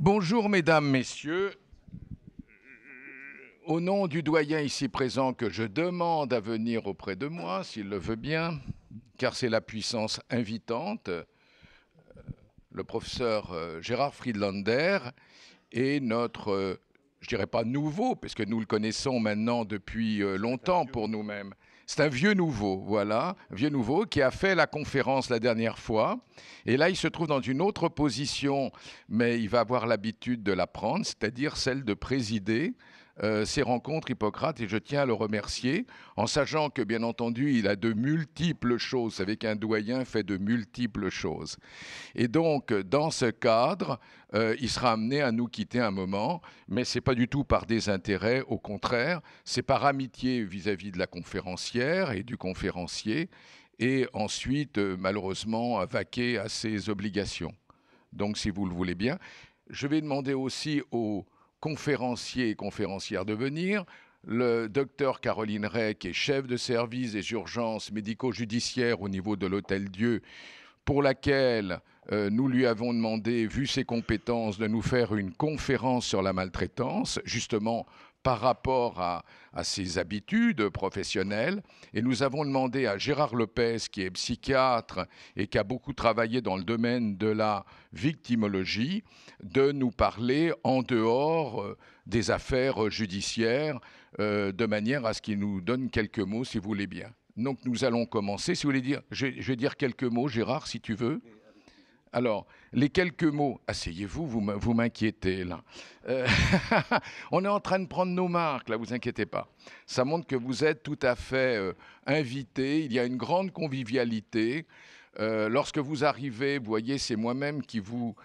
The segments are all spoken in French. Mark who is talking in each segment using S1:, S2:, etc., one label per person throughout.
S1: Bonjour mesdames, messieurs. Au nom du doyen ici présent que je demande à venir auprès de moi, s'il le veut bien, car c'est la puissance invitante, le professeur Gérard Friedlander est notre, je dirais pas nouveau, parce que nous le connaissons maintenant depuis longtemps pour nous-mêmes. C'est un vieux nouveau, voilà, un vieux nouveau qui a fait la conférence la dernière fois. Et là, il se trouve dans une autre position, mais il va avoir l'habitude de la prendre, c'est-à-dire celle de présider ces rencontres Hippocrate, et je tiens à le remercier, en sachant que, bien entendu, il a de multiples choses. Vous savez qu'un doyen fait de multiples choses. Et donc, dans ce cadre, il sera amené à nous quitter un moment, mais ce n'est pas du tout par désintérêt, au contraire, c'est par amitié vis-à-vis de la conférencière et du conférencier, et ensuite, malheureusement, vaquer à ses obligations. Donc, si vous le voulez bien, je vais demander aussi aux conférenciers et conférencières de venir. Le docteur Caroline Ray, qui est chef de service des urgences médico-judiciaires au niveau de l'Hôtel Dieu, pour laquelle nous lui avons demandé, vu ses compétences, de nous faire une conférence sur la maltraitance, justement par rapport à ses habitudes professionnelles. Et nous avons demandé à Gérard Lopez, qui est psychiatre et qui a beaucoup travaillé dans le domaine de la victimologie, de nous parler en dehors des affaires judiciaires, de manière à ce qu'il nous donne quelques mots, si vous voulez bien. Donc nous allons commencer. Si vous voulez dire, je vais dire quelques mots, Gérard, si tu veux. Alors, les quelques mots, asseyez-vous, vous m'inquiétez là. Euh, on est en train de prendre nos marques, là, vous inquiétez pas. Ça montre que vous êtes tout à fait invité, il y a une grande convivialité. Lorsque vous arrivez, vous voyez, c'est moi-même qui vous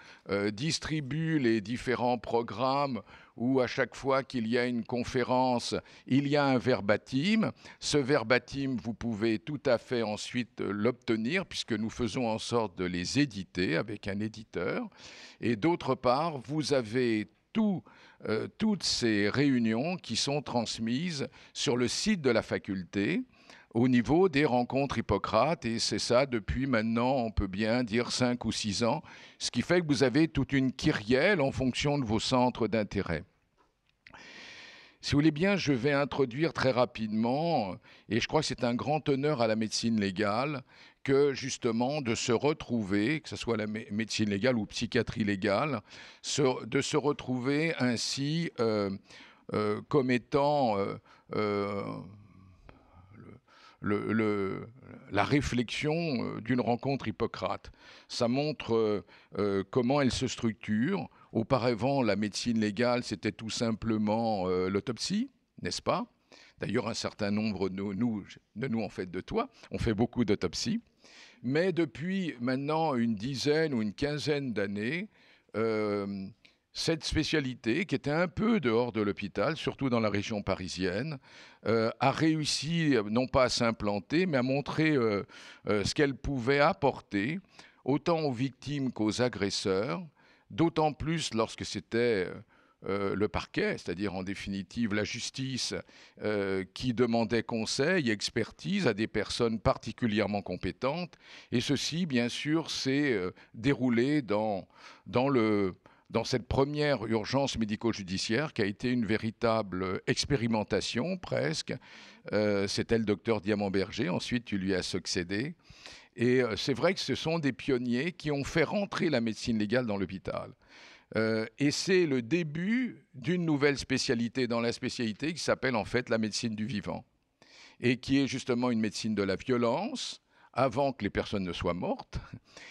S1: distribue les différents programmes où à chaque fois qu'il y a une conférence, il y a un verbatim. Ce verbatim, vous pouvez tout à fait ensuite l'obtenir puisque nous faisons en sorte de les éditer avec un éditeur. Et d'autre part, vous avez toutes ces réunions qui sont transmises sur le site de la faculté au niveau des rencontres Hippocrate, et c'est ça depuis maintenant, on peut bien dire 5 ou 6 ans, ce qui fait que vous avez toute une kyrielle en fonction de vos centres d'intérêt. Si vous voulez bien, je vais introduire très rapidement, et je crois que c'est un grand honneur à la médecine légale, que justement de se retrouver, que ce soit la médecine légale ou psychiatrie légale, de se retrouver ainsi comme étant la réflexion d'une rencontre Hippocrate. Ça montre comment elle se structure. Auparavant, la médecine légale, c'était tout simplement l'autopsie, n'est-ce pas? D'ailleurs, un certain nombre de nous, en fait, de toi, on fait beaucoup d'autopsies. Mais depuis maintenant une dizaine ou une quinzaine d'années, cette spécialité, qui était un peu dehors de l'hôpital, surtout dans la région parisienne, a réussi non pas à s'implanter, mais à montrer ce qu'elle pouvait apporter, autant aux victimes qu'aux agresseurs, d'autant plus lorsque c'était le parquet, c'est-à-dire en définitive la justice, qui demandait conseil, expertise à des personnes particulièrement compétentes. Et ceci, bien sûr, s'est déroulé dans cette première urgence médico-judiciaire qui a été une véritable expérimentation presque. C'était le docteur Diamant-Berger, ensuite tu lui as succédé. Et c'est vrai que ce sont des pionniers qui ont fait rentrer la médecine légale dans l'hôpital. Et c'est le début d'une nouvelle spécialité dans la spécialité qui s'appelle en fait la médecine du vivant, et qui est justement une médecine de la violence, avant que les personnes ne soient mortes,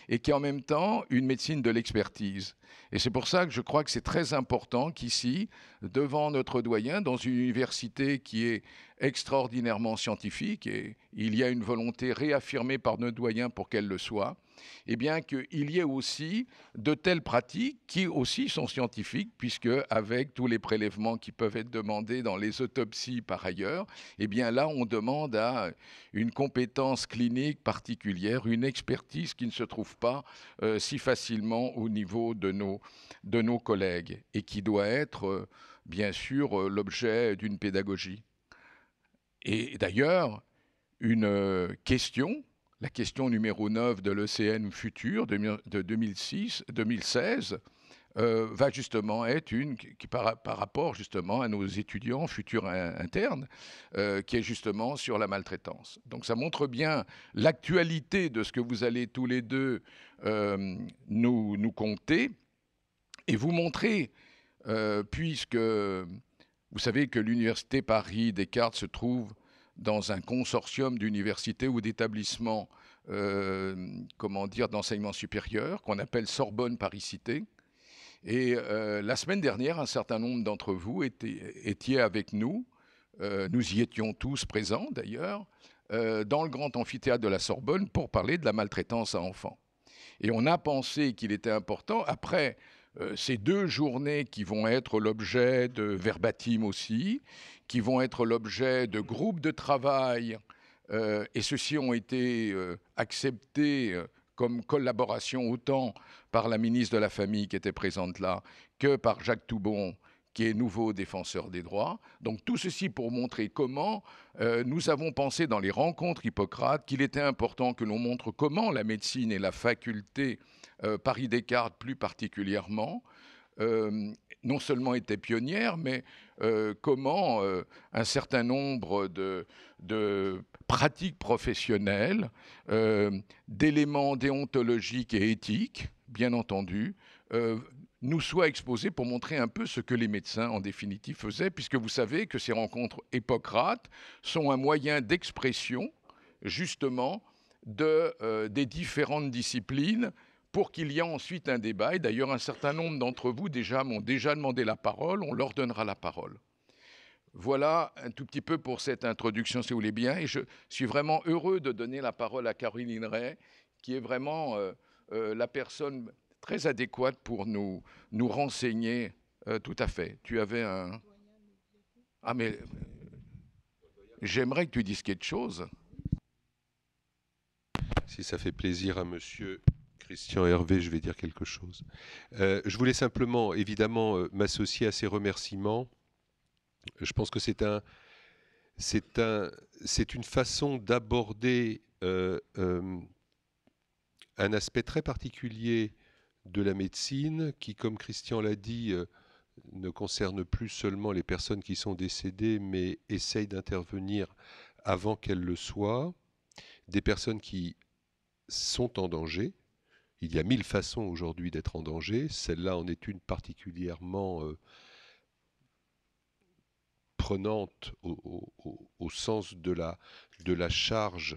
S1: et qui est en même temps une médecine de l'expertise. Et c'est pour ça que je crois que c'est très important qu'ici, devant notre doyen, dans une université qui est extraordinairement scientifique, et il y a une volonté réaffirmée par notre doyen pour qu'elle le soit, eh bien qu'il y ait aussi de telles pratiques qui aussi sont scientifiques, puisque avec tous les prélèvements qui peuvent être demandés dans les autopsies par ailleurs, eh bien là on demande à une compétence clinique particulière, une expertise qui ne se trouve pas si facilement au niveau de nos collègues et qui doit être bien sûr l'objet d'une pédagogie. Et d'ailleurs, une question, la question numéro 9 de l'ECN Futur de 2016, va justement être une qui par rapport justement à nos étudiants futurs internes, qui est justement sur la maltraitance. Donc ça montre bien l'actualité de ce que vous allez tous les deux nous conter et vous montrer, puisque vous savez que l'Université Paris Descartes se trouve dans un consortium d'universités ou d'établissements d'enseignement supérieur qu'on appelle Sorbonne Paris-Cité. Et la semaine dernière, un certain nombre d'entre vous étiez avec nous, nous y étions tous présents d'ailleurs, dans le grand amphithéâtre de la Sorbonne pour parler de la maltraitance à enfants. Et on a pensé qu'il était important, après ces 2 journées qui vont être l'objet de verbatim aussi, qui vont être l'objet de groupes de travail, et ceux-ci ont été acceptés comme collaboration autant par la ministre de la Famille qui était présente là, que par Jacques Toubon, qui est nouveau défenseur des droits. Donc tout ceci pour montrer comment nous avons pensé dans les rencontres Hippocrate qu'il était important que l'on montre comment la médecine et la faculté Paris Descartes plus particulièrement, non seulement étaient pionnières, mais comment un certain nombre de pratiques professionnelles, d'éléments déontologiques et éthiques, bien entendu, nous soient exposés pour montrer un peu ce que les médecins, en définitive, faisaient, puisque vous savez que ces rencontres Hippocrate sont un moyen d'expression, justement, des différentes disciplines pour qu'il y ait ensuite un débat. Et d'ailleurs, un certain nombre d'entre vous m'ont déjà demandé la parole. On leur donnera la parole. Voilà un tout petit peu pour cette introduction, si vous voulez bien. Et je suis vraiment heureux de donner la parole à Caroline Ray, qui est vraiment la personne très adéquate pour nous renseigner. Tout à fait. Tu avais un... Ah, mais j'aimerais que tu dises quelque chose.
S2: Si ça fait plaisir à monsieur Christian Hervé, je vais dire quelque chose. Je voulais simplement, évidemment, m'associer à ces remerciements. Je pense que c'est une façon d'aborder un aspect très particulier de la médecine qui, comme Christian l'a dit, ne concerne plus seulement les personnes qui sont décédées, mais essaye d'intervenir avant qu'elles le soient, des personnes qui sont en danger. Il y a 1000 façons aujourd'hui d'être en danger. Celle-là en est une particulièrement prenante au sens de la charge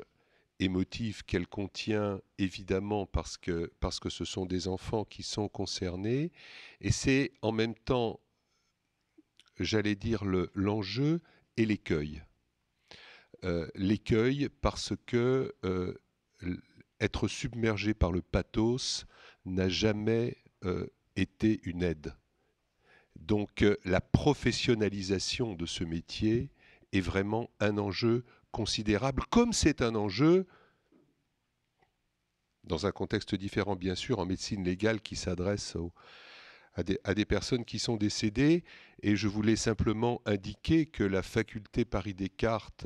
S2: émotive qu'elle contient, évidemment parce que ce sont des enfants qui sont concernés. Et c'est en même temps, j'allais dire, l'enjeu et l'écueil. L'écueil parce que être submergé par le pathos n'a jamais été une aide. Donc la professionnalisation de ce métier est vraiment un enjeu considérable, comme c'est un enjeu, dans un contexte différent bien sûr, en médecine légale qui s'adresse à des personnes qui sont décédées. Et je voulais simplement indiquer que la faculté Paris Descartes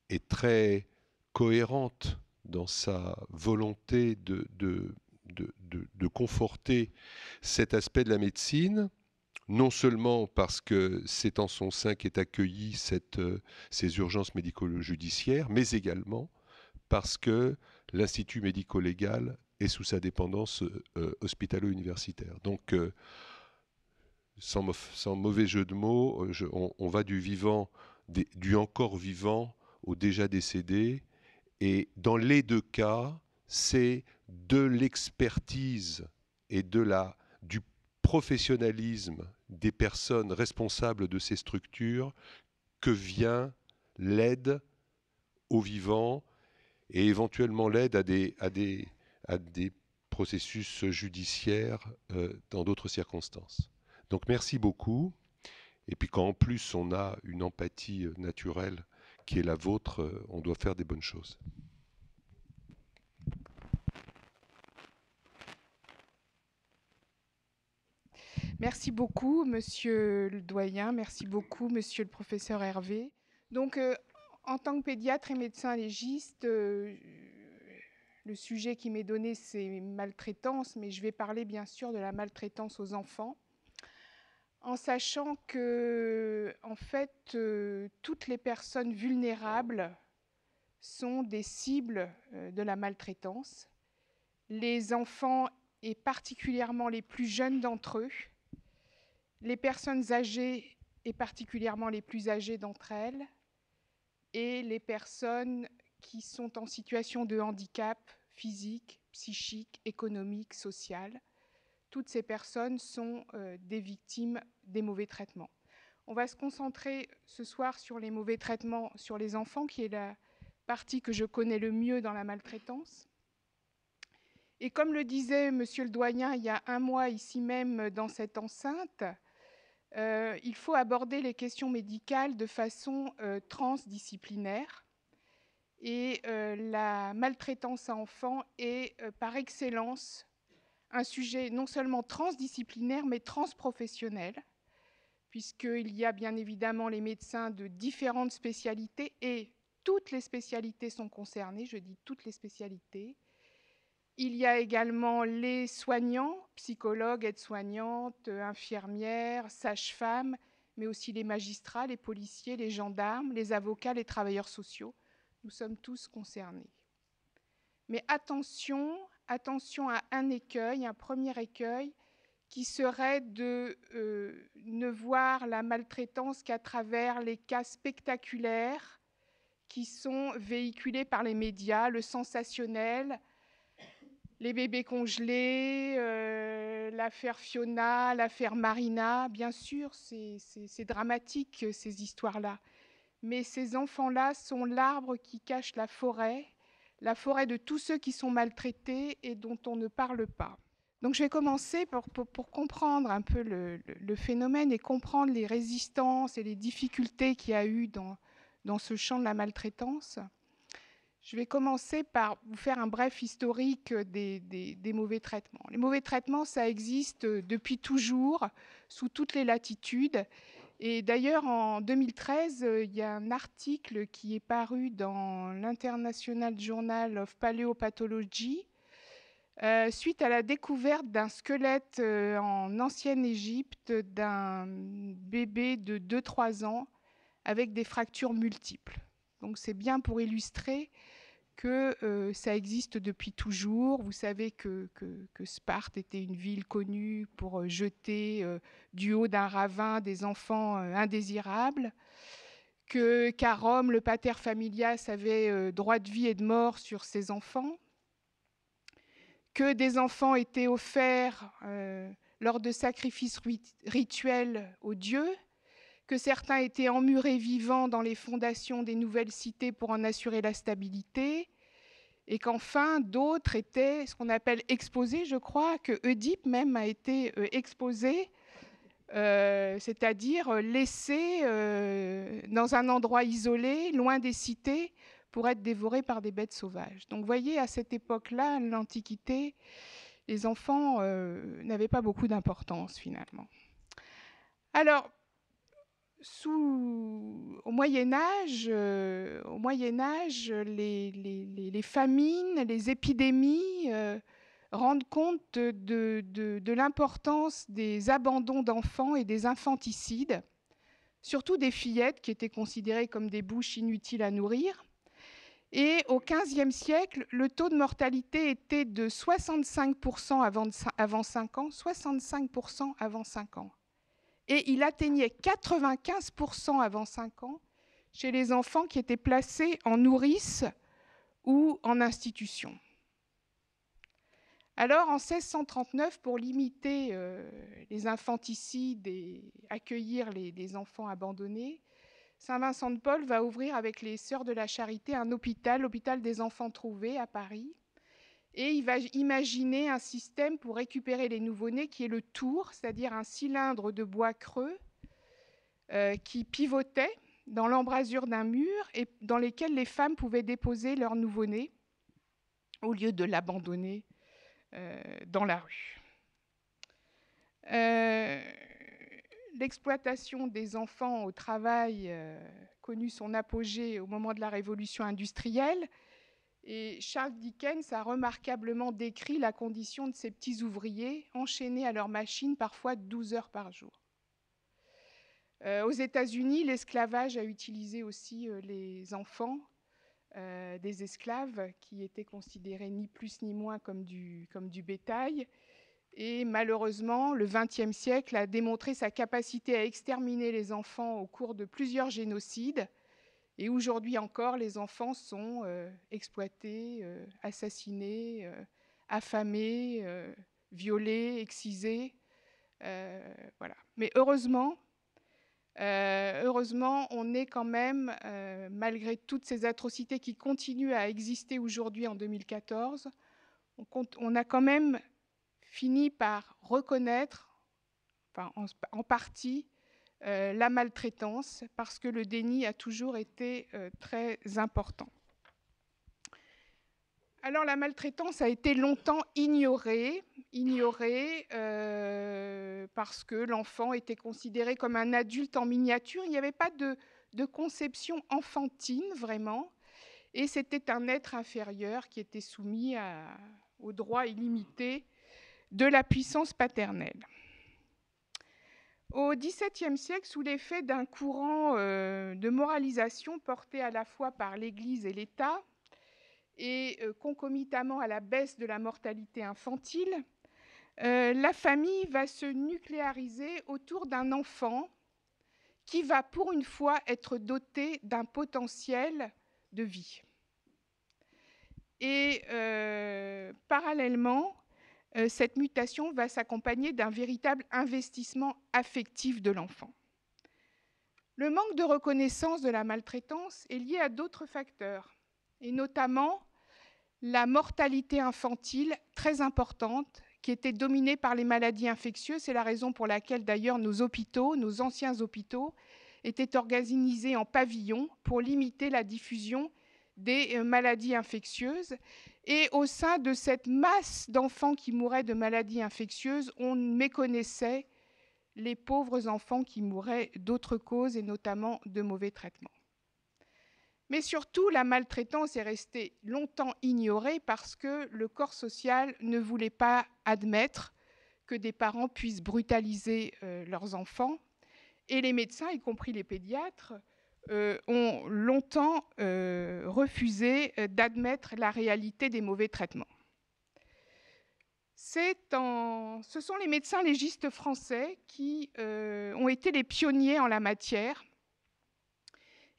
S2: est très cohérente dans sa volonté de conforter cet aspect de la médecine, non seulement parce que c'est en son sein qu'est accueillie ces urgences médico-judiciaires, mais également parce que l'Institut médico-légal est sous sa dépendance hospitalo-universitaire. Donc, sans mauvais jeu de mots, on va du vivant, du encore vivant au déjà décédé. Et dans les 2 cas, c'est de l'expertise et du professionnalisme des personnes responsables de ces structures que vient l'aide aux vivants et éventuellement l'aide à des processus judiciaires dans d'autres circonstances. Donc merci beaucoup. Et puis quand en plus on a une empathie naturelle qui est la vôtre, on doit faire des bonnes choses.
S3: Merci beaucoup, monsieur le doyen. Merci beaucoup, monsieur le professeur Hervé. Donc, en tant que pédiatre et médecin légiste, le sujet qui m'est donné, c'est maltraitance, mais je vais parler bien sûr de la maltraitance aux enfants, en sachant que, en fait, toutes les personnes vulnérables sont des cibles de la maltraitance. Les enfants, et particulièrement les plus jeunes d'entre eux, les personnes âgées, et particulièrement les plus âgées d'entre elles, et les personnes qui sont en situation de handicap physique, psychique, économique, social. Toutes ces personnes sont des victimes des mauvais traitements. On va se concentrer ce soir sur les mauvais traitements sur les enfants, qui est la partie que je connais le mieux dans la maltraitance. Et comme le disait monsieur le doyen il y a un mois, ici même dans cette enceinte, il faut aborder les questions médicales de façon transdisciplinaire. Et la maltraitance à enfants est par excellence un sujet non seulement transdisciplinaire, mais transprofessionnel, puisqu'il y a bien évidemment les médecins de différentes spécialités, et toutes les spécialités sont concernées, je dis toutes les spécialités. Il y a également les soignants, psychologues, aides-soignantes, infirmières, sages-femmes, mais aussi les magistrats, les policiers, les gendarmes, les avocats, les travailleurs sociaux. Nous sommes tous concernés. Mais attention, attention à un écueil, un premier écueil, qui serait de ne voir la maltraitance qu'à travers les cas spectaculaires qui sont véhiculés par les médias, le sensationnel, les bébés congelés, l'affaire Fiona, l'affaire Marina. Bien sûr, c'est dramatique, ces histoires-là. Mais ces enfants-là sont l'arbre qui cache la forêt de tous ceux qui sont maltraités et dont on ne parle pas. Donc je vais commencer pour comprendre un peu le phénomène et comprendre les résistances et les difficultés qu'il y a eu dans ce champ de la maltraitance. Je vais commencer par vous faire un bref historique des mauvais traitements. Les mauvais traitements, ça existe depuis toujours, sous toutes les latitudes. Et d'ailleurs, en 2013, il y a un article qui est paru dans l'International Journal of Paleopathology, suite à la découverte d'un squelette en ancienne Égypte d'un bébé de 2-3 ans avec des fractures multiples. Donc c'est bien pour illustrer que ça existe depuis toujours. Vous savez que Sparte était une ville connue pour jeter du haut d'un ravin des enfants indésirables, qu'à Rome, le pater familias avait droit de vie et de mort sur ses enfants, que des enfants étaient offerts lors de sacrifices rituels aux dieux, que certains étaient emmurés vivants dans les fondations des nouvelles cités pour en assurer la stabilité, et qu'enfin d'autres étaient ce qu'on appelle exposés. Je crois que Oedipe même a été exposé, c'est-à-dire laissé dans un endroit isolé, loin des cités, pour être dévoré par des bêtes sauvages. Donc vous voyez, à cette époque-là, l'Antiquité, les enfants n'avaient pas beaucoup d'importance finalement. Alors, au Moyen-Âge, les famines, les épidémies rendent compte de l'importance des abandons d'enfants et des infanticides, surtout des fillettes qui étaient considérées comme des bouches inutiles à nourrir. Et au XVe siècle, le taux de mortalité était de 65% avant 5 ans, 65% avant 5 ans. Et il atteignait 95% avant 5 ans chez les enfants qui étaient placés en nourrice ou en institution. Alors, en 1639, pour limiter les infanticides et accueillir les enfants abandonnés, Saint Vincent de Paul va ouvrir avec les Sœurs de la Charité un hôpital, l'hôpital des enfants trouvés à Paris. Et il va imaginer un système pour récupérer les nouveau-nés qui est le tour, c'est-à-dire un cylindre de bois creux qui pivotait dans l'embrasure d'un mur et dans lequel les femmes pouvaient déposer leur nouveau-né au lieu de l'abandonner dans la rue. L'exploitation des enfants au travail connut son apogée au moment de la révolution industrielle. Et Charles Dickens a remarquablement décrit la condition de ces petits ouvriers enchaînés à leur machine parfois 12 heures par jour. Aux États-Unis, l'esclavage a utilisé aussi les enfants des esclaves qui étaient considérés ni plus ni moins comme du bétail. Et malheureusement, le XXe siècle a démontré sa capacité à exterminer les enfants au cours de plusieurs génocides. Et aujourd'hui encore, les enfants sont exploités, assassinés, affamés, violés, excisés. Voilà. Mais heureusement, on est quand même, malgré toutes ces atrocités qui continuent à exister aujourd'hui en 2014, on a quand même fini par reconnaître, enfin, en partie, la maltraitance, parce que le déni a toujours été très important. Alors la maltraitance a été longtemps ignorée parce que l'enfant était considéré comme un adulte en miniature. Il n'y avait pas de conception enfantine vraiment, et c'était un être inférieur qui était soumis aux droits illimités de la puissance paternelle. Au XVIIe siècle, sous l'effet d'un courant de moralisation porté à la fois par l'Église et l'État, et concomitamment à la baisse de la mortalité infantile, la famille va se nucléariser autour d'un enfant qui va pour une fois être doté d'un potentiel de vie. Et parallèlement, cette mutation va s'accompagner d'un véritable investissement affectif de l'enfant. Le manque de reconnaissance de la maltraitance est lié à d'autres facteurs, et notamment la mortalité infantile très importante qui était dominée par les maladies infectieuses. C'est la raison pour laquelle d'ailleurs nos hôpitaux, nos anciens hôpitaux, étaient organisés en pavillons pour limiter la diffusion des maladies infectieuses. Et au sein de cette masse d'enfants qui mouraient de maladies infectieuses, on méconnaissait les pauvres enfants qui mouraient d'autres causes, et notamment de mauvais traitements. Mais surtout, la maltraitance est restée longtemps ignorée parce que le corps social ne voulait pas admettre que des parents puissent brutaliser leurs enfants. Et les médecins, y compris les pédiatres, ont longtemps refusé d'admettre la réalité des mauvais traitements. Ce sont les médecins légistes français qui ont été les pionniers en la matière.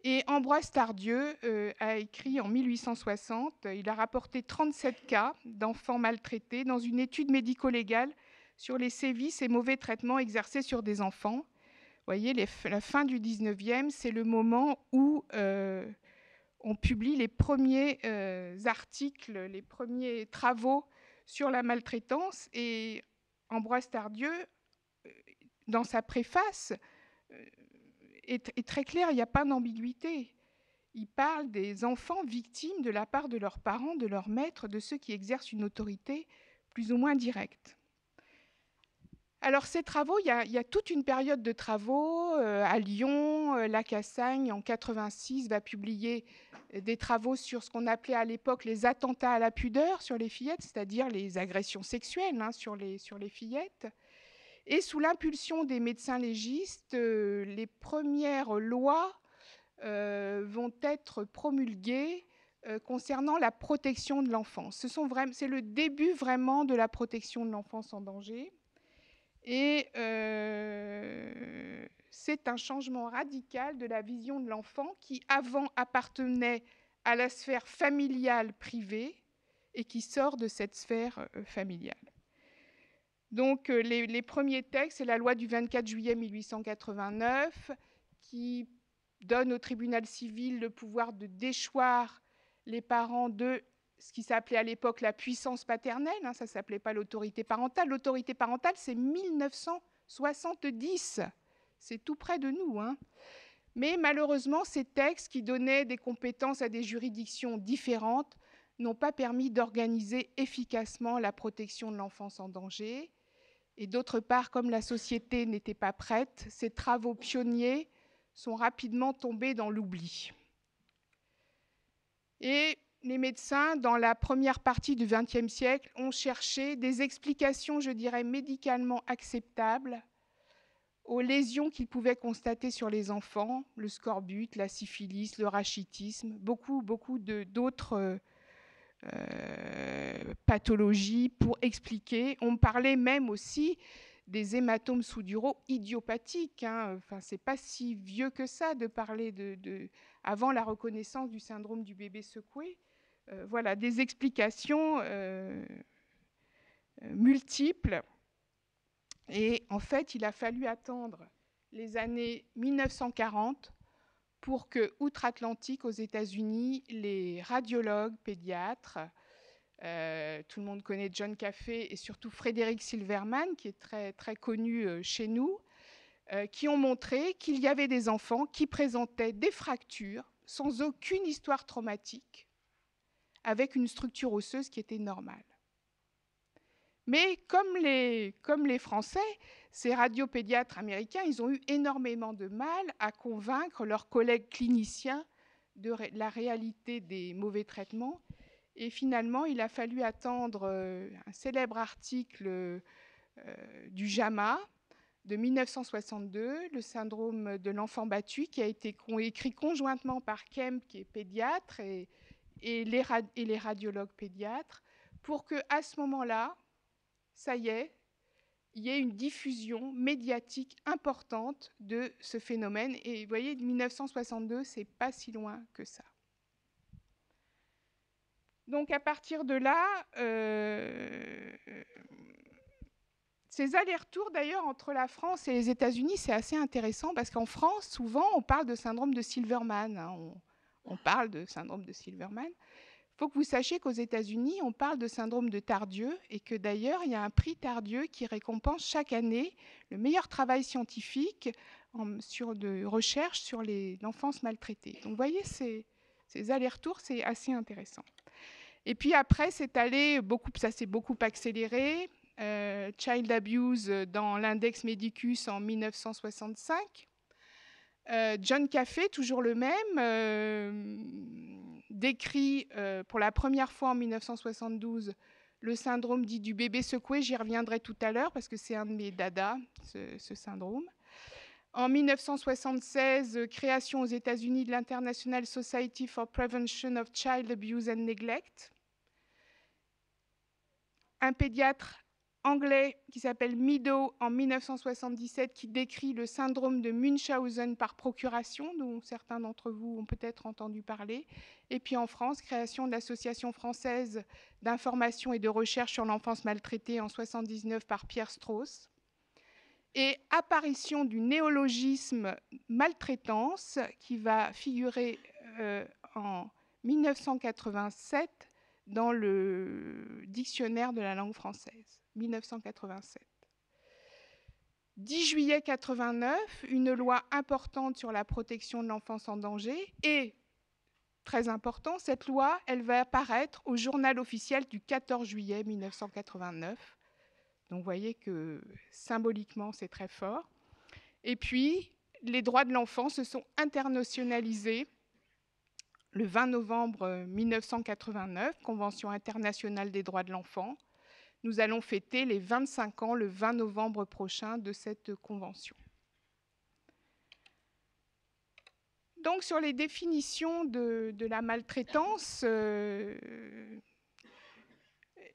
S3: Et Ambroise Tardieu a écrit en 1860, il a rapporté 37 cas d'enfants maltraités dans une étude médico-légale sur les sévices et mauvais traitements exercés sur des enfants. Vous voyez, la fin du 19e, c'est le moment où on publie les premiers articles, les premiers travaux sur la maltraitance. Et Ambroise Tardieu, dans sa préface, est très clair, il n'y a pas d'ambiguïté. Il parle des enfants victimes de la part de leurs parents, de leurs maîtres, de ceux qui exercent une autorité plus ou moins directe. Alors ces travaux, il y a toute une période de travaux à Lyon. Lacassagne, en 86, va publier des travaux sur ce qu'on appelait à l'époque les attentats à la pudeur sur les fillettes, c'est-à-dire les agressions sexuelles sur les fillettes. Et sous l'impulsion des médecins légistes, les premières lois vont être promulguées concernant la protection de l'enfance. C'est le début vraiment de la protection de l'enfance en danger. Et c'est un changement radical de la vision de l'enfant qui, avant, appartenait à la sphère familiale privée et qui sort de cette sphère familiale. Donc, les premiers textes, c'est la loi du 24 juillet 1889 qui donne au tribunal civil le pouvoir de déchoir les parents de ce qui s'appelait à l'époque la puissance paternelle. Ça ne s'appelait pas l'autorité parentale. L'autorité parentale, c'est 1970. C'est tout près de nous. Mais malheureusement, ces textes qui donnaient des compétences à des juridictions différentes n'ont pas permis d'organiser efficacement la protection de l'enfance en danger. Et d'autre part, comme la société n'était pas prête, ces travaux pionniers sont rapidement tombés dans l'oubli. Et les médecins, dans la première partie du XXe siècle, ont cherché des explications, je dirais, médicalement acceptables aux lésions qu'ils pouvaient constater sur les enfants, le scorbut, la syphilis, le rachitisme, beaucoup d'autres pathologies pour expliquer. On parlait même aussi des hématomes sous-duraux idiopathiques. Enfin, c'est pas si vieux que ça de parler avant la reconnaissance du syndrome du bébé secoué. Voilà, des explications multiples. Et en fait, il a fallu attendre les années 1940 pour que, outre-Atlantique, aux États-Unis, les radiologues pédiatres, tout le monde connaît John Caffey et surtout Frédéric Silverman, qui est très, très connu chez nous, qui ont montré qu'il y avait des enfants qui présentaient des fractures sans aucune histoire traumatique, avec une structure osseuse qui était normale. Mais comme les Français, ces radiopédiatres américains, ils ont eu énormément de mal à convaincre leurs collègues cliniciens de la réalité des mauvais traitements. Et finalement, il a fallu attendre un célèbre article du JAMA de 1962, le syndrome de l'enfant battu, qui a été écrit conjointement par Kemp, qui est pédiatre, et les radiologues pédiatres, pour qu'à ce moment-là, ça y est, il y ait une diffusion médiatique importante de ce phénomène. Et vous voyez, 1962, c'est pas si loin que ça. Donc à partir de là, ces allers-retours d'ailleurs entre la France et les États-Unis, c'est assez intéressant parce qu'en France, souvent, on parle de syndrome de Silverman. On parle de syndrome de Silverman. Il faut que vous sachiez qu'aux États-Unis, on parle de syndrome de Tardieu et que d'ailleurs, il y a un prix Tardieu qui récompense chaque année le meilleur travail scientifique de recherche sur l'enfance maltraitée. Donc vous voyez, ces allers-retours, c'est assez intéressant. Et puis après, ça s'est beaucoup accéléré. Child Abuse dans l'Index Medicus en 1965. John Caffey, toujours le même, décrit pour la première fois en 1972 le syndrome dit du bébé secoué. J'y reviendrai tout à l'heure parce que c'est un de mes dadas, ce syndrome. En 1976, création aux États-Unis de l'International Society for Prevention of Child Abuse and Neglect. Un pédiatre anglais qui s'appelle Meadow en 1977 qui décrit le syndrome de Munchausen par procuration, dont certains d'entre vous ont peut-être entendu parler. Et puis en France, création de l'Association française d'information et de recherche sur l'enfance maltraitée en 1979 par Pierre Strauss. Et apparition du néologisme maltraitance qui va figurer en 1987 dans le dictionnaire de la langue française. 1987. 10 juillet 89, une loi importante sur la protection de l'enfance en danger. Et, très important, cette loi, elle va apparaître au journal officiel du 14 juillet 1989. Donc vous voyez que symboliquement, c'est très fort. Et puis, les droits de l'enfant se sont internationalisés le 20 novembre 1989, Convention internationale des droits de l'enfant. Nous allons fêter les 25 ans le 20 novembre prochain de cette convention. Donc sur les définitions de la maltraitance,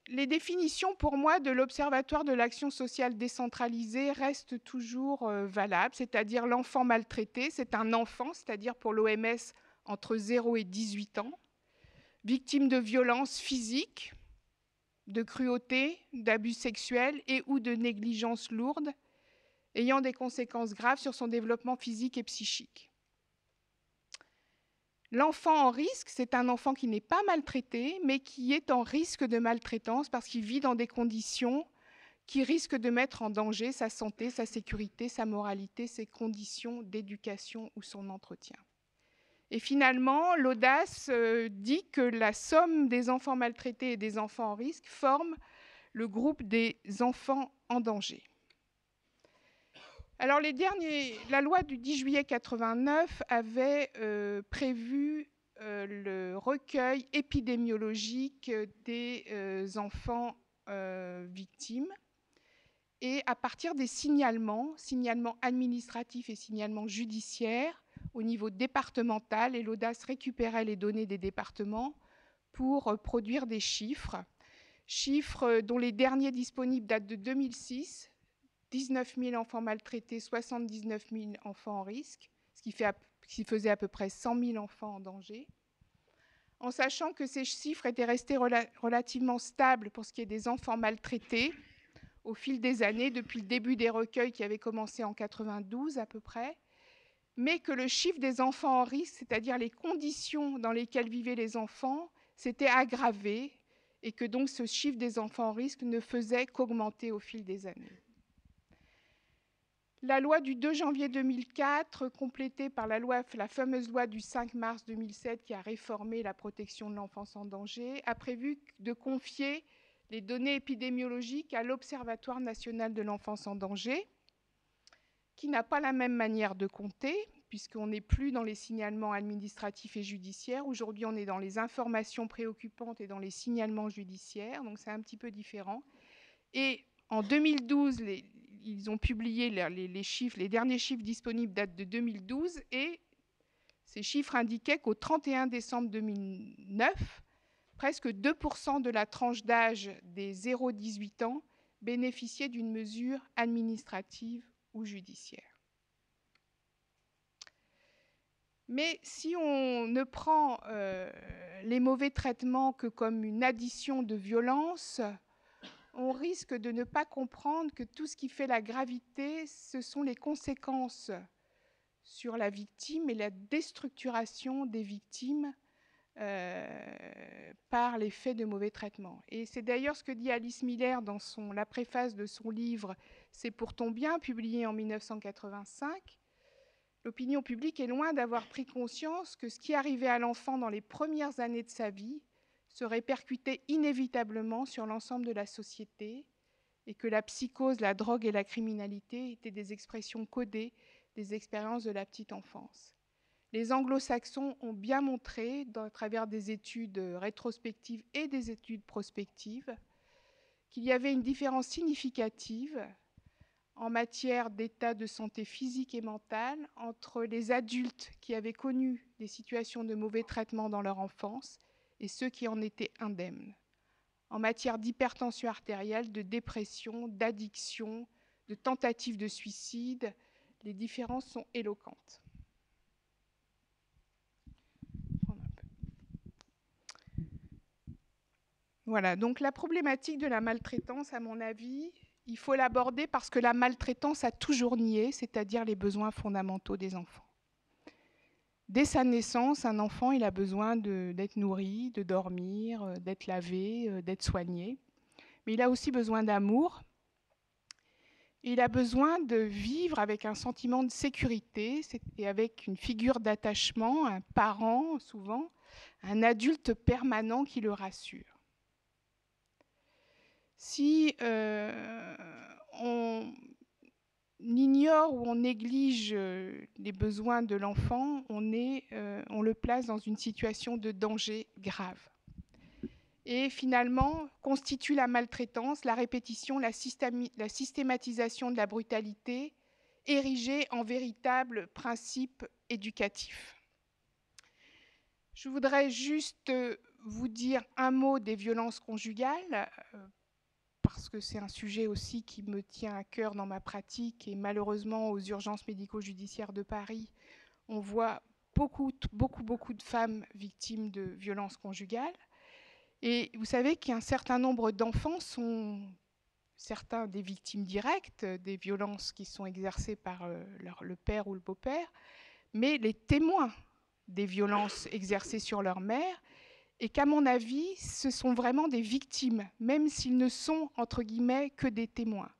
S3: les définitions pour moi de l'Observatoire de l'action sociale décentralisée restent toujours valables, c'est-à-dire l'enfant maltraité, c'est un enfant, c'est-à-dire pour l'OMS entre 0 et 18 ans, victime de violences physiques, de cruauté, d'abus sexuels et ou de négligence lourde, ayant des conséquences graves sur son développement physique et psychique. L'enfant en risque, c'est un enfant qui n'est pas maltraité, mais qui est en risque de maltraitance parce qu'il vit dans des conditions qui risquent de mettre en danger sa santé, sa sécurité, sa moralité, ses conditions d'éducation ou son entretien. Et finalement, l'audace dit que la somme des enfants maltraités et des enfants en risque forme le groupe des enfants en danger. Alors la loi du 10 juillet 89 avait prévu le recueil épidémiologique des enfants victimes. Et à partir des signalements administratifs et signalements judiciaires au niveau départemental, et l'audace récupérait les données des départements pour produire des chiffres dont les derniers disponibles datent de 2006, 19 000 enfants maltraités, 79 000 enfants en risque, ce qui faisait à peu près 100 000 enfants en danger. En sachant que ces chiffres étaient restés relativement stables pour ce qui est des enfants maltraités au fil des années, depuis le début des recueils qui avaient commencé en 92 à peu près, mais que le chiffre des enfants en risque, c'est-à-dire les conditions dans lesquelles vivaient les enfants, s'était aggravé et que donc ce chiffre des enfants en risque ne faisait qu'augmenter au fil des années. La loi du 2 janvier 2004, complétée par la fameuse loi du 5 mars 2007 qui a réformé la protection de l'enfance en danger, a prévu de confier les données épidémiologiques à l'Observatoire national de l'enfance en danger, qui n'a pas la même manière de compter, puisqu'on n'est plus dans les signalements administratifs et judiciaires. Aujourd'hui, on est dans les informations préoccupantes et dans les signalements judiciaires, donc c'est un petit peu différent. Et en 2012, ils ont publié les chiffres, les derniers chiffres disponibles datent de 2012, et ces chiffres indiquaient qu'au 31 décembre 2009, presque 2% de la tranche d'âge des 0-18 ans bénéficiaient d'une mesure administrative ou judiciaire. Mais si on ne prend les mauvais traitements que comme une addition de violence, on risque de ne pas comprendre que tout ce qui fait la gravité, ce sont les conséquences sur la victime et la déstructuration des victimes par les faits de mauvais traitements. Et c'est d'ailleurs ce que dit Alice Miller dans la préface de son livre « C'est pour ton bien », publié en 1985. L'opinion publique est loin d'avoir pris conscience que ce qui arrivait à l'enfant dans les premières années de sa vie se répercutait inévitablement sur l'ensemble de la société et que la psychose, la drogue et la criminalité étaient des expressions codées des expériences de la petite enfance. Les anglo-saxons ont bien montré, à travers des études rétrospectives et des études prospectives, qu'il y avait une différence significative en matière d'état de santé physique et mentale entre les adultes qui avaient connu des situations de mauvais traitement dans leur enfance et ceux qui en étaient indemnes. En matière d'hypertension artérielle, de dépression, d'addiction, de tentative de suicide, les différences sont éloquentes. Voilà, donc la problématique de la maltraitance, à mon avis, il faut l'aborder parce que la maltraitance a toujours nié, c'est-à-dire les besoins fondamentaux des enfants. Dès sa naissance, un enfant, il a besoin d'être nourri, de dormir, d'être lavé, d'être soigné. Mais il a aussi besoin d'amour. Il a besoin de vivre avec un sentiment de sécurité et avec une figure d'attachement, un parent souvent, un adulte permanent qui le rassure. Si on ignore ou on néglige les besoins de l'enfant, on le place dans une situation de danger grave. Et finalement, constitue la maltraitance, la répétition, la systématisation de la brutalité, érigée en véritable principe éducatif. Je voudrais juste vous dire un mot des violences conjugales, parce que c'est un sujet aussi qui me tient à cœur dans ma pratique, et malheureusement aux urgences médico-judiciaires de Paris, on voit beaucoup de femmes victimes de violences conjugales. Et vous savez qu'un certain nombre d'enfants sont certains des victimes directes des violences qui sont exercées par le père ou le beau-père, mais les témoins des violences exercées sur leur mère, et qu'à mon avis, ce sont vraiment des victimes, même s'ils ne sont, entre guillemets, que des témoins.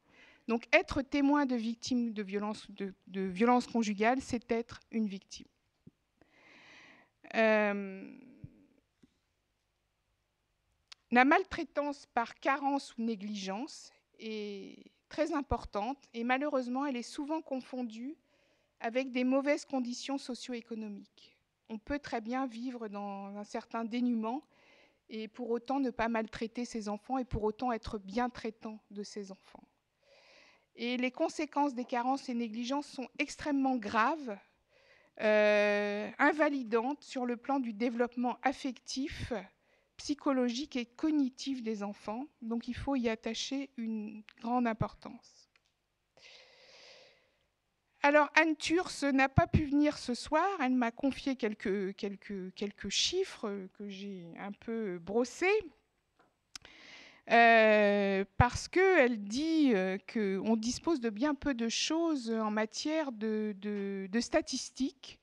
S3: Donc être témoin de victime de violence conjugale, c'est être une victime. La maltraitance par carence ou négligence est très importante et malheureusement, elle est souvent confondue avec des mauvaises conditions socio-économiques. on peut très bien vivre dans un certain dénuement et pour autant ne pas maltraiter ses enfants et pour autant être bien traitant de ses enfants. Et les conséquences des carences et négligences sont extrêmement graves, invalidantes sur le plan du développement affectif, psychologique et cognitif des enfants. Donc il faut y attacher une grande importance. Alors Anne Thurs n'a pas pu venir ce soir, elle m'a confié quelques chiffres que j'ai un peu brossés. Parce qu'elle dit qu'on dispose de bien peu de choses en matière de statistiques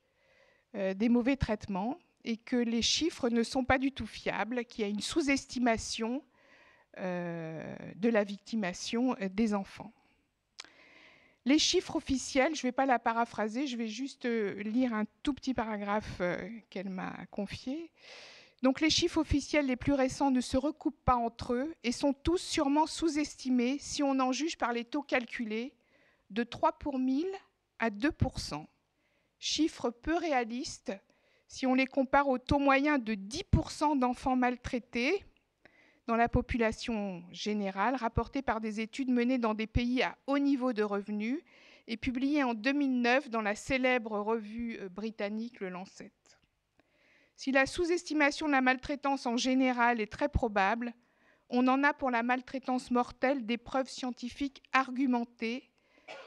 S3: des mauvais traitements et que les chiffres ne sont pas du tout fiables, qu'il y a une sous-estimation de la victimation des enfants. Les chiffres officiels, je ne vais pas la paraphraser, je vais juste lire un tout petit paragraphe qu'elle m'a confié. Donc les chiffres officiels les plus récents ne se recoupent pas entre eux et sont tous sûrement sous-estimés si on en juge par les taux calculés de 3 pour 1000 à 2%. Chiffres peu réalistes si on les compare au taux moyen de 10% d'enfants maltraités dans la population générale, rapporté par des études menées dans des pays à haut niveau de revenus et publiées en 2009 dans la célèbre revue britannique Le Lancet. Si la sous-estimation de la maltraitance en général est très probable, on en a pour la maltraitance mortelle des preuves scientifiques argumentées,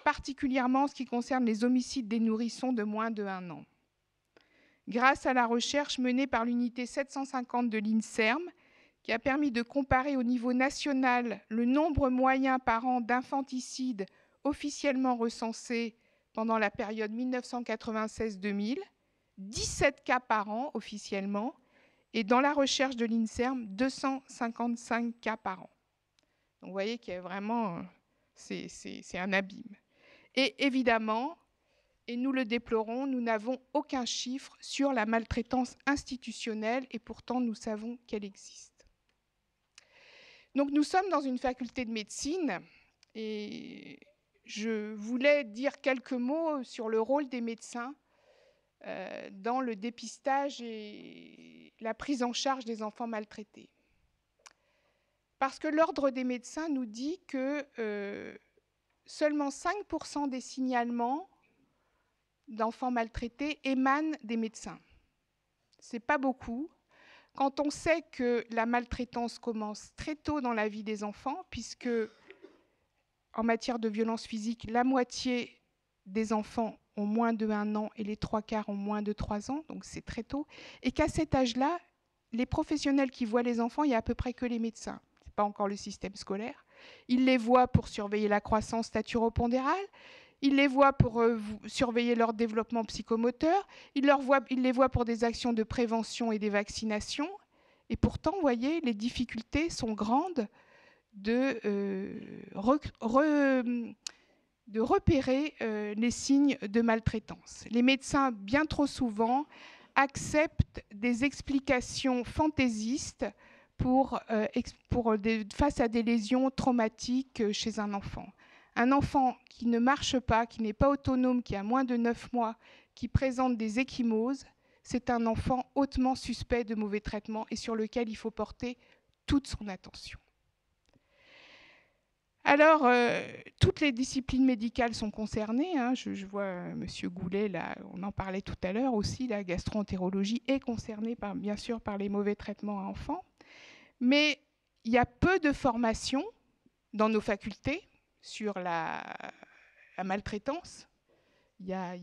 S3: particulièrement en ce qui concerne les homicides des nourrissons de moins de 1 an. Grâce à la recherche menée par l'unité 750 de l'INSERM, qui a permis de comparer au niveau national le nombre moyen par an d'infanticides officiellement recensés pendant la période 1996-2000, 17 cas par an officiellement, et dans la recherche de l'INSERM, 255 cas par an. Donc vous voyez qu'il y a vraiment, c'est un abîme. Et évidemment, et nous le déplorons, nous n'avons aucun chiffre sur la maltraitance institutionnelle, et pourtant nous savons qu'elle existe. Donc nous sommes dans une faculté de médecine, et je voulais dire quelques mots sur le rôle des médecins dans le dépistage et la prise en charge des enfants maltraités. Parce que l'Ordre des médecins nous dit que seulement 5% des signalements d'enfants maltraités émanent des médecins. Ce n'est pas beaucoup. Quand on sait que la maltraitance commence très tôt dans la vie des enfants, puisque en matière de violence physique, la moitié des enfants ont moins de 1 an et les 3/4 ont moins de 3 ans, donc c'est très tôt. Et qu'à cet âge-là, les professionnels qui voient les enfants, il n'y a à peu près que les médecins. Ce n'est pas encore le système scolaire. Ils les voient pour surveiller la croissance staturopondérale, ils les voient pour surveiller leur développement psychomoteur, ils les voient pour des actions de prévention et des vaccinations. Et pourtant, vous voyez, les difficultés sont grandes de repérer les signes de maltraitance. Les médecins, bien trop souvent, acceptent des explications fantaisistes face à des lésions traumatiques chez un enfant. Un enfant qui ne marche pas, qui n'est pas autonome, qui a moins de 9 mois, qui présente des ecchymoses, c'est un enfant hautement suspect de mauvais traitements et sur lequel il faut porter toute son attention. Alors, toutes les disciplines médicales sont concernées. Je vois M. Goulet, là, on en parlait tout à l'heure aussi, la gastro-entérologie est concernée bien sûr par les mauvais traitements à enfants. Mais il y a peu de formation dans nos facultés sur la maltraitance. Il y a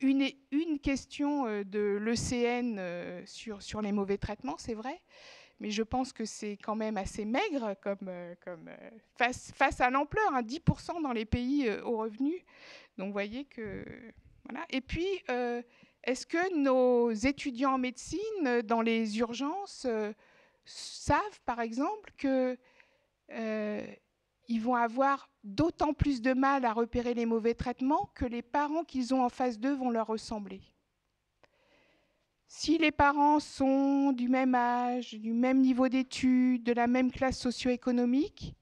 S3: une question de l'ECN sur les mauvais traitements, c'est vrai. Mais je pense que c'est quand même assez maigre face à l'ampleur, 10% dans les pays aux revenus. Donc vous voyez que... Voilà. Et puis, est-ce que nos étudiants en médecine, dans les urgences, savent, par exemple, qu'ils vont avoir d'autant plus de mal à repérer les mauvais traitements que les parents qu'ils ont en face d'eux vont leur ressembler? Si les parents sont du même âge, du même niveau d'études, de la même classe socio-économique,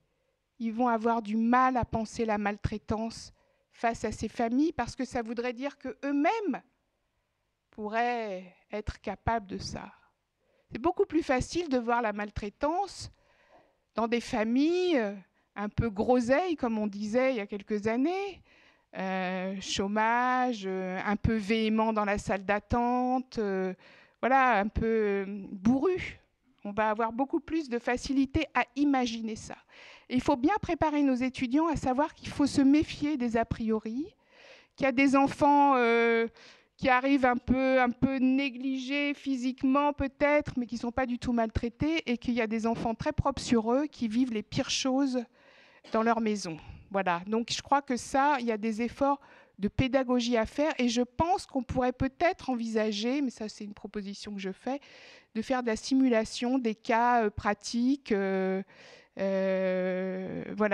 S3: ils vont avoir du mal à penser la maltraitance face à ces familles parce que ça voudrait dire qu'eux-mêmes pourrait être capable de ça. C'est beaucoup plus facile de voir la maltraitance dans des familles un peu groseilles, comme on disait il y a quelques années, chômage, un peu véhément dans la salle d'attente, voilà, un peu bourru. On va avoir beaucoup plus de facilité à imaginer ça. Et il faut bien préparer nos étudiants à savoir qu'il faut se méfier des a priori, qu'il y a des enfants qui arrivent un peu négligés physiquement peut-être, mais qui ne sont pas du tout maltraités, et qu'il y a des enfants très propres sur eux qui vivent les pires choses dans leur maison. Voilà. Donc je crois que ça, il y a des efforts de pédagogie à faire, et je pense qu'on pourrait peut-être envisager, mais ça c'est une proposition que je fais, de faire de la simulation des cas pratiques voilà,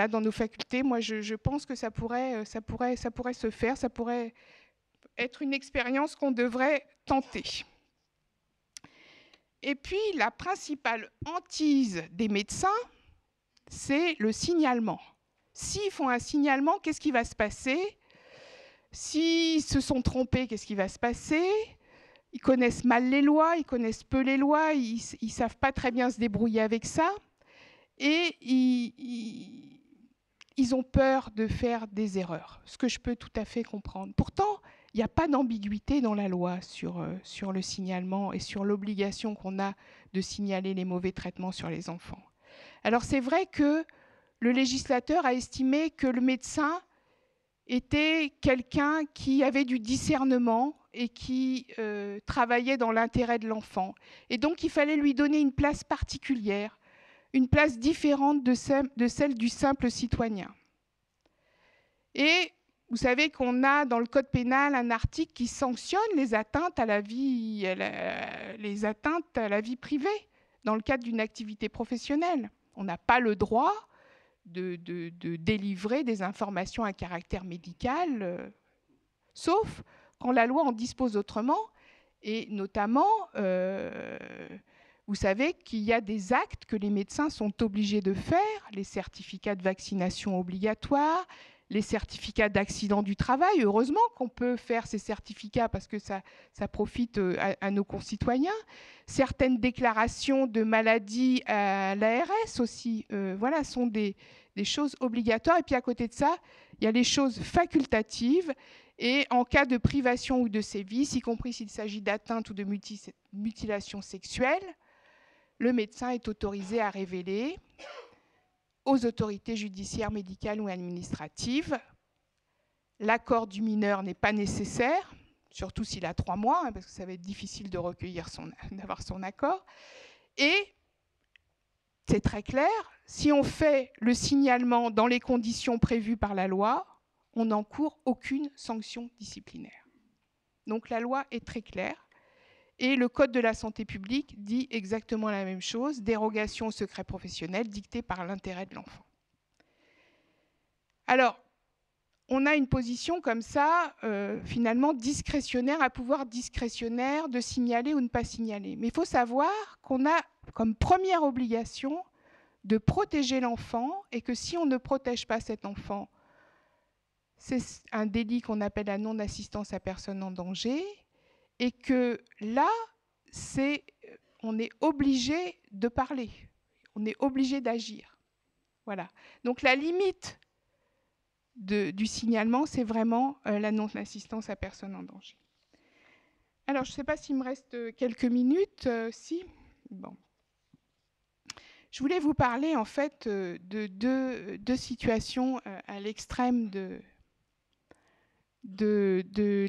S3: dans nos facultés. Moi je pense que ça pourrait se faire, ça pourrait être une expérience qu'on devrait tenter. Et puis la principale hantise des médecins, c'est le signalement. S'ils font un signalement, qu'est-ce qui va se passer? S'ils se sont trompés, qu'est-ce qui va se passer? Ils connaissent mal les lois, ils connaissent peu les lois, ils ne savent pas très bien se débrouiller avec ça. Et ils ont peur de faire des erreurs, ce que je peux tout à fait comprendre. Pourtant, il n'y a pas d'ambiguïté dans la loi sur le signalement et sur l'obligation qu'on a de signaler les mauvais traitements sur les enfants. Alors c'est vrai que le législateur a estimé que le médecin était quelqu'un qui avait du discernement et qui travaillait dans l'intérêt de l'enfant. Et donc il fallait lui donner une place particulière, une place différente de celle du simple citoyen. Et vous savez qu'on a dans le Code pénal un article qui sanctionne les atteintes à la vie privée dans le cadre d'une activité professionnelle. On n'a pas le droit de délivrer des informations à caractère médical, sauf quand la loi en dispose autrement, et notamment, vous savez qu'il y a des actes que les médecins sont obligés de faire, les certificats de vaccination obligatoires, les certificats d'accident du travail. Heureusement qu'on peut faire ces certificats parce que ça profite à nos concitoyens. Certaines déclarations de maladies à l'ARS aussi, voilà, sont des choses obligatoires. Et puis à côté de ça, il y a les choses facultatives. Et en cas de privation ou de sévices, y compris s'il s'agit d'atteinte ou de mutilation sexuelle, le médecin est autorisé à révéler aux autorités judiciaires, médicales ou administratives. L'accord du mineur n'est pas nécessaire, surtout s'il a 3 mois, parce que ça va être difficile de d'avoir son accord. Et c'est très clair, si on fait le signalement dans les conditions prévues par la loi, on n'encourt aucune sanction disciplinaire. Donc la loi est très claire. Et le Code de la santé publique dit exactement la même chose, dérogation au secret professionnel dictée par l'intérêt de l'enfant. Alors, on a une position comme ça, finalement discrétionnaire, à pouvoir discrétionnaire de signaler ou ne pas signaler. Mais il faut savoir qu'on a comme première obligation de protéger l'enfant, et que si on ne protège pas cet enfant, c'est un délit qu'on appelle la non-assistance à personne en danger, et que là, on est obligé de parler, on est obligé d'agir. Voilà. Donc la limite du signalement, c'est vraiment la non-assistance à personne en danger. Alors, je ne sais pas s'il me reste quelques minutes. Si. Bon. Je voulais vous parler en fait de deux situations à l'extrême de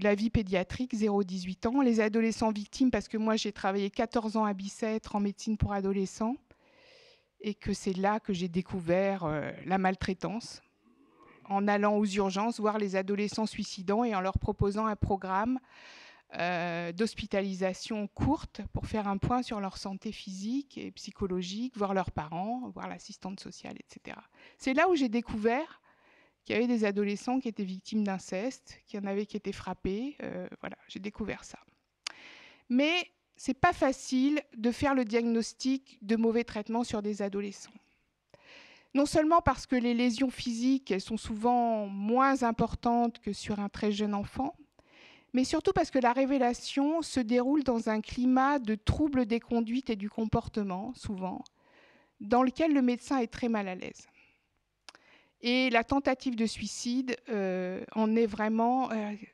S3: la vie pédiatrique, 0-18 ans. Les adolescents victimes, parce que moi j'ai travaillé 14 ans à Bicêtre en médecine pour adolescents, et que c'est là que j'ai découvert la maltraitance, en allant aux urgences voir les adolescents suicidants et en leur proposant un programme d'hospitalisation courte pour faire un point sur leur santé physique et psychologique, voir leurs parents, voir l'assistante sociale, etc. C'est là où j'ai découvert qu'il y avait des adolescents qui étaient victimes d'inceste, qu'il y en avait qui étaient frappés. Voilà, j'ai découvert ça. Mais ce n'est pas facile de faire le diagnostic de mauvais traitements sur des adolescents. Non seulement parce que les lésions physiques elles sont souvent moins importantes que sur un très jeune enfant, mais surtout parce que la révélation se déroule dans un climat de troubles des conduites et du comportement, souvent, dans lequel le médecin est très mal à l'aise. Et la tentative de suicide en est vraiment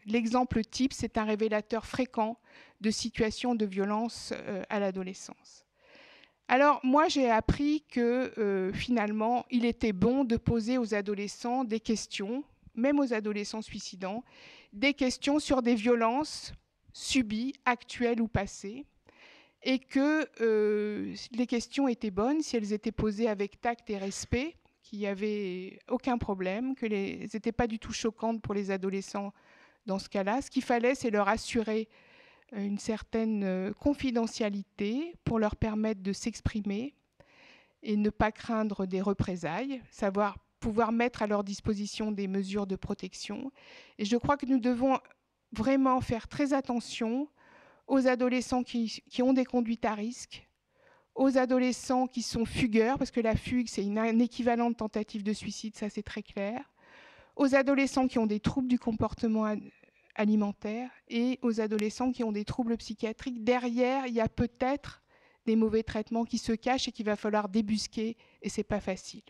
S3: l'exemple type, c'est un révélateur fréquent de situations de violence à l'adolescence. Alors moi j'ai appris que finalement il était bon de poser aux adolescents des questions, même aux adolescents suicidants, des questions sur des violences subies, actuelles ou passées, et que les questions étaient bonnes si elles étaient posées avec tact et respect, qu'il n'y avait aucun problème, qu'elles n'étaient pas du tout choquantes pour les adolescents dans ce cas-là. Ce qu'il fallait, c'est leur assurer une certaine confidentialité pour leur permettre de s'exprimer et ne pas craindre des représailles, savoir pouvoir mettre à leur disposition des mesures de protection. Et je crois que nous devons vraiment faire très attention aux adolescents qui ont des conduites à risque, aux adolescents qui sont fugueurs, parce que la fugue, c'est un équivalent de tentative de suicide, ça c'est très clair, aux adolescents qui ont des troubles du comportement alimentaire et aux adolescents qui ont des troubles psychiatriques. Derrière, il y a peut-être des mauvais traitements qui se cachent et qu'il va falloir débusquer, et c'est pas facile.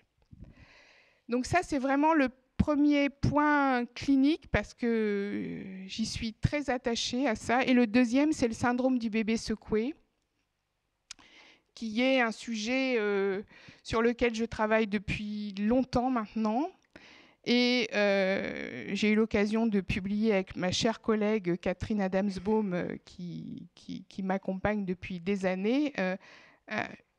S3: Donc ça, c'est vraiment le premier point clinique, parce que j'y suis très attachée à ça. Et le deuxième, c'est le syndrome du bébé secoué, qui est un sujet sur lequel je travaille depuis longtemps maintenant. Et j'ai eu l'occasion de publier avec ma chère collègue Catherine Adamsbaum, qui m'accompagne depuis des années,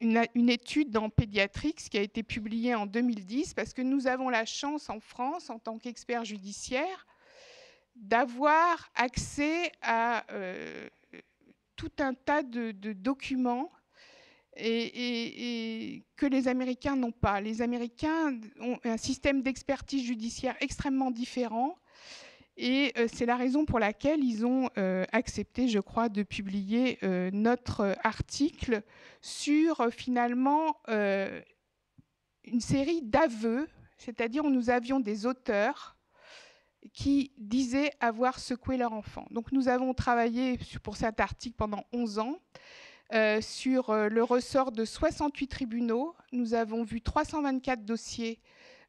S3: une étude en pédiatrique qui a été publiée en 2010, parce que nous avons la chance en France, en tant qu'experts judiciaires, d'avoir accès à tout un tas de documents et que les Américains n'ont pas. Les Américains ont un système d'expertise judiciaire extrêmement différent, et c'est la raison pour laquelle ils ont accepté, je crois, de publier notre article sur finalement une série d'aveux, c'est-à-dire nous avions des auteurs qui disaient avoir secoué leur enfant. Donc nous avons travaillé pour cet article pendant 11 ans, sur le ressort de 68 tribunaux. Nous avons vu 324 dossiers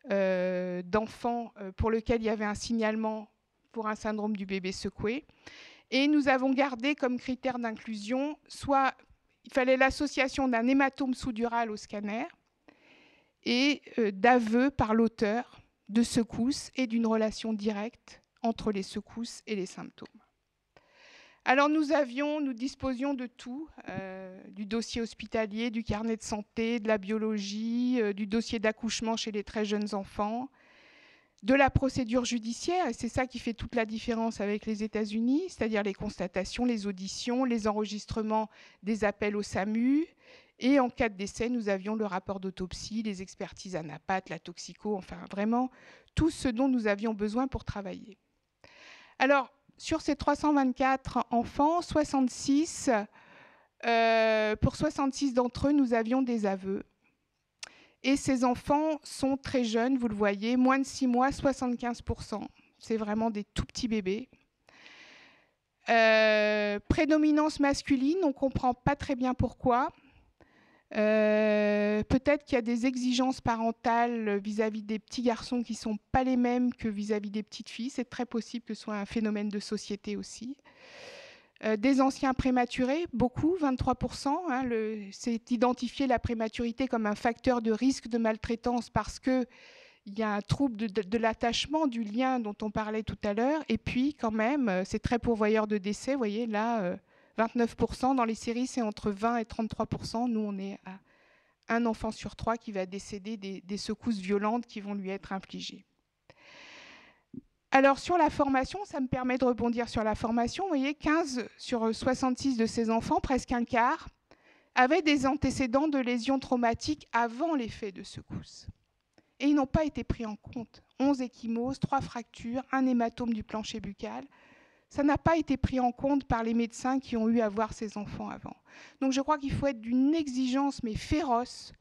S3: d'enfants pour lesquels il y avait un signalement pour un syndrome du bébé secoué. Et nous avons gardé comme critère d'inclusion, soit il fallait l'association d'un hématome sous-dural au scanner et d'aveu par l'auteur de secousses et d'une relation directe entre les secousses et les symptômes. Alors nous disposions de tout, du dossier hospitalier, du carnet de santé, de la biologie, du dossier d'accouchement chez les très jeunes enfants, de la procédure judiciaire, et c'est ça qui fait toute la différence avec les États-Unis, c'est-à-dire les constatations, les auditions, les enregistrements des appels au SAMU, et en cas de décès, nous avions le rapport d'autopsie, les expertises ANAPAT, la toxico, enfin vraiment tout ce dont nous avions besoin pour travailler. Alors, sur ces 324 enfants, 66, pour 66 d'entre eux, nous avions des aveux. Et ces enfants sont très jeunes, vous le voyez, moins de 6 mois, 75%. C'est vraiment des tout petits bébés. Prédominance masculine, on ne comprend pas très bien pourquoi. Peut-être qu'il y a des exigences parentales vis-à-vis des petits garçons qui ne sont pas les mêmes que vis-à-vis des petites filles. C'est très possible que ce soit un phénomène de société aussi. Des anciens prématurés, beaucoup, 23%. C'est identifier la prématurité comme un facteur de risque de maltraitance parce qu'il y a un trouble de l'attachement, du lien dont on parlait tout à l'heure. Et puis, quand même, c'est très pourvoyeur de décès. Vous voyez, là, 29%. Dans les séries, c'est entre 20 et 33%. Nous, on est à un enfant sur 3 qui va décéder des secousses violentes qui vont lui être infligées. Alors, sur la formation, ça me permet de rebondir sur la formation. Vous voyez, 15 sur 66 de ces enfants, presque un quart, avaient des antécédents de lésions traumatiques avant les faits de secousses. Et ils n'ont pas été pris en compte. 11 ecchymoses, 3 fractures, un hématome du plancher buccal. Ça n'a pas été pris en compte par les médecins qui ont eu à voir ces enfants avant. Donc je crois qu'il faut être d'une exigence, mais féroce,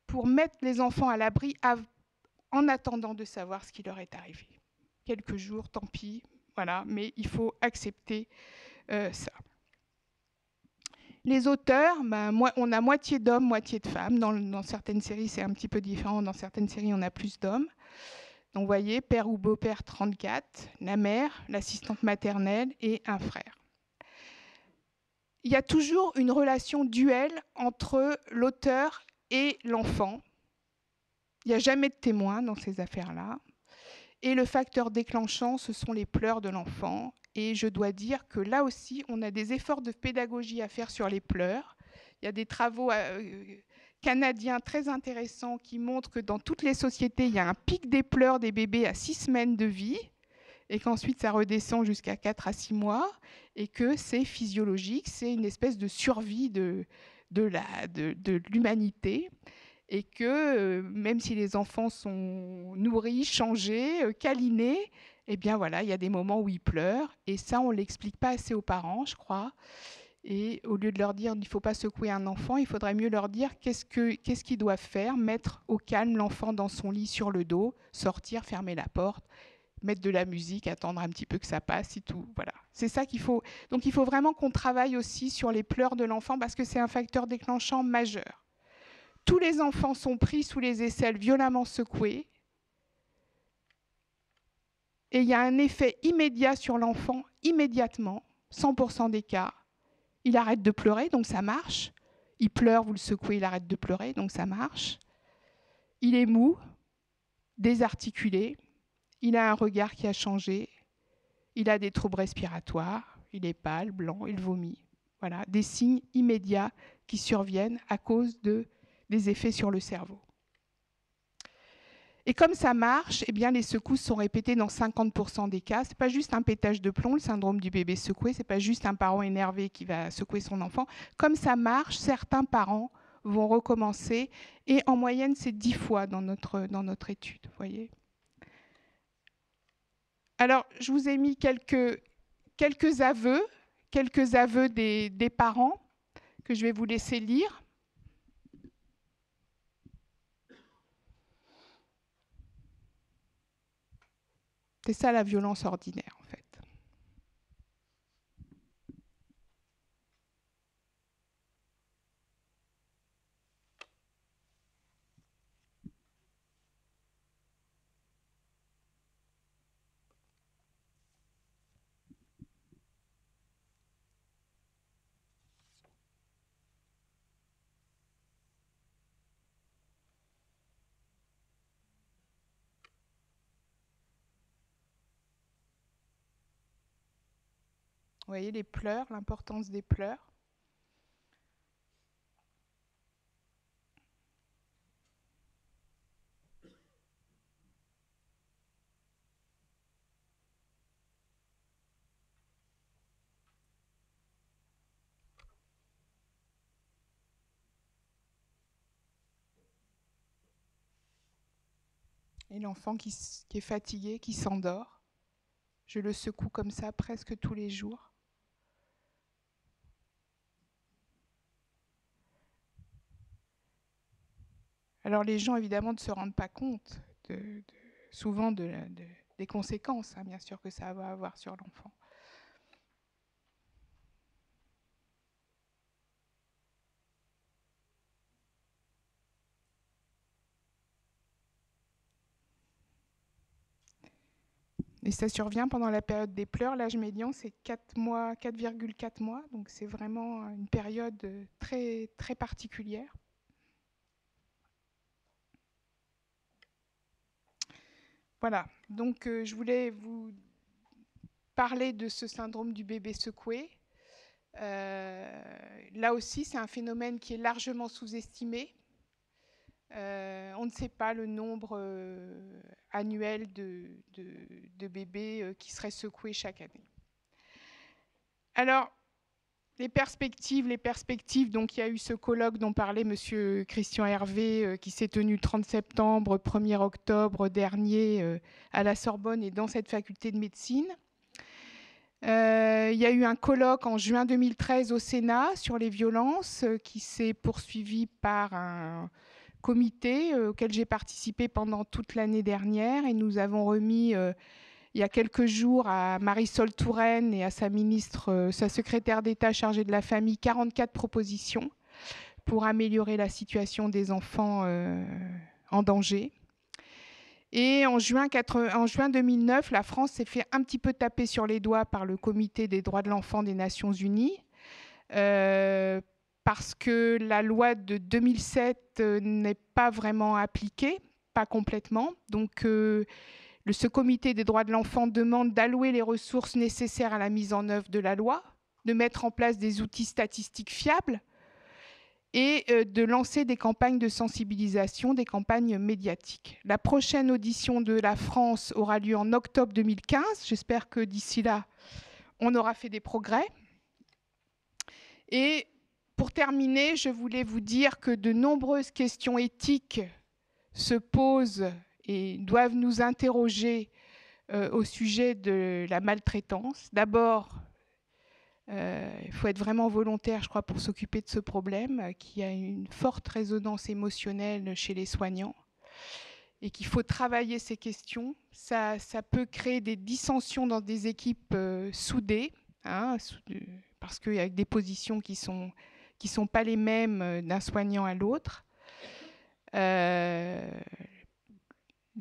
S3: pour mettre les enfants à l'abri en attendant de savoir ce qui leur est arrivé. Quelques jours, tant pis, voilà, mais il faut accepter ça. Les auteurs, on a moitié d'hommes, moitié de femmes. Dans certaines séries, c'est un petit peu différent. Dans certaines séries, on a plus d'hommes. Donc, vous voyez, père ou beau-père, 34, la mère, l'assistante maternelle et un frère. Il y a toujours une relation duelle entre l'auteur et l'enfant. Il n'y a jamais de témoin dans ces affaires-là. Et le facteur déclenchant, ce sont les pleurs de l'enfant. Et je dois dire que là aussi, on a des efforts de pédagogie à faire sur les pleurs. Il y a des travaux canadiens très intéressants qui montrent que dans toutes les sociétés, il y a un pic des pleurs des bébés à 6 semaines de vie et qu'ensuite ça redescend jusqu'à 4 à 6 mois et que c'est physiologique, c'est une espèce de survie de l'humanité. Et que même si les enfants sont nourris, changés, câlinés, eh bien voilà, il y a des moments où ils pleurent. Et ça, on ne l'explique pas assez aux parents, je crois. Et au lieu de leur dire qu'il ne faut pas secouer un enfant, il faudrait mieux leur dire qu'est-ce qu'ils doivent faire, mettre au calme l'enfant dans son lit sur le dos, sortir, fermer la porte, mettre de la musique, attendre un petit peu que ça passe et tout. Voilà. C'est ça qu'il faut. Donc il faut vraiment qu'on travaille aussi sur les pleurs de l'enfant parce que c'est un facteur déclenchant majeur. Tous les enfants sont pris sous les aisselles, violemment secoués. Et il y a un effet immédiat sur l'enfant, immédiatement, 100% des cas. Il arrête de pleurer, donc ça marche. Il pleure, vous le secouez, il arrête de pleurer, donc ça marche. Il est mou, désarticulé. Il a un regard qui a changé. Il a des troubles respiratoires. Il est pâle, blanc, il vomit. Voilà, des signes immédiats qui surviennent à cause des effets sur le cerveau. Et comme ça marche, eh bien, les secousses sont répétées dans 50% des cas. Ce n'est pas juste un pétage de plomb, le syndrome du bébé secoué, ce n'est pas juste un parent énervé qui va secouer son enfant. Comme ça marche, certains parents vont recommencer, et en moyenne, c'est 10 fois dans notre étude. Vous voyez. Alors, je vous ai mis quelques aveux des parents que je vais vous laisser lire. C'est ça la violence ordinaire, en fait. Vous voyez les pleurs, l'importance des pleurs. Et l'enfant qui est fatigué, qui s'endort. Je le secoue comme ça presque tous les jours. Alors les gens, évidemment, ne se rendent pas compte souvent des conséquences, hein, bien sûr, que ça va avoir sur l'enfant. Et ça survient pendant la période des pleurs. L'âge médian, c'est 4,4 mois. Donc c'est vraiment une période très, très particulière. Voilà, donc je voulais vous parler de ce syndrome du bébé secoué. Là aussi, c'est un phénomène qui est largement sous-estimé. On ne sait pas le nombre annuel de bébés qui seraient secoués chaque année. Alors, les perspectives, donc il y a eu ce colloque dont parlait M. Christian Hervé qui s'est tenu le 30 septembre, 1er octobre dernier à la Sorbonne et dans cette faculté de médecine. Il y a eu un colloque en juin 2013 au Sénat sur les violences qui s'est poursuivi par un comité auquel j'ai participé pendant toute l'année dernière et nous avons remis il y a quelques jours à Marisol Touraine et à sa ministre, sa secrétaire d'État chargée de la famille, 44 propositions pour améliorer la situation des enfants en danger. Et en juin 2009, la France s'est fait un petit peu taper sur les doigts par le Comité des droits de l'enfant des Nations Unies, parce que la loi de 2007 n'est pas vraiment appliquée, pas complètement. Donc, ce Comité des droits de l'enfant demande d'allouer les ressources nécessaires à la mise en œuvre de la loi, de mettre en place des outils statistiques fiables et de lancer des campagnes de sensibilisation, des campagnes médiatiques. La prochaine audition de la France aura lieu en octobre 2015. J'espère que d'ici là, on aura fait des progrès. Et pour terminer, je voulais vous dire que de nombreuses questions éthiques se posent et doivent nous interroger au sujet de la maltraitance. D'abord, il faut être vraiment volontaire, je crois, pour s'occuper de ce problème qui a une forte résonance émotionnelle chez les soignants et qu'il faut travailler ces questions. Ça peut créer des dissensions dans des équipes soudées, hein, parce qu'il y a des positions qui sont pas les mêmes d'un soignant à l'autre.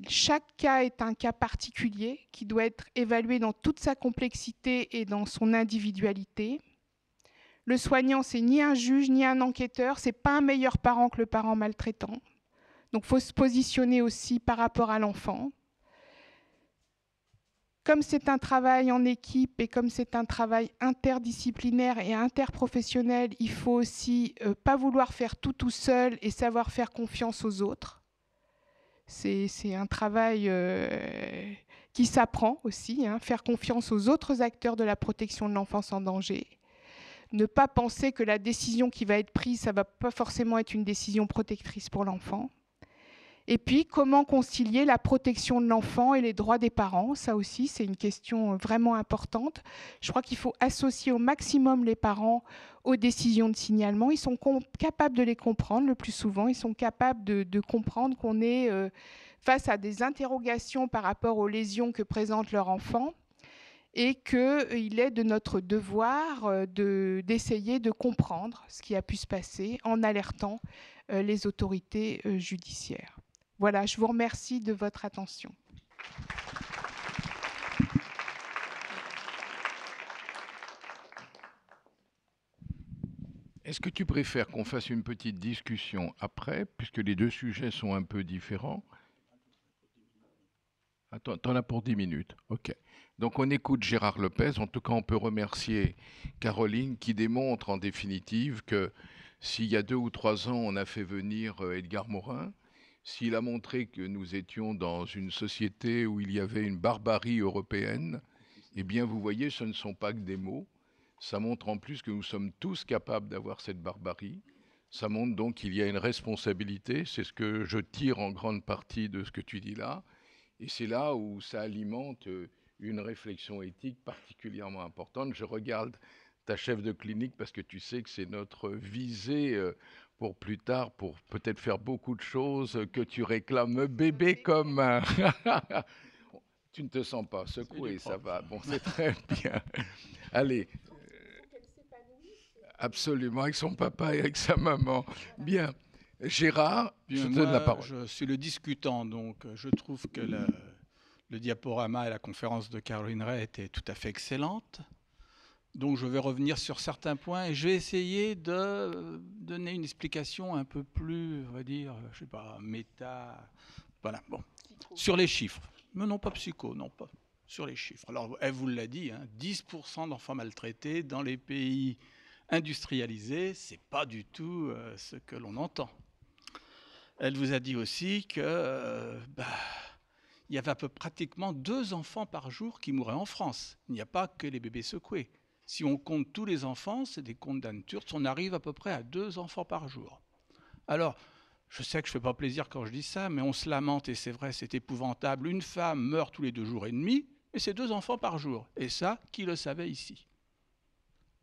S3: Chaque cas est un cas particulier qui doit être évalué dans toute sa complexité et dans son individualité. Le soignant, c'est ni un juge ni un enquêteur, c'est pas un meilleur parent que le parent maltraitant. Donc il faut se positionner aussi par rapport à l'enfant. Comme c'est un travail en équipe et comme c'est un travail interdisciplinaire et interprofessionnel, il faut aussi pas vouloir faire tout seul et savoir faire confiance aux autres. C'est un travail qui s'apprend aussi, hein, faire confiance aux autres acteurs de la protection de l'enfance en danger. Ne pas penser que la décision qui va être prise, ça ne va pas forcément être une décision protectrice pour l'enfant. Et puis, comment concilier la protection de l'enfant et les droits des parents? Ça aussi, c'est une question vraiment importante. Je crois qu'il faut associer au maximum les parents aux décisions de signalement. Ils sont capables de les comprendre le plus souvent. Ils sont capables de comprendre qu'on est face à des interrogations par rapport aux lésions que présente leur enfant et qu'il est de notre devoir d'essayer de comprendre ce qui a pu se passer en alertant les autorités judiciaires. Voilà, je vous remercie de votre attention.
S1: Est-ce que tu préfères qu'on fasse une petite discussion après, puisque les deux sujets sont un peu différents? Attends, t'en as pour 10 minutes. OK. Donc on écoute Gérard Lopez. En tout cas, on peut remercier Caroline qui démontre en définitive que s'il y a 2 ou 3 ans, on a fait venir Edgar Morin, s'il a montré que nous étions dans une société où il y avait une barbarie européenne, eh bien, vous voyez, ce ne sont pas que des mots. Ça montre en plus que nous sommes tous capables d'avoir cette barbarie. Ça montre donc qu'il y a une responsabilité. C'est ce que je tire en grande partie de ce que tu dis là. Et c'est là où ça alimente une réflexion éthique particulièrement importante. Je regarde ta chef de clinique parce que tu sais que c'est notre visée pour plus tard, pour peut-être faire beaucoup de choses que tu réclames bébé comme un... Tu ne te sens pas secoué, ça va. Bon, c'est très bien. Allez. Absolument, avec son papa et avec sa maman. Bien. Gérard, je te donne la parole.
S4: Je suis le discutant, donc je trouve que le diaporama et la conférence de Caroline Ray étaient tout à fait excellentes. Donc je vais revenir sur certains points et je vais essayer de donner une explication un peu plus, on va dire, je sais pas, méta. Voilà, bon. Sur les chiffres. Mais non, pas psycho, non, pas. Sur les chiffres. Alors, elle vous l'a dit, hein, 10% d'enfants maltraités dans les pays industrialisés, c'est pas du tout ce que l'on entend. Elle vous a dit aussi que il y avait pratiquement 2 enfants par jour qui mouraient en France. Il n'y a pas que les bébés secoués. Si on compte tous les enfants, c'est des comptes d'Anne Turtz, on arrive à peu près à 2 enfants par jour. Alors, je sais que je ne fais pas plaisir quand je dis ça, mais on se lamente, et c'est vrai, c'est épouvantable. Une femme meurt tous les 2 jours et demi, et c'est 2 enfants par jour. Et ça, qui le savait ici?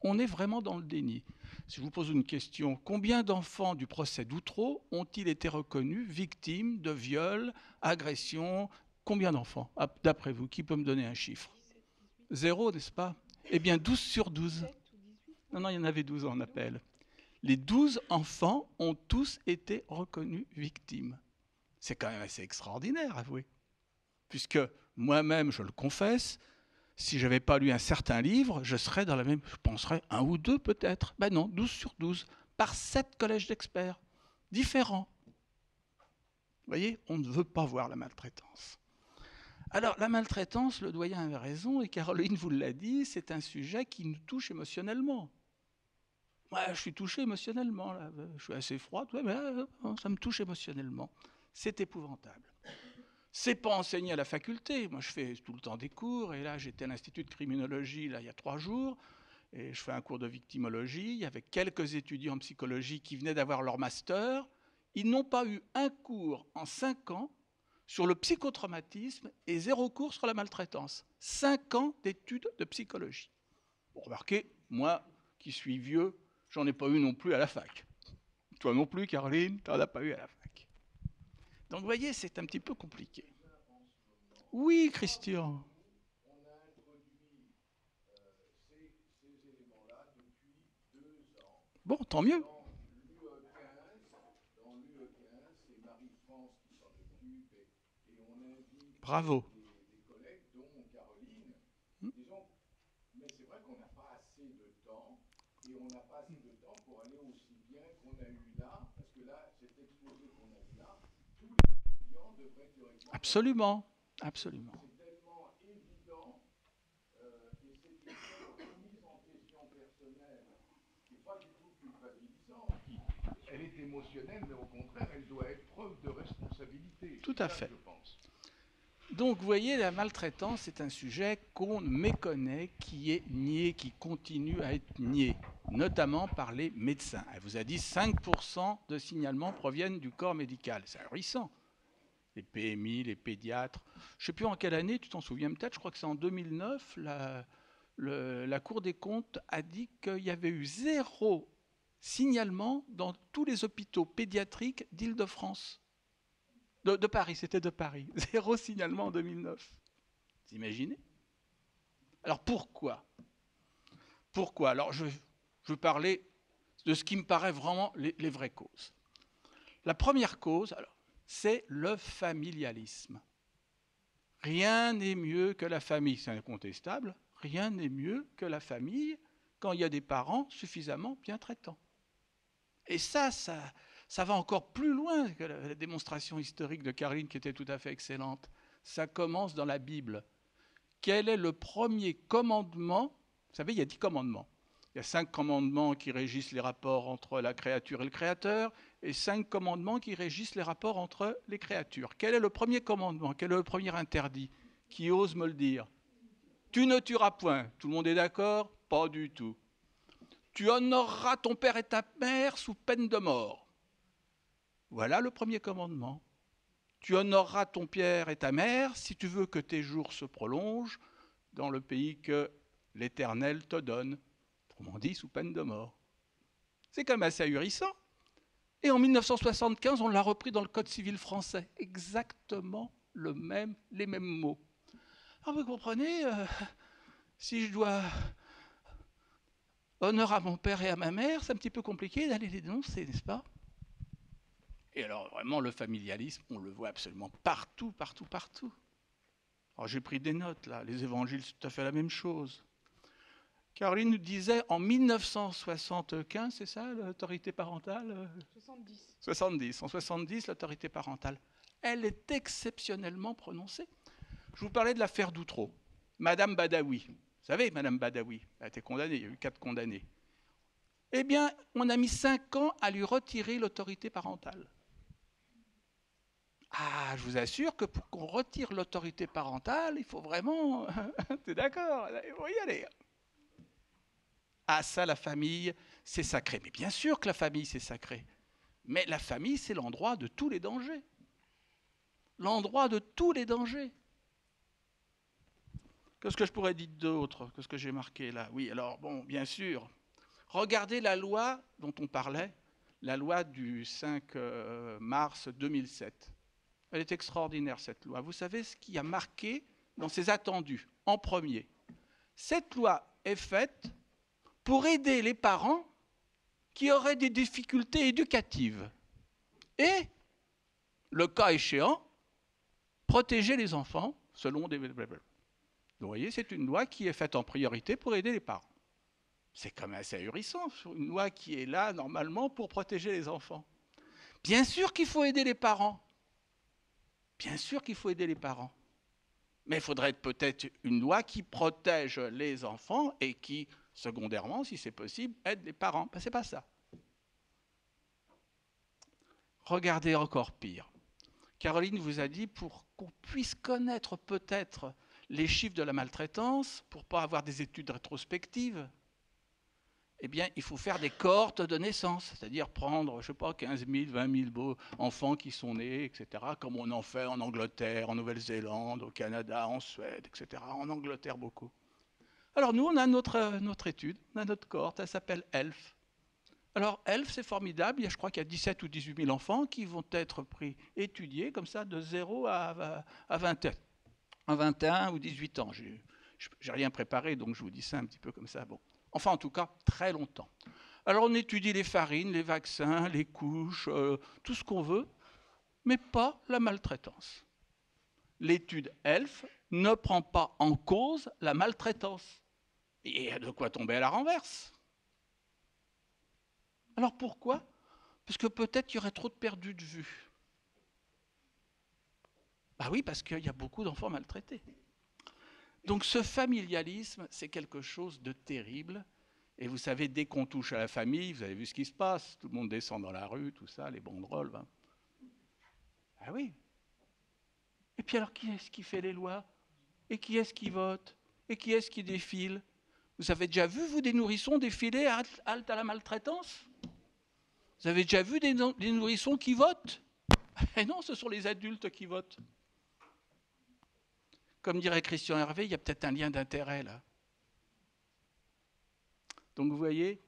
S4: On est vraiment dans le déni. Si je vous pose une question, combien d'enfants du procès d'Outreau ont-ils été reconnus victimes de viols, agressions Combien d'enfants, d'après vous? Qui peut me donner un chiffre? 0, n'est-ce pas? Eh bien, 12 sur 12. Non, il y en avait 12 en appel. Les 12 enfants ont tous été reconnus victimes. C'est quand même assez extraordinaire, avouez. Puisque moi-même, je le confesse, si je n'avais pas lu un certain livre, je serais dans la même, je penserais, 1 ou 2 peut-être. Ben non, 12 sur 12, par 7 collèges d'experts, différents. Vous voyez, on ne veut pas voir la maltraitance. Alors, la maltraitance, le doyen avait raison, et Caroline vous l'a dit, c'est un sujet qui nous touche émotionnellement. Ouais, je suis touché émotionnellement, là. Je suis assez froide, ouais, mais ça me touche émotionnellement. C'est épouvantable. C'est pas enseigné à la faculté. Moi, je fais tout le temps des cours, et là, j'étais à l'Institut de criminologie, là, il y a 3 jours, et je fais un cours de victimologie. Il y avait quelques étudiants en psychologie qui venaient d'avoir leur master. Ils n'ont pas eu un cours en 5 ans sur le psychotraumatisme et 0 cours sur la maltraitance. 5 ans d'études de psychologie. Bon, remarquez, moi, qui suis vieux, j'en ai pas eu non plus à la fac. Toi non plus, Caroline, tu n'en as pas eu à la fac. Donc, vous voyez, c'est un petit peu compliqué. Oui, Christian.
S1: On a introduit ces éléments-là depuis 2 ans.
S4: Bon, tant mieux.
S1: Dans l'UE15, c'est Marie-France qui s'en occupe et on invite
S4: Bravo.
S1: des collègues, dont Caroline. Disons, mais c'est vrai qu'on n'a pas assez de temps et on n'a pas assez de temps pour aller aussi bien qu'on a eu là, parce que là, cet exposé qu'on a eu là, tous les étudiants devraient théoriquement.
S4: Absolument, absolument.
S1: C'est tellement évident et c'est une remise en question personnelle qui n'est pas du tout culpabilisante. Elle est émotionnelle, mais au contraire, elle doit être preuve de responsabilité.
S4: Tout à fait.
S1: Je pense.
S4: Donc, vous voyez, la maltraitance, c'est un sujet qu'on méconnaît, qui est nié, qui continue à être nié, notamment par les médecins. Elle vous a dit 5% de signalements proviennent du corps médical. C'est ahurissant. Les PMI, les pédiatres. Je ne sais plus en quelle année, tu t'en souviens peut-être, je crois que c'est en 2009, la Cour des comptes a dit qu'il y avait eu 0 signalement dans tous les hôpitaux pédiatriques d'Île-de-France. De Paris, c'était de Paris. 0 signalement en 2009. Vous imaginez? Alors pourquoi? Pourquoi? Alors je veux parler de ce qui me paraît vraiment les vraies causes. La première cause, alors, c'est le familialisme. Rien n'est mieux que la famille, c'est incontestable. Rien n'est mieux que la famille quand il y a des parents suffisamment bien traitants. Et ça va encore plus loin que la démonstration historique de Caroline qui était tout à fait excellente. Ça commence dans la Bible. Quel est le premier commandement? Vous savez, il y a 10 commandements. Il y a 5 commandements qui régissent les rapports entre la créature et le créateur, et 5 commandements qui régissent les rapports entre les créatures. Quel est le premier commandement? Quel est le premier interdit? Qui ose me le dire? Tu ne tueras point. Tout le monde est d'accord? Pas du tout. Tu honoreras ton père et ta mère sous peine de mort. Voilà le premier commandement. Tu honoreras ton père et ta mère si tu veux que tes jours se prolongent dans le pays que l'Éternel te donne. Autrement dit, sous peine de mort. C'est quand même assez ahurissant. Et en 1975, on l'a repris dans le Code civil français. Exactement les mêmes mots. Alors vous comprenez, si je dois honneur à mon père et à ma mère, c'est un petit peu compliqué d'aller les dénoncer, n'est-ce pas? Et alors vraiment, le familialisme, on le voit absolument partout, partout, partout. Alors j'ai pris des notes là, les évangiles, c'est tout à fait la même chose. Caroline nous disait en 1975, c'est ça, l'autorité parentale? 70. En 70, l'autorité parentale. Elle est exceptionnellement prononcée. Je vous parlais de l'affaire d'Outreau. Madame Badawi. Vous savez, Madame Badawi, elle a été condamnée, il y a eu 4 condamnés. Eh bien, on a mis 5 ans à lui retirer l'autorité parentale. Ah, je vous assure que pour qu'on retire l'autorité parentale, il faut vraiment... T'es d'accord? Il faut y aller. Ah, ça, la famille, c'est sacré. Mais bien sûr que la famille, c'est sacré. Mais la famille, c'est l'endroit de tous les dangers. L'endroit de tous les dangers. Qu'est-ce que je pourrais dire d'autre que ce que j'ai marqué là? Oui, alors, bon, bien sûr. Regardez la loi dont on parlait, la loi du 5 mars 2007. Elle est extraordinaire, cette loi. Vous savez ce qui a marqué dans ses attendus, en premier. Cette loi est faite pour aider les parents qui auraient des difficultés éducatives. Et, le cas échéant, protéger les enfants selon des... Vous voyez, c'est une loi qui est faite en priorité pour aider les parents. C'est quand même assez ahurissant, une loi qui est là, normalement, pour protéger les enfants. Bien sûr qu'il faut aider les parents. Bien sûr qu'il faut aider les parents. Mais il faudrait peut-être une loi qui protège les enfants et qui, secondairement, si c'est possible, aide les parents. Ben, ce n'est pas ça. Regardez encore pire. Caroline vous a dit, pour qu'on puisse connaître peut-être les chiffres de la maltraitance, pour ne pas avoir des études rétrospectives, eh bien, il faut faire des cohortes de naissance, c'est-à-dire prendre, je ne sais pas, 15 000, 20 000 enfants qui sont nés, etc., comme on en fait en Angleterre, en Nouvelle-Zélande, au Canada, en Suède, etc., en Angleterre beaucoup. Alors nous, on a notre étude, on a notre cohorte, elle s'appelle ELF. Alors ELF, c'est formidable, je crois qu'il y a 17 ou 18 000 enfants qui vont être étudiés comme ça de 0 à 21 ou 18 ans. Je n'ai rien préparé, donc je vous dis ça un petit peu comme ça. Bon. Enfin, en tout cas, très longtemps. Alors, on étudie les farines, les vaccins, les couches, tout ce qu'on veut, mais pas la maltraitance. L'étude ELF ne prend pas en cause la maltraitance. Et il y a de quoi tomber à la renverse. Alors, pourquoi? Parce que peut-être qu'il y aurait trop de perdus de vue. Ah oui, parce qu'il y a beaucoup d'enfants maltraités. Donc ce familialisme, c'est quelque chose de terrible. Et vous savez, dès qu'on touche à la famille, vous avez vu ce qui se passe. Tout le monde descend dans la rue, tout ça, les banderoles. Hein. Ah oui. Et puis alors, qui est-ce qui fait les lois? Et qui est-ce qui vote? Et qui est-ce qui défile? Vous avez déjà vu, vous, des nourrissons défiler halte à la maltraitance? Vous avez déjà vu des nourrissons qui votent? Eh non, ce sont les adultes qui votent. Comme dirait Christian Hervé, il y a peut-être un lien d'intérêt là. Donc vous voyez,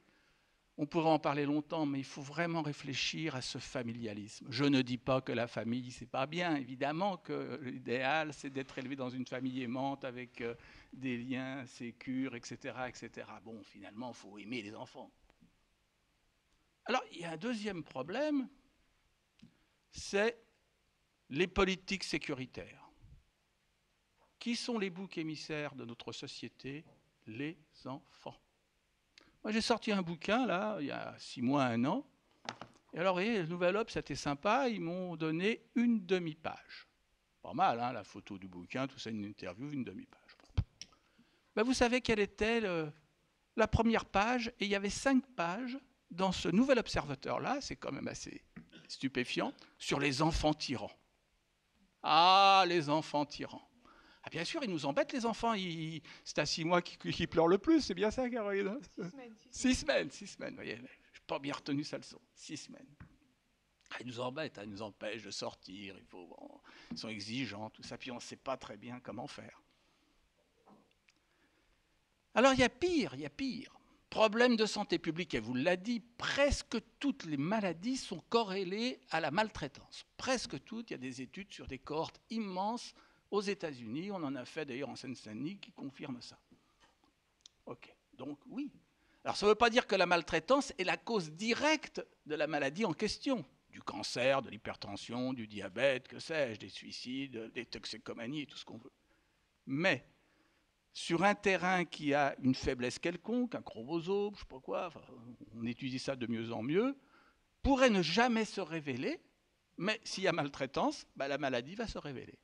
S4: on pourrait en parler longtemps, mais il faut vraiment réfléchir à ce familialisme. Je ne dis pas que la famille, c'est pas bien. Évidemment que l'idéal, c'est d'être élevé dans une famille aimante avec des liens sécures, etc., etc. Bon, finalement, il faut aimer les enfants. Alors, il y a un deuxième problème, c'est les politiques sécuritaires. Qui sont les boucs émissaires de notre société? Les enfants. Moi, j'ai sorti un bouquin, là, il y a 6 mois, 1 an. Et alors, vous voyez, le Nouvel Obs, c'était sympa, ils m'ont donné une demi-page. Pas mal, hein, la photo du bouquin, tout ça, une interview, une demi-page. Ben, vous savez quelle était la première page? Et il y avait 5 pages dans ce Nouvel Observateur-là, c'est quand même assez stupéfiant, sur les enfants tyrans. Ah, les enfants tyrans. Ah, bien sûr, ils nous embêtent, les enfants. C'est à 6 mois qu'ils pleurent le plus, c'est bien ça, Caroline? 6 semaines. 6 semaines, vous voyez. Je n'ai pas bien retenu sa leçon. 6 semaines. Ah, ils nous embêtent, ils nous empêchent de sortir. Ils sont exigeants, tout ça. Puis on ne sait pas très bien comment faire. Alors, il y a pire. Problème de santé publique, et vous l'a dit, presque toutes les maladies sont corrélées à la maltraitance. Presque toutes. Il y a des études sur des cohortes immenses. Aux États-Unis, on en a fait d'ailleurs en Seine-Saint-Denis qui confirme ça. Ok, donc oui. Alors ça ne veut pas dire que la maltraitance est la cause directe de la maladie en question, du cancer, de l'hypertension, du diabète, que sais-je, des suicides, des toxicomanies et tout ce qu'on veut. Mais sur un terrain qui a une faiblesse quelconque, un chromosome, je ne sais pas quoi, enfin, on étudie ça de mieux en mieux, pourrait ne jamais se révéler, mais s'il y a maltraitance, ben, la maladie va se révéler.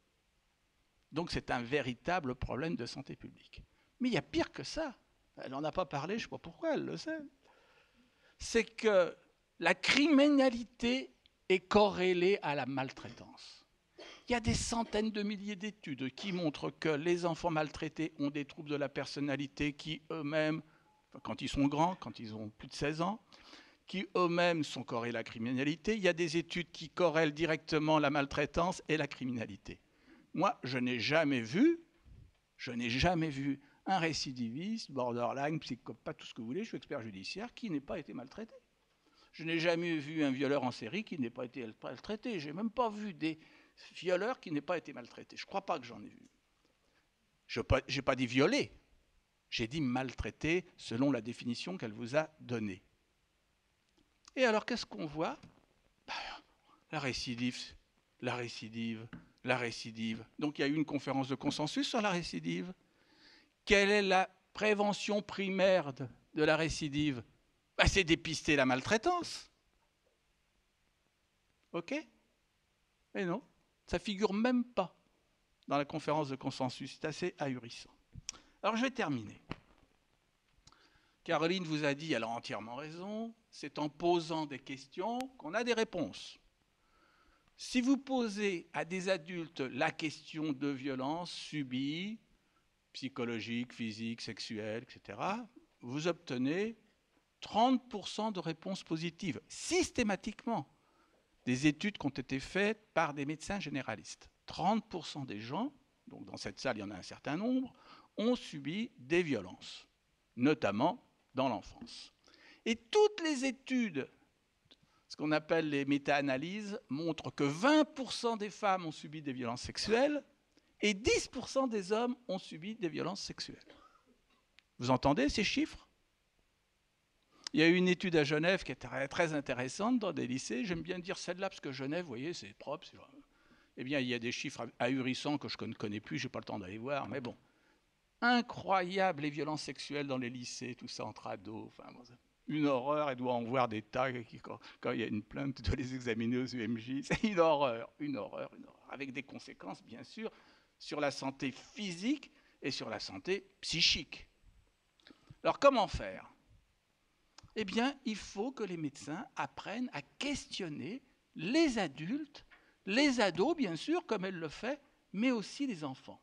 S4: Donc c'est un véritable problème de santé publique. Mais il y a pire que ça. Elle n'en a pas parlé, je ne sais pas pourquoi, elle le sait. C'est que la criminalité est corrélée à la maltraitance. Il y a des centaines de milliers d'études qui montrent que les enfants maltraités ont des troubles de la personnalité qui eux-mêmes, quand ils sont grands, quand ils ont plus de 16 ans, qui eux-mêmes sont corrélés à la criminalité. Il y a des études qui corrèlent directement la maltraitance et la criminalité. Moi, je n'ai jamais vu un récidiviste, borderline, psychopathe, tout ce que vous voulez, je suis expert judiciaire, qui n'ait pas été maltraité. Je n'ai jamais vu un violeur en série qui n'ait pas été maltraité. Je n'ai même pas vu des violeur qui n'ait pas été maltraité. Je ne crois pas que j'en ai vu. Je n'ai pas dit violé, j'ai dit maltraité selon la définition qu'elle vous a donnée. Et alors, qu'est-ce qu'on voit? La récidive, la récidive, la récidive. Donc, il y a eu une conférence de consensus sur la récidive. Quelle est la prévention primaire de la récidive? C'est dépister la maltraitance. OK? Mais non, ça ne figure même pas dans la conférence de consensus. C'est assez ahurissant. Alors, je vais terminer. Caroline vous a dit, elle a entièrement raison, c'est en posant des questions qu'on a des réponses. Si vous posez à des adultes la question de violence subie, psychologique, physique, sexuelle, etc., vous obtenez 30% de réponses positives, systématiquement. Des études qui ont été faites par des médecins généralistes. 30% des gens, donc dans cette salle il y en a un certain nombre, ont subi des violences, notamment dans l'enfance. Et toutes les études, ce qu'on appelle les méta-analyses, montrent que 20% des femmes ont subi des violences sexuelles et 10% des hommes ont subi des violences sexuelles. Vous entendez ces chiffres? Il y a eu une étude à Genève qui est très intéressante dans des lycées. J'aime bien dire celle-là parce que Genève, vous voyez, c'est propre. Eh bien, il y a des chiffres ahurissants que je ne connais plus, je n'ai pas le temps d'aller voir, mais bon. Incroyable les violences sexuelles dans les lycées, tout ça entre ados. Enfin, une horreur, elle doit en voir des tas. Quand il y a une plainte, de les examiner aux UMJ. C'est une horreur, une horreur, une horreur. Avec des conséquences, bien sûr, sur la santé physique et sur la santé psychique. Alors, comment faire? Eh bien, il faut que les médecins apprennent à questionner les adultes, les ados, bien sûr, comme elle le fait, mais aussi les enfants.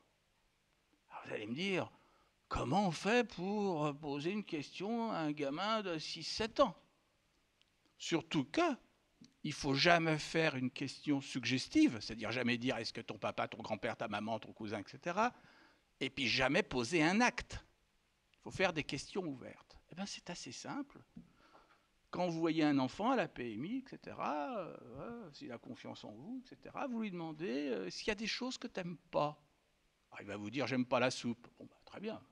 S4: Alors, vous allez me dire, comment on fait pour poser une question à un gamin de 6-7 ans? Surtout qu'il ne faut jamais faire une question suggestive, c'est-à-dire jamais dire est-ce que ton papa, ton grand-père, ta maman, ton cousin, etc. Et puis jamais poser un acte. Il faut faire des questions ouvertes. Eh bien, c'est assez simple. Quand vous voyez un enfant à la PMI, etc., s'il a confiance en vous, etc., vous lui demandez s'il y a des choses que tu n'aimes pas. Alors, il va vous dire, j'aime pas la soupe. Bon, très bien.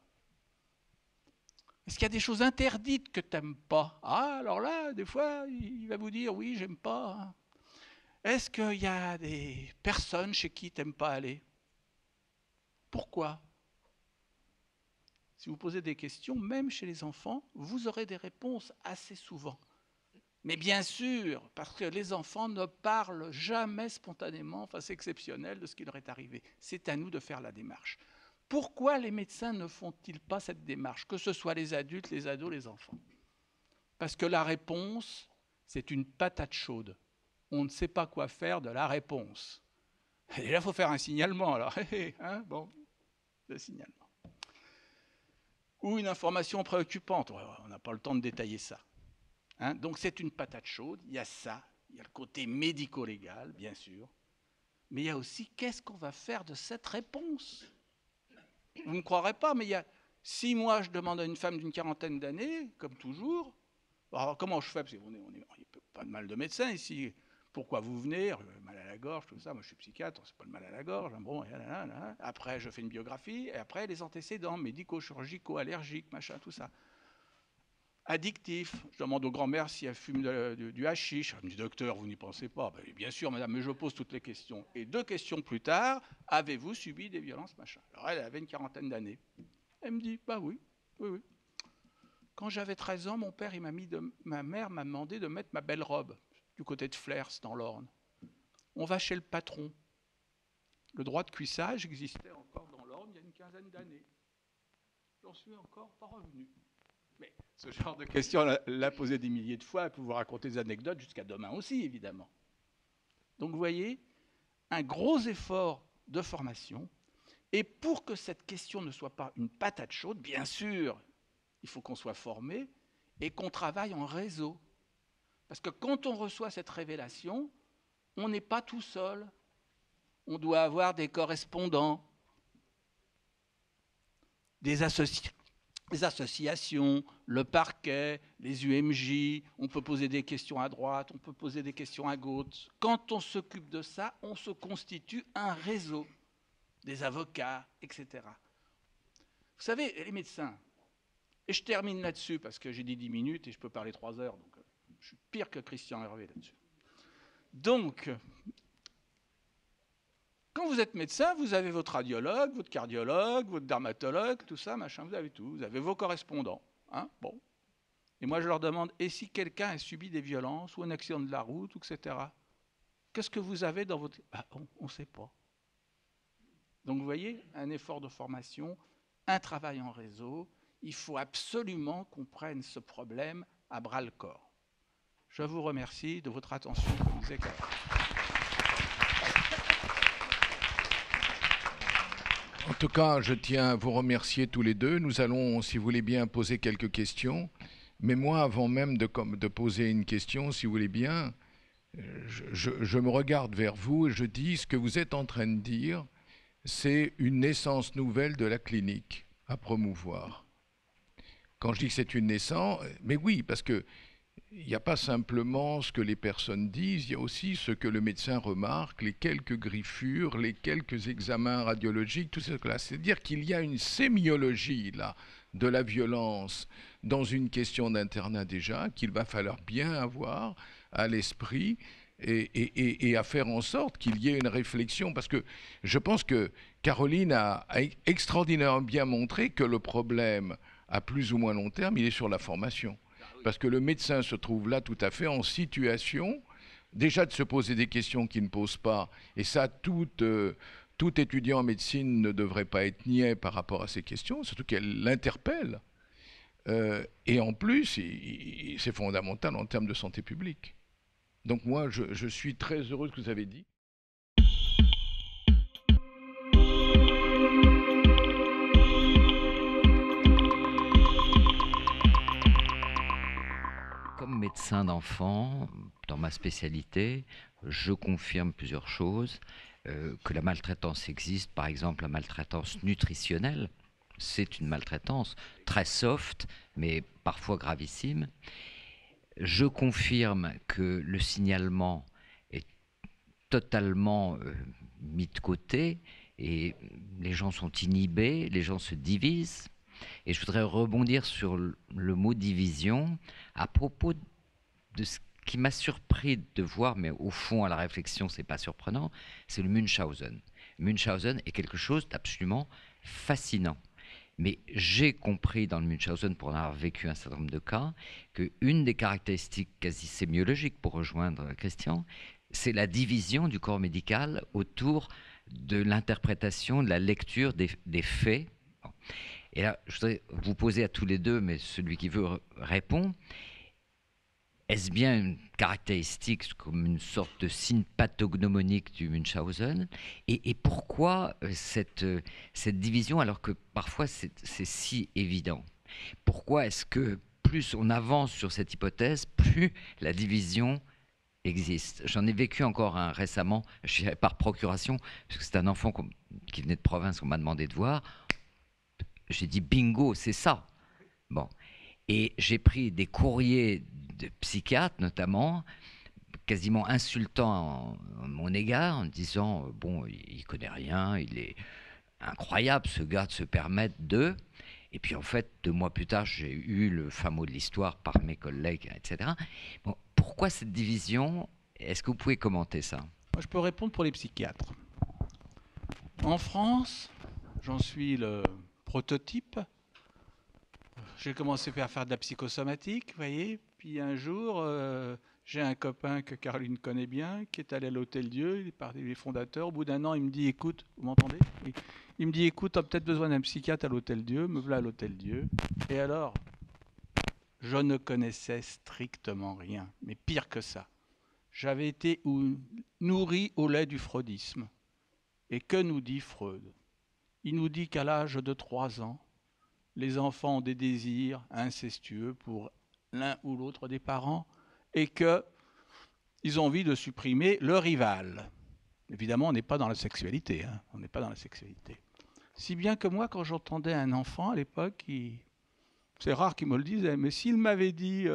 S4: Est-ce qu'il y a des choses interdites que tu n'aimes pas? Ah, alors là, des fois, il va vous dire, oui, j'aime pas. Est-ce qu'il y a des personnes chez qui tu n'aimes pas aller? Pourquoi? Si vous posez des questions, même chez les enfants, vous aurez des réponses assez souvent. Mais bien sûr, parce que les enfants ne parlent jamais spontanément, enfin c'est exceptionnel de ce qui leur est arrivé. C'est à nous de faire la démarche. Pourquoi les médecins ne font-ils pas cette démarche, que ce soit les adultes, les ados, les enfants? Parce que la réponse, c'est une patate chaude. On ne sait pas quoi faire de la réponse. Et déjà, il faut faire un signalement, alors. Hein, bon, le signalement. Ou une information préoccupante. On n'a pas le temps de détailler ça. Hein, donc c'est une patate chaude, il y a ça, il y a le côté médico-légal, bien sûr, mais il y a aussi qu'est-ce qu'on va faire de cette réponse? Vous ne me croirez pas, mais il y a 6 mois, je demande à une femme d'une quarantaine d'années, comme toujours, alors comment je fais? Parce qu'on il n'y a pas de mal de médecins ici. Pourquoi vous venez? Mal à la gorge, tout ça. Moi, je suis psychiatre, c'est pas le mal à la gorge. Bon, après, je fais une biographie, et après, les antécédents médico-chirurgicaux, allergiques, machin, tout ça. Addictif. Je demande aux grand-mères si elles fument du hashish. Elle me dit, docteur, vous n'y pensez pas. Ben, bien sûr, madame, mais je pose toutes les questions. Et 2 questions plus tard, avez-vous subi des violences, machin? Alors, elle avait une quarantaine d'années. Elle me dit, bah oui, oui, oui. Quand j'avais 13 ans, ma mère m'a demandé de mettre ma belle robe du côté de Flers, dans l'Orne. On va chez le patron. Le droit de cuissage existait encore dans l'Orne il y a une quinzaine d'années. J'en suis encore pas revenu. Mais ce genre de question, l'a posé des milliers de fois, elle peut vous raconter des anecdotes jusqu'à demain aussi, évidemment. Donc vous voyez, un gros effort de formation. Et pour que cette question ne soit pas une patate chaude, bien sûr, il faut qu'on soit formé et qu'on travaille en réseau. Parce que quand on reçoit cette révélation, on n'est pas tout seul. On doit avoir des correspondants, des les associations, le parquet, les UMJ, on peut poser des questions à droite, on peut poser des questions à gauche. Quand on s'occupe de ça, on se constitue un réseau, des avocats, etc. Vous savez, les médecins, et je termine là-dessus parce que j'ai dit 10 minutes et je peux parler 3 heures, donc je suis pire que Christian Hervé là-dessus. Donc, quand vous êtes médecin, vous avez votre radiologue, votre cardiologue, votre dermatologue, tout ça, machin, vous avez tout. Vous avez vos correspondants. Hein, bon. Et moi, je leur demande, et si quelqu'un a subi des violences ou un accident de la route, etc., qu'est-ce que vous avez dans votre... Ah, on ne sait pas. Donc, vous voyez, un effort de formation, un travail en réseau, il faut absolument qu'on prenne ce problème à bras-le-corps. Je vous remercie de votre attention, comme disait Karl.
S1: En tout cas, je tiens à vous remercier tous les deux. Nous allons, si vous voulez bien, poser quelques questions. Mais moi, avant même de poser une question, si vous voulez bien, je me regarde vers vous et je dis ce que vous êtes en train de dire, c'est une naissance nouvelle de la clinique à promouvoir. Quand je dis que c'est une naissance, mais oui, parce que il n'y a pas simplement ce que les personnes disent, il y a aussi ce que le médecin remarque, les quelques griffures, les quelques examens radiologiques, tout cela. C'est-à-dire qu'il y a une sémiologie là, de la violence dans une question d'internat déjà, qu'il va falloir bien avoir à l'esprit et à faire en sorte qu'il y ait une réflexion. Parce que je pense que Caroline a extraordinairement bien montré que le problème, à plus ou moins long terme, il est sur la formation. Parce que le médecin se trouve là tout à fait en situation déjà de se poser des questions qu'il ne pose pas. Et ça, tout étudiant en médecine ne devrait pas être niais par rapport à ces questions, surtout qu'elle l'interpelle. Et en plus, c'est fondamental en termes de santé publique. Donc moi, je suis très heureux de ce que vous avez dit.
S5: Comme médecin d'enfant, dans ma spécialité, je confirme plusieurs choses. Que la maltraitance existe, par exemple la maltraitance nutritionnelle, c'est une maltraitance très soft, mais parfois gravissime. Je confirme que le signalement est totalement mis de côté et les gens sont inhibés, les gens se divisent. Et je voudrais rebondir sur le mot division à propos de ce qui m'a surpris de voir, mais au fond, à la réflexion, c'est pas surprenant, c'est le Munchausen. Munchausen est quelque chose d'absolument fascinant. Mais j'ai compris dans le Munchausen, pour en avoir vécu un certain nombre de cas, qu'une des caractéristiques quasi sémiologiques, pour rejoindre Christian, c'est la division du corps médical autour de l'interprétation, de la lecture des faits. Bon. Et là, je voudrais vous poser à tous les deux, mais celui qui veut répond. Est-ce bien une caractéristique comme une sorte de signe pathognomonique du Munchausen? Et pourquoi cette division alors que parfois c'est si évident? Pourquoi est-ce que plus on avance sur cette hypothèse, plus la division existe? J'en ai vécu encore un récemment, je dirais par procuration, parce que c'est un enfant qui venait de province qu'on m'a demandé de voir. J'ai dit bingo, c'est ça. Bon. Et j'ai pris des courriers de psychiatres, notamment, quasiment insultant à mon égard, en disant bon, il connaît rien, il est incroyable, ce gars, de se permettre de. Et puis en fait, 2 mois plus tard, j'ai eu le fin mot de l'histoire par mes collègues, etc. Bon, pourquoi cette division? Est-ce que vous pouvez commenter ça?
S4: Moi, je peux répondre pour les psychiatres. En France, j'en suis le prototype. J'ai commencé par faire de la psychosomatique, vous voyez. Puis un jour, j'ai un copain que Caroline connaît bien, qui est allé à l'Hôtel Dieu, il est parmi les fondateurs. Au bout d'un an, il me dit, écoute, vous m'entendez? Oui. Il me dit, écoute, tu as peut-être besoin d'un psychiatre à l'Hôtel Dieu, me voilà à l'Hôtel Dieu. Et alors, je ne connaissais strictement rien, mais pire que ça. J'avais été nourri au lait du freudisme. Et que nous dit Freud? Il nous dit qu'à l'âge de 3 ans, les enfants ont des désirs incestueux pour l'un ou l'autre des parents et qu'ils ont envie de supprimer le rival. Évidemment, on n'est pas dans la sexualité. Hein, on n'est pas dans la sexualité. Si bien que moi, quand j'entendais un enfant à l'époque C'est rare qu'il me le dise, mais s'il m'avait dit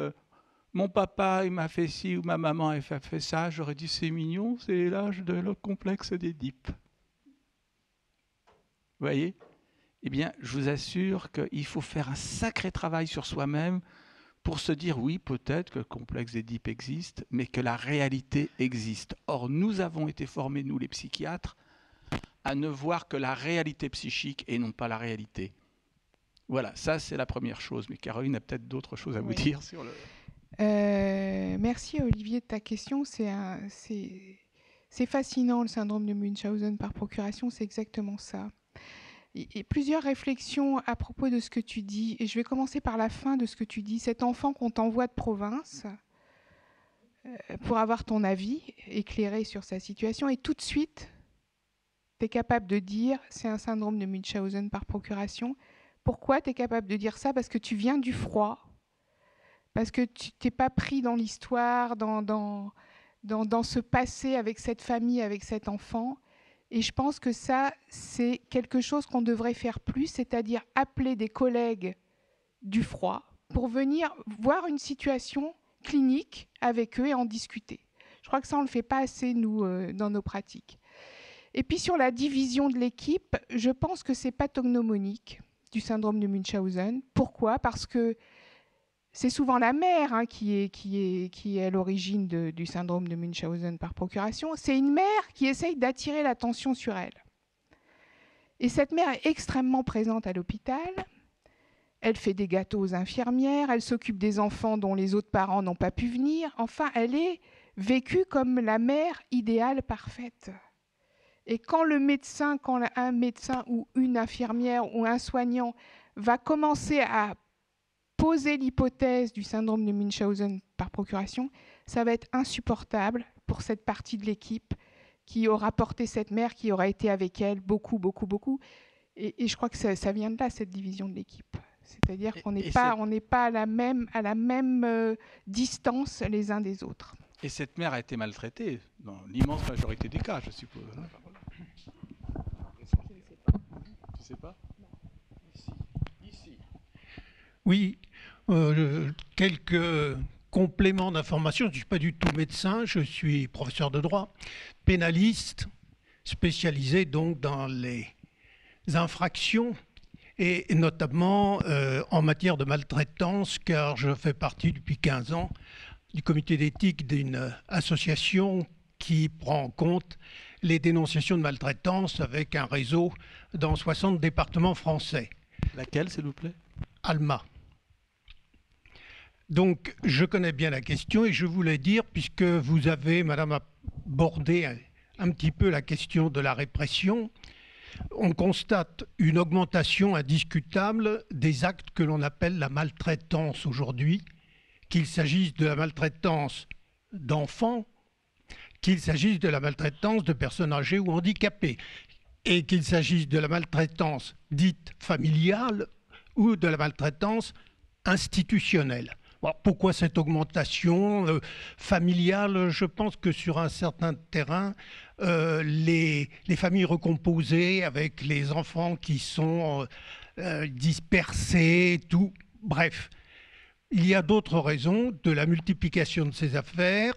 S4: mon papa il m'a fait ci ou ma maman elle fait ça, j'aurais dit c'est mignon, c'est l'âge de le complexe d'Édipe. Vous voyez? Eh bien, je vous assure qu'il faut faire un sacré travail sur soi-même pour se dire oui, peut-être que le complexe d'Édipe existe, mais que la réalité existe. Or, nous avons été formés, nous les psychiatres, à ne voir que la réalité psychique et non pas la réalité. Voilà, ça c'est la première chose. Mais Caroline a peut-être d'autres choses à vous dire sur le...
S3: Merci Olivier de ta question. C'est fascinant le syndrome de Munchausen par procuration, c'est exactement ça. Et plusieurs réflexions à propos de ce que tu dis. Et je vais commencer par la fin de ce que tu dis. Cet enfant qu'on t'envoie de province pour avoir ton avis éclairé sur sa situation, et tout de suite, tu es capable de dire c'est un syndrome de Munchausen par procuration. Pourquoi tu es capable de dire ça? Parce que tu viens du froid, parce que tu t'es pas pris dans l'histoire, dans ce passé avec cette famille, avec cet enfant. Et je pense que ça, c'est quelque chose qu'on devrait faire plus, c'est-à-dire appeler des collègues du froid pour venir voir une situation clinique avec eux et en discuter. Je crois que ça, on ne le fait pas assez, nous, dans nos pratiques. Et puis sur la division de l'équipe, je pense que c'est pathognomonique du syndrome de Munchausen. Pourquoi? Parce que c'est souvent la mère qui est à l'origine du syndrome de Munchausen par procuration. C'est une mère qui essaye d'attirer l'attention sur elle. Et cette mère est extrêmement présente à l'hôpital. Elle fait des gâteaux aux infirmières, elle s'occupe des enfants dont les autres parents n'ont pas pu venir. Enfin, elle est vécue comme la mère idéale parfaite. Et quand un médecin ou une infirmière ou un soignant va commencer à poser l'hypothèse du syndrome de Munchausen par procuration, ça va être insupportable pour cette partie de l'équipe qui aura porté cette mère, qui aura été avec elle beaucoup. Et je crois que ça vient de là, cette division de l'équipe. C'est-à-dire qu'on n'est pas à la même distance les uns des autres.
S4: Et cette mère a été maltraitée, dans l'immense majorité des cas, je suppose. Tu ne sais pas? Ici.
S6: Oui, quelques compléments d'information. Je ne suis pas du tout médecin, je suis professeur de droit, pénaliste, spécialisé donc dans les infractions et notamment en matière de maltraitance, car je fais partie depuis 15 ans du comité d'éthique d'une association qui prend en compte les dénonciations de maltraitance avec un réseau dans 60 départements français.
S4: Laquelle, s'il vous plaît?
S6: ALMA. Donc, je connais bien la question et je voulais dire, puisque vous avez, madame, abordé un petit peu la question de la répression, on constate une augmentation indiscutable des actes que l'on appelle la maltraitance aujourd'hui, qu'il s'agisse de la maltraitance d'enfants, qu'il s'agisse de la maltraitance de personnes âgées ou handicapées, et qu'il s'agisse de la maltraitance dite familiale ou de la maltraitance institutionnelle. Bon, pourquoi cette augmentation familiale? Je pense que sur un certain terrain, les familles recomposées avec les enfants qui sont dispersés, tout, bref. Il y a d'autres raisons de la multiplication de ces affaires,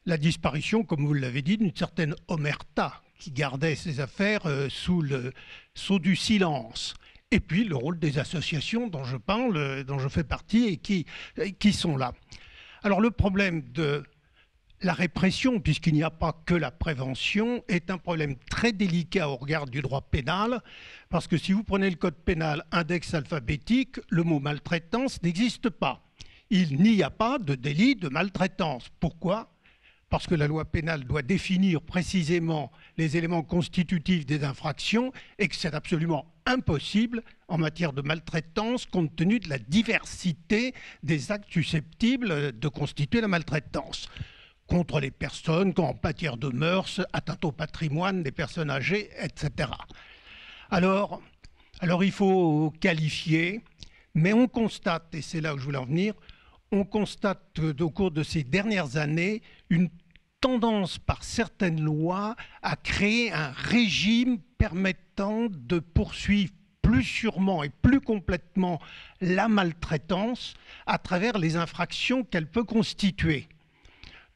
S6: la disparition, comme vous l'avez dit, d'une certaine omerta qui gardait ces affaires sous le sceau du silence. Et puis le rôle des associations dont je parle, dont je fais partie et qui sont là. Alors le problème de la répression, puisqu'il n'y a pas que la prévention, est un problème très délicat au regard du droit pénal, parce que si vous prenez le code pénal index alphabétique, le mot maltraitance n'existe pas. Il n'y a pas de délit de maltraitance. Pourquoi ? Parce que la loi pénale doit définir précisément les éléments constitutifs des infractions et que c'est absolument impossible en matière de maltraitance compte tenu de la diversité des actes susceptibles de constituer la maltraitance. Contre les personnes, en matière de mœurs, atteinte au patrimoine des personnes âgées, etc. Alors il faut qualifier, mais on constate, et c'est là où je voulais en venir, on constate au cours de ces dernières années une tendance par certaines lois à créer un régime permettant de poursuivre plus plus sûrement et plus complètement la maltraitance à travers les infractions qu'elle peut constituer.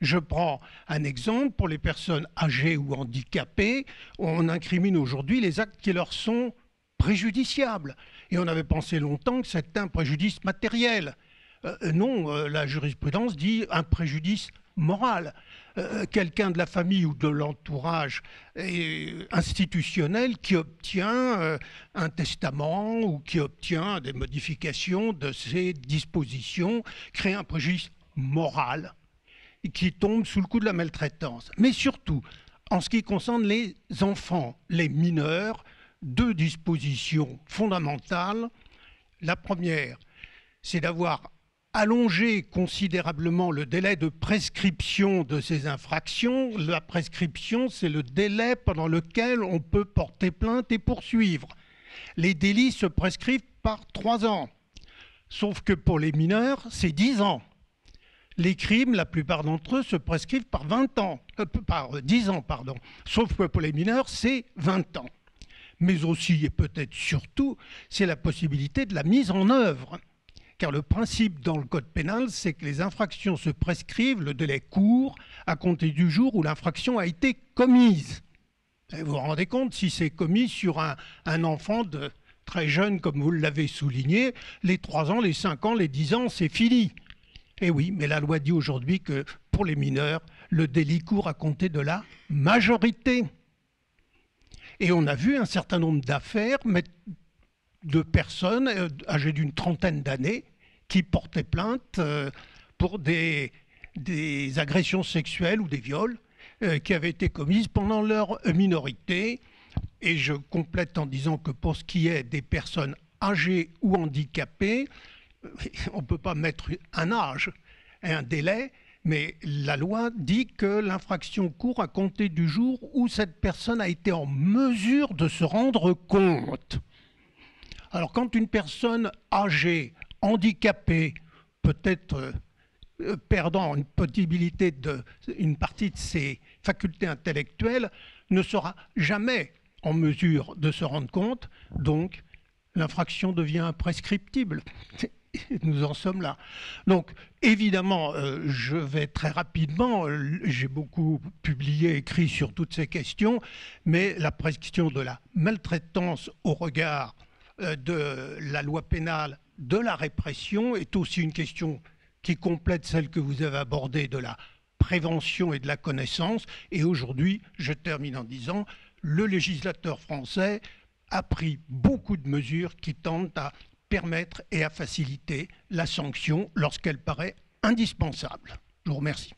S6: Je prends un exemple pour les personnes âgées ou handicapées. On incrimine aujourd'hui les actes qui leur sont préjudiciables. Et on avait pensé longtemps que c'était un préjudice matériel. Non, la jurisprudence dit un préjudice moral. Quelqu'un de la famille ou de l'entourage institutionnel qui obtient un testament ou qui obtient des modifications de ses dispositions crée un préjudice moral qui tombe sous le coup de la maltraitance. Mais surtout, en ce qui concerne les enfants, les mineurs, deux dispositions fondamentales. La première, c'est d'avoir allongé considérablement le délai de prescription de ces infractions. La prescription, c'est le délai pendant lequel on peut porter plainte et poursuivre. Les délits se prescrivent par 3 ans, sauf que pour les mineurs, c'est 10 ans. Les crimes, la plupart d'entre eux, se prescrivent par 10 ans, pardon. Sauf que pour les mineurs, c'est 20 ans. Mais aussi, et peut-être surtout, c'est la possibilité de la mise en œuvre. Car le principe dans le code pénal, c'est que les infractions se prescrivent, le délai court, à compter du jour où l'infraction a été commise. Et vous vous rendez compte, si c'est commis sur un enfant très jeune, comme vous l'avez souligné, les 3 ans, les 5 ans, les 10 ans, c'est fini. Et oui, mais la loi dit aujourd'hui que pour les mineurs, le délit court à compter de la majorité. Et on a vu un certain nombre d'affaires de personnes âgées d'une trentaine d'années qui portaient plainte pour des agressions sexuelles ou des viols qui avaient été commises pendant leur minorité. Et je complète en disant que pour ce qui est des personnes âgées ou handicapées, on ne peut pas mettre un âge et un délai, mais la loi dit que l'infraction court à compter du jour où cette personne a été en mesure de se rendre compte. Alors quand une personne âgée, handicapée, peut-être perdant une partie de ses facultés intellectuelles, ne sera jamais en mesure de se rendre compte, donc l'infraction devient imprescriptible. Nous en sommes là. Donc, évidemment, je vais très rapidement, j'ai beaucoup publié, écrit sur toutes ces questions, mais la question de la maltraitance au regard de la loi pénale, de la répression, est aussi une question qui complète celle que vous avez abordée de la prévention et de la connaissance. Et aujourd'hui, je termine en disant, le législateur français a pris beaucoup de mesures qui tendent à permettre et à faciliter la sanction lorsqu'elle paraît indispensable. Je vous remercie.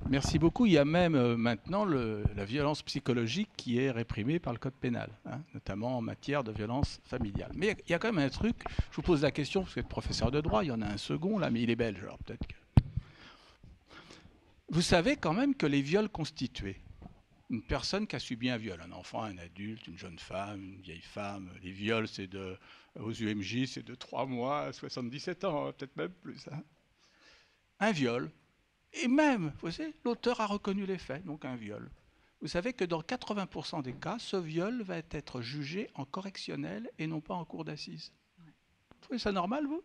S4: Merci beaucoup. Il y a même maintenant la violence psychologique qui est réprimée par le code pénal, notamment en matière de violence familiale. Mais il y a quand même un truc, je vous pose la question, parce que vous êtes professeur de droit, il y en a un second là, mais il est belge, alors peut-être que... Vous savez quand même que les viols constitués, une personne qui a subi un viol, un enfant, un adulte, une jeune femme, une vieille femme, les viols, aux UMJ, c'est de 3 mois à 77 ans, peut-être même plus. Un viol, et même, vous savez, l'auteur a reconnu les faits, donc un viol. Vous savez que dans 80% des cas, ce viol va être jugé en correctionnel et non pas en cour d'assises. Vous trouvez ça normal, vous?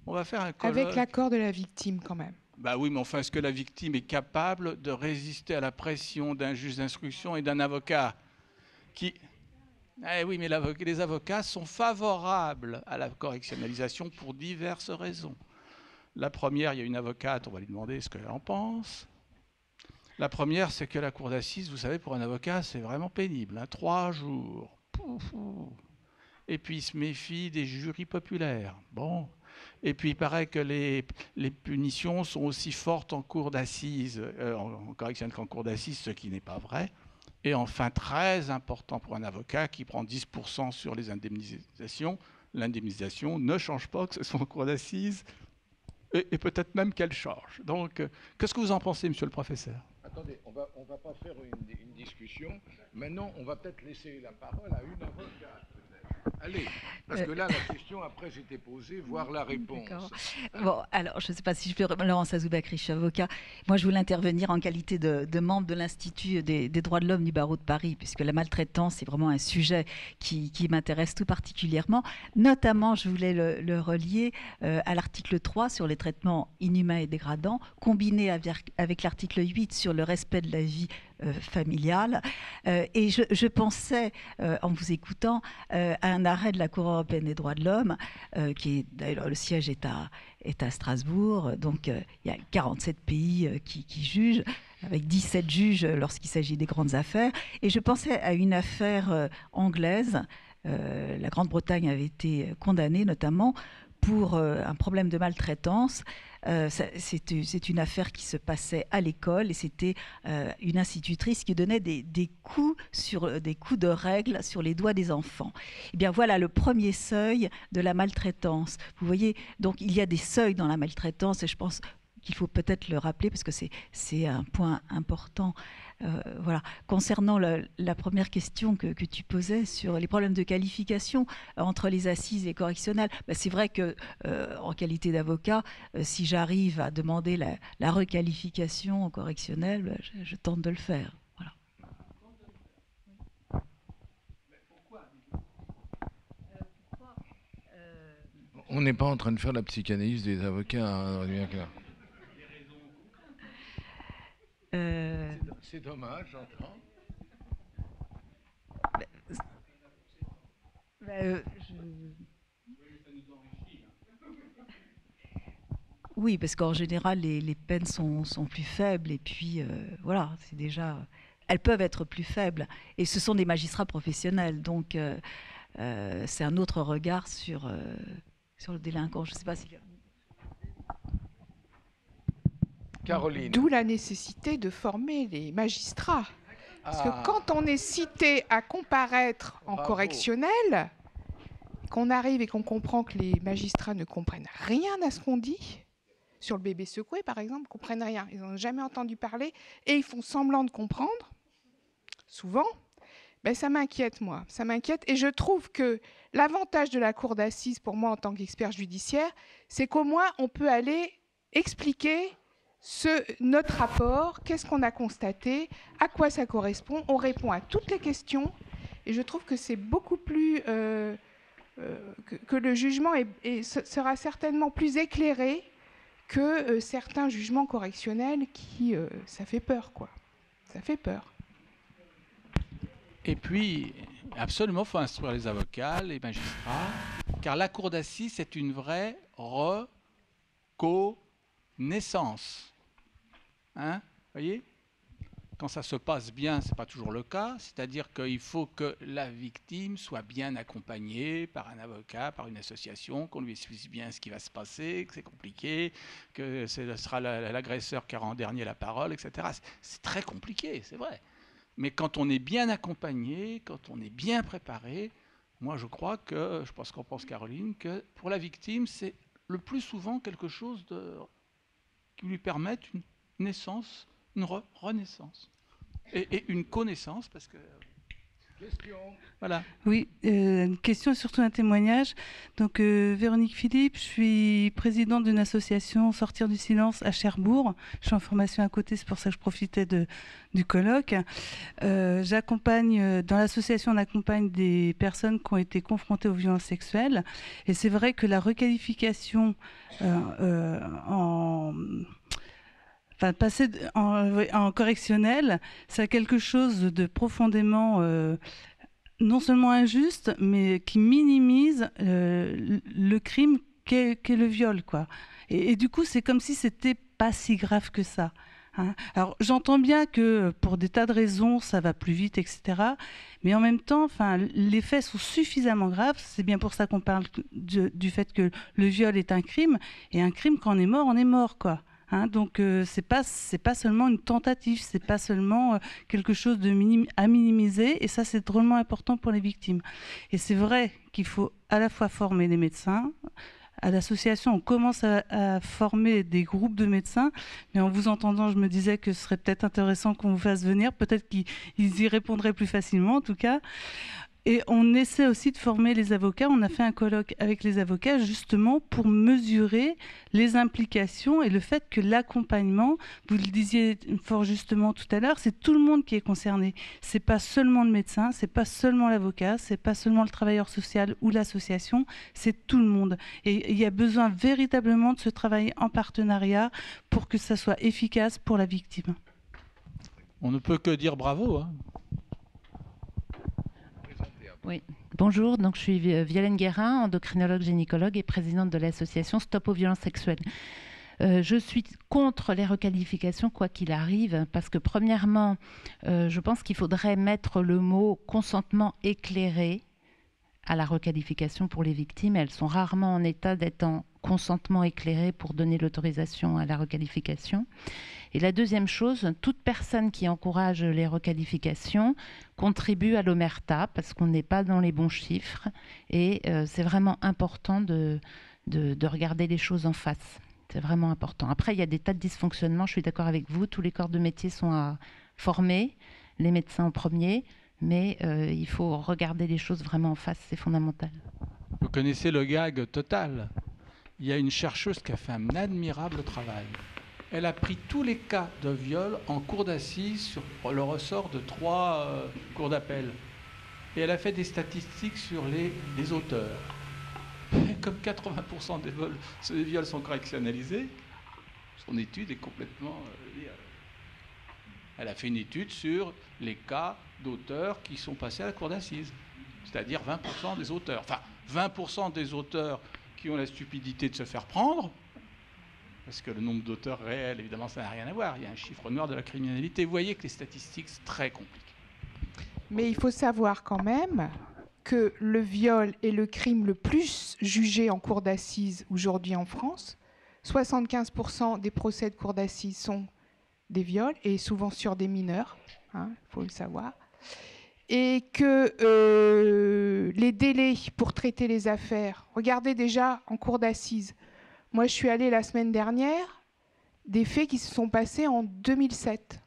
S4: On va faire un colloque.
S3: Avec l'accord de la victime, quand même.
S4: Bah oui, mais enfin, est-ce que la victime est capable de résister à la pression d'un juge d'instruction et d'un avocat qui... Eh oui, mais les avocats sont favorables à la correctionnalisation pour diverses raisons. La première, il y a une avocate, on va lui demander ce qu'elle en pense. La première, c'est que la cour d'assises, vous savez, pour un avocat, c'est vraiment pénible. 3 jours. Et puis, il se méfie des jurys populaires. Bon. Et puis, il paraît que les punitions sont aussi fortes en cour d'assises, en correctionnel qu'en cour d'assises, ce qui n'est pas vrai. Et enfin, très important pour un avocat qui prend 10% sur les indemnisations, l'indemnisation ne change pas, que ce soit en cour d'assises, et peut-être même qu'elle change. Donc, qu'est-ce que vous en pensez, monsieur le professeur?
S1: Attendez, on va pas faire une discussion. Maintenant, on va peut-être laisser la parole à une avocate, peut-être. Allez, parce que là, la question après s'était posée, voir la réponse.
S7: Bon, alors, je ne sais pas si je peux... Laurence Azoubakri, je suis avocat. Moi, je voulais intervenir en qualité de membre de l'Institut des droits de l'homme du barreau de Paris, puisque la maltraitance est vraiment un sujet qui m'intéresse tout particulièrement. Notamment, je voulais le relier à l'article 3 sur les traitements inhumains et dégradants, combiné avec l'article 8 sur le respect de la vie familiale. Et je pensais, en vous écoutant, à un arrêt de la Cour européenne des droits de l'homme, qui est d'ailleurs, le siège est à Strasbourg, donc il y a 47 pays qui jugent, avec 17 juges lorsqu'il s'agit des grandes affaires. Et je pensais à une affaire anglaise. La Grande-Bretagne avait été condamnée notamment pour un problème de maltraitance. C'est une affaire qui se passait à l'école et c'était une institutrice qui donnait des coups de règle sur les doigts des enfants. Eh bien voilà le premier seuil de la maltraitance. Vous voyez, donc il y a des seuils dans la maltraitance et je pense qu'il faut peut-être le rappeler parce que c'est un point important. Voilà. Concernant la première question que tu posais sur les problèmes de qualification entre les assises et correctionnelles, c'est vrai que en qualité d'avocat, si j'arrive à demander la requalification au correctionnel, je tente de le faire. Voilà.
S1: On n'est pas en train de faire la psychanalyse des avocats, hein, bien clair. C'est dommage, j'entends.
S7: Oui, parce qu'en général, les peines sont plus faibles et puis voilà, c'est déjà... Elles peuvent être plus faibles et ce sont des magistrats professionnels, donc c'est un autre regard sur le délinquant. Je ne sais pas si...
S1: Caroline.
S3: D'où la nécessité de former les magistrats. Parce que quand on est cité à comparaître en correctionnel, qu'on arrive et qu'on comprend que les magistrats ne comprennent rien à ce qu'on dit, sur le bébé secoué par exemple, ne comprennent rien, ils n'ont jamais entendu parler et ils font semblant de comprendre, souvent, ça m'inquiète moi, ça m'inquiète et je trouve que l'avantage de la cour d'assises pour moi en tant qu'expert judiciaire, c'est qu'au moins on peut aller expliquer notre rapport, qu'est-ce qu'on a constaté, à quoi ça correspond, on répond à toutes les questions et je trouve que c'est beaucoup plus que le jugement sera certainement plus éclairé que certains jugements correctionnels qui ça fait peur quoi, ça fait peur.
S4: Et puis absolument il faut instruire les avocats, les magistrats, car la cour d'assises c'est une vraie reconnaissance. Hein, voyez, quand ça se passe bien, ce n'est pas toujours le cas. C'est-à-dire qu'il faut que la victime soit bien accompagnée par un avocat, par une association, qu'on lui explique bien ce qui va se passer, que c'est compliqué, que ce sera l'agresseur qui aura en dernier la parole, etc. C'est très compliqué, c'est vrai. Mais quand on est bien accompagné, quand on est bien préparé, moi je crois que, je pense qu'en pense Caroline, que pour la victime, c'est le plus souvent quelque chose qui lui permette une naissance, une renaissance et une connaissance parce que...
S1: Question.
S8: Voilà. Oui, une question et surtout un témoignage. Donc Véronique Philippe, je suis présidente d'une association Sortir du silence à Cherbourg. Je suis en formation à côté, c'est pour ça que je profitais du colloque. J'accompagne, dans l'association, on accompagne des personnes qui ont été confrontées aux violences sexuelles. Et c'est vrai que la requalification passer en correctionnel, c'est quelque chose de profondément non seulement injuste, mais qui minimise le crime qu'est le viol, quoi. Et du coup, c'est comme si c'était pas si grave que ça. Hein. Alors, j'entends bien que pour des tas de raisons, ça va plus vite, etc. Mais en même temps, les faits sont suffisamment graves. C'est bien pour ça qu'on parle du fait que le viol est un crime. Et un crime, quand on est mort, quoi. Hein, donc c'est pas seulement une tentative, c'est pas seulement quelque chose à minimiser, et ça c'est drôlement important pour les victimes. Et c'est vrai qu'il faut à la fois former les médecins. À l'association, on commence à former des groupes de médecins, mais en vous entendant, je me disais que ce serait peut-être intéressant qu'on vous fasse venir, peut-être qu'ils y répondraient plus facilement en tout cas. Et on essaie aussi de former les avocats. On a fait un colloque avec les avocats justement pour mesurer les implications et le fait que l'accompagnement, vous le disiez fort justement tout à l'heure, c'est tout le monde qui est concerné. C'est pas seulement le médecin, c'est pas seulement l'avocat, c'est pas seulement le travailleur social ou l'association, c'est tout le monde. Et il y a besoin véritablement de ce travail en partenariat pour que ça soit efficace pour la victime.
S4: On ne peut que dire bravo, hein.
S9: Oui, bonjour, donc je suis Violaine Guérin, endocrinologue gynécologue et présidente de l'association Stop aux violences sexuelles. Je suis contre les requalifications quoi qu'il arrive, parce que premièrement, je pense qu'il faudrait mettre le mot consentement éclairé à la requalification pour les victimes. Elles sont rarement en état d'être en consentement éclairé pour donner l'autorisation à la requalification. Et la deuxième chose, toute personne qui encourage les requalifications contribue à l'omerta parce qu'on n'est pas dans les bons chiffres et c'est vraiment important de regarder les choses en face. C'est vraiment important. Après, il y a des tas de dysfonctionnements, je suis d'accord avec vous, tous les corps de métier sont à former, les médecins en premier, mais il faut regarder les choses vraiment en face, c'est fondamental.
S4: Vous connaissez le gag total. Il y a une chercheuse qui a fait un admirable travail. Elle a pris tous les cas de viol en cour d'assises sur le ressort de 3 cours d'appel. Et elle a fait des statistiques sur les auteurs. Et comme 80% des viols sont correctionnalisés, son étude est complètement liée. Elle a fait une étude sur les cas d'auteurs qui sont passés à la cour d'assises. C'est-à-dire 20% des auteurs. Enfin, 20% des auteurs qui ont la stupidité de se faire prendre, parce que le nombre d'auteurs réels, évidemment, ça n'a rien à voir. Il y a un chiffre noir de la criminalité. Vous voyez que les statistiques, c'est très compliqué.
S3: Mais il faut savoir quand même que le viol est le crime le plus jugé en cour d'assises aujourd'hui en France. 75% des procès de cour d'assises sont des viols, et souvent sur des mineurs, il faut le savoir. Et que les délais pour traiter les affaires, regardez déjà en cour d'assises. Moi, je suis allée la semaine dernière, des faits qui se sont passés en 2007.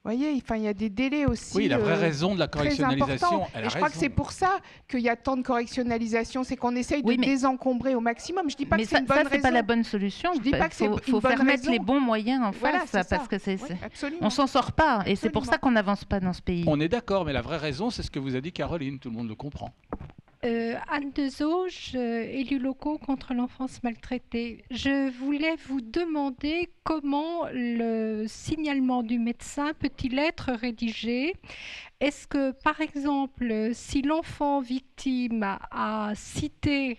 S3: Vous voyez, enfin, il y a des délais aussi.
S4: Oui, la vraie raison de la correctionnalisation,
S3: et je crois que c'est pour ça qu'il y a tant de correctionnalisation, c'est qu'on essaye de désencombrer au maximum. Je dis pas que c'est une bonne raison.
S9: Mais ça, c'est pas la bonne solution.
S3: Je dis pas que c'est une bonne raison.
S9: Il faut faire mettre les bons moyens en face, parce que on s'en sort pas, et c'est pour ça qu'on n'avance pas dans ce pays.
S4: On est d'accord, mais la vraie raison, c'est ce que vous a dit Caroline. Tout le monde le comprend.
S10: Anne Dezauge, élus locaux contre l'enfance maltraitée. Je voulais vous demander comment le signalement du médecin peut-il être rédigé. Est-ce que, par exemple, si l'enfant victime a cité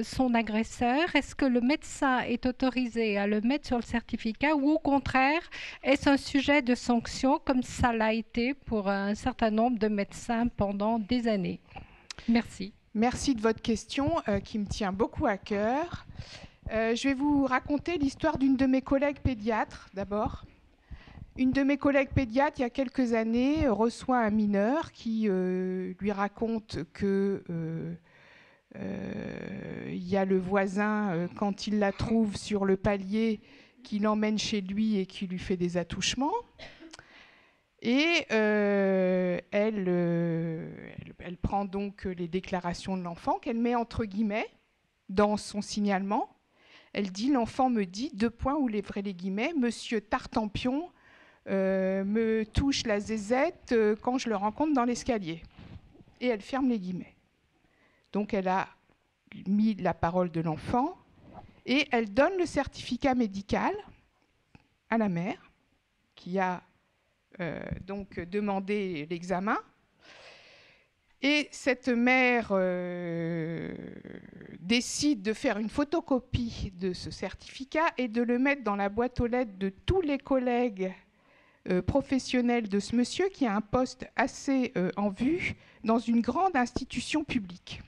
S10: son agresseur, est-ce que le médecin est autorisé à le mettre sur le certificat ou au contraire, est-ce un sujet de sanction comme ça l'a été pour un certain nombre de médecins pendant des années? Merci.
S3: Merci de votre question qui me tient beaucoup à cœur. Je vais vous raconter l'histoire d'une de mes collègues pédiatres d'abord. Une de mes collègues pédiatres, il y a quelques années, reçoit un mineur qui lui raconte que il y a le voisin, quand il la trouve sur le palier, qui l'emmène chez lui et qui lui fait des attouchements. Et elle prend donc les déclarations de l'enfant qu'elle met entre guillemets dans son signalement. Elle dit, l'enfant me dit, ouvrez les guillemets, Monsieur Tartampion me touche la zézette quand je le rencontre dans l'escalier. Et elle ferme les guillemets. Donc elle a mis la parole de l'enfant et elle donne le certificat médical à la mère qui a donc demander l'examen. Et cette mère décide de faire une photocopie de ce certificat et de le mettre dans la boîte aux lettres de tous les collègues professionnels de ce monsieur qui a un poste assez en vue dans une grande institution publique.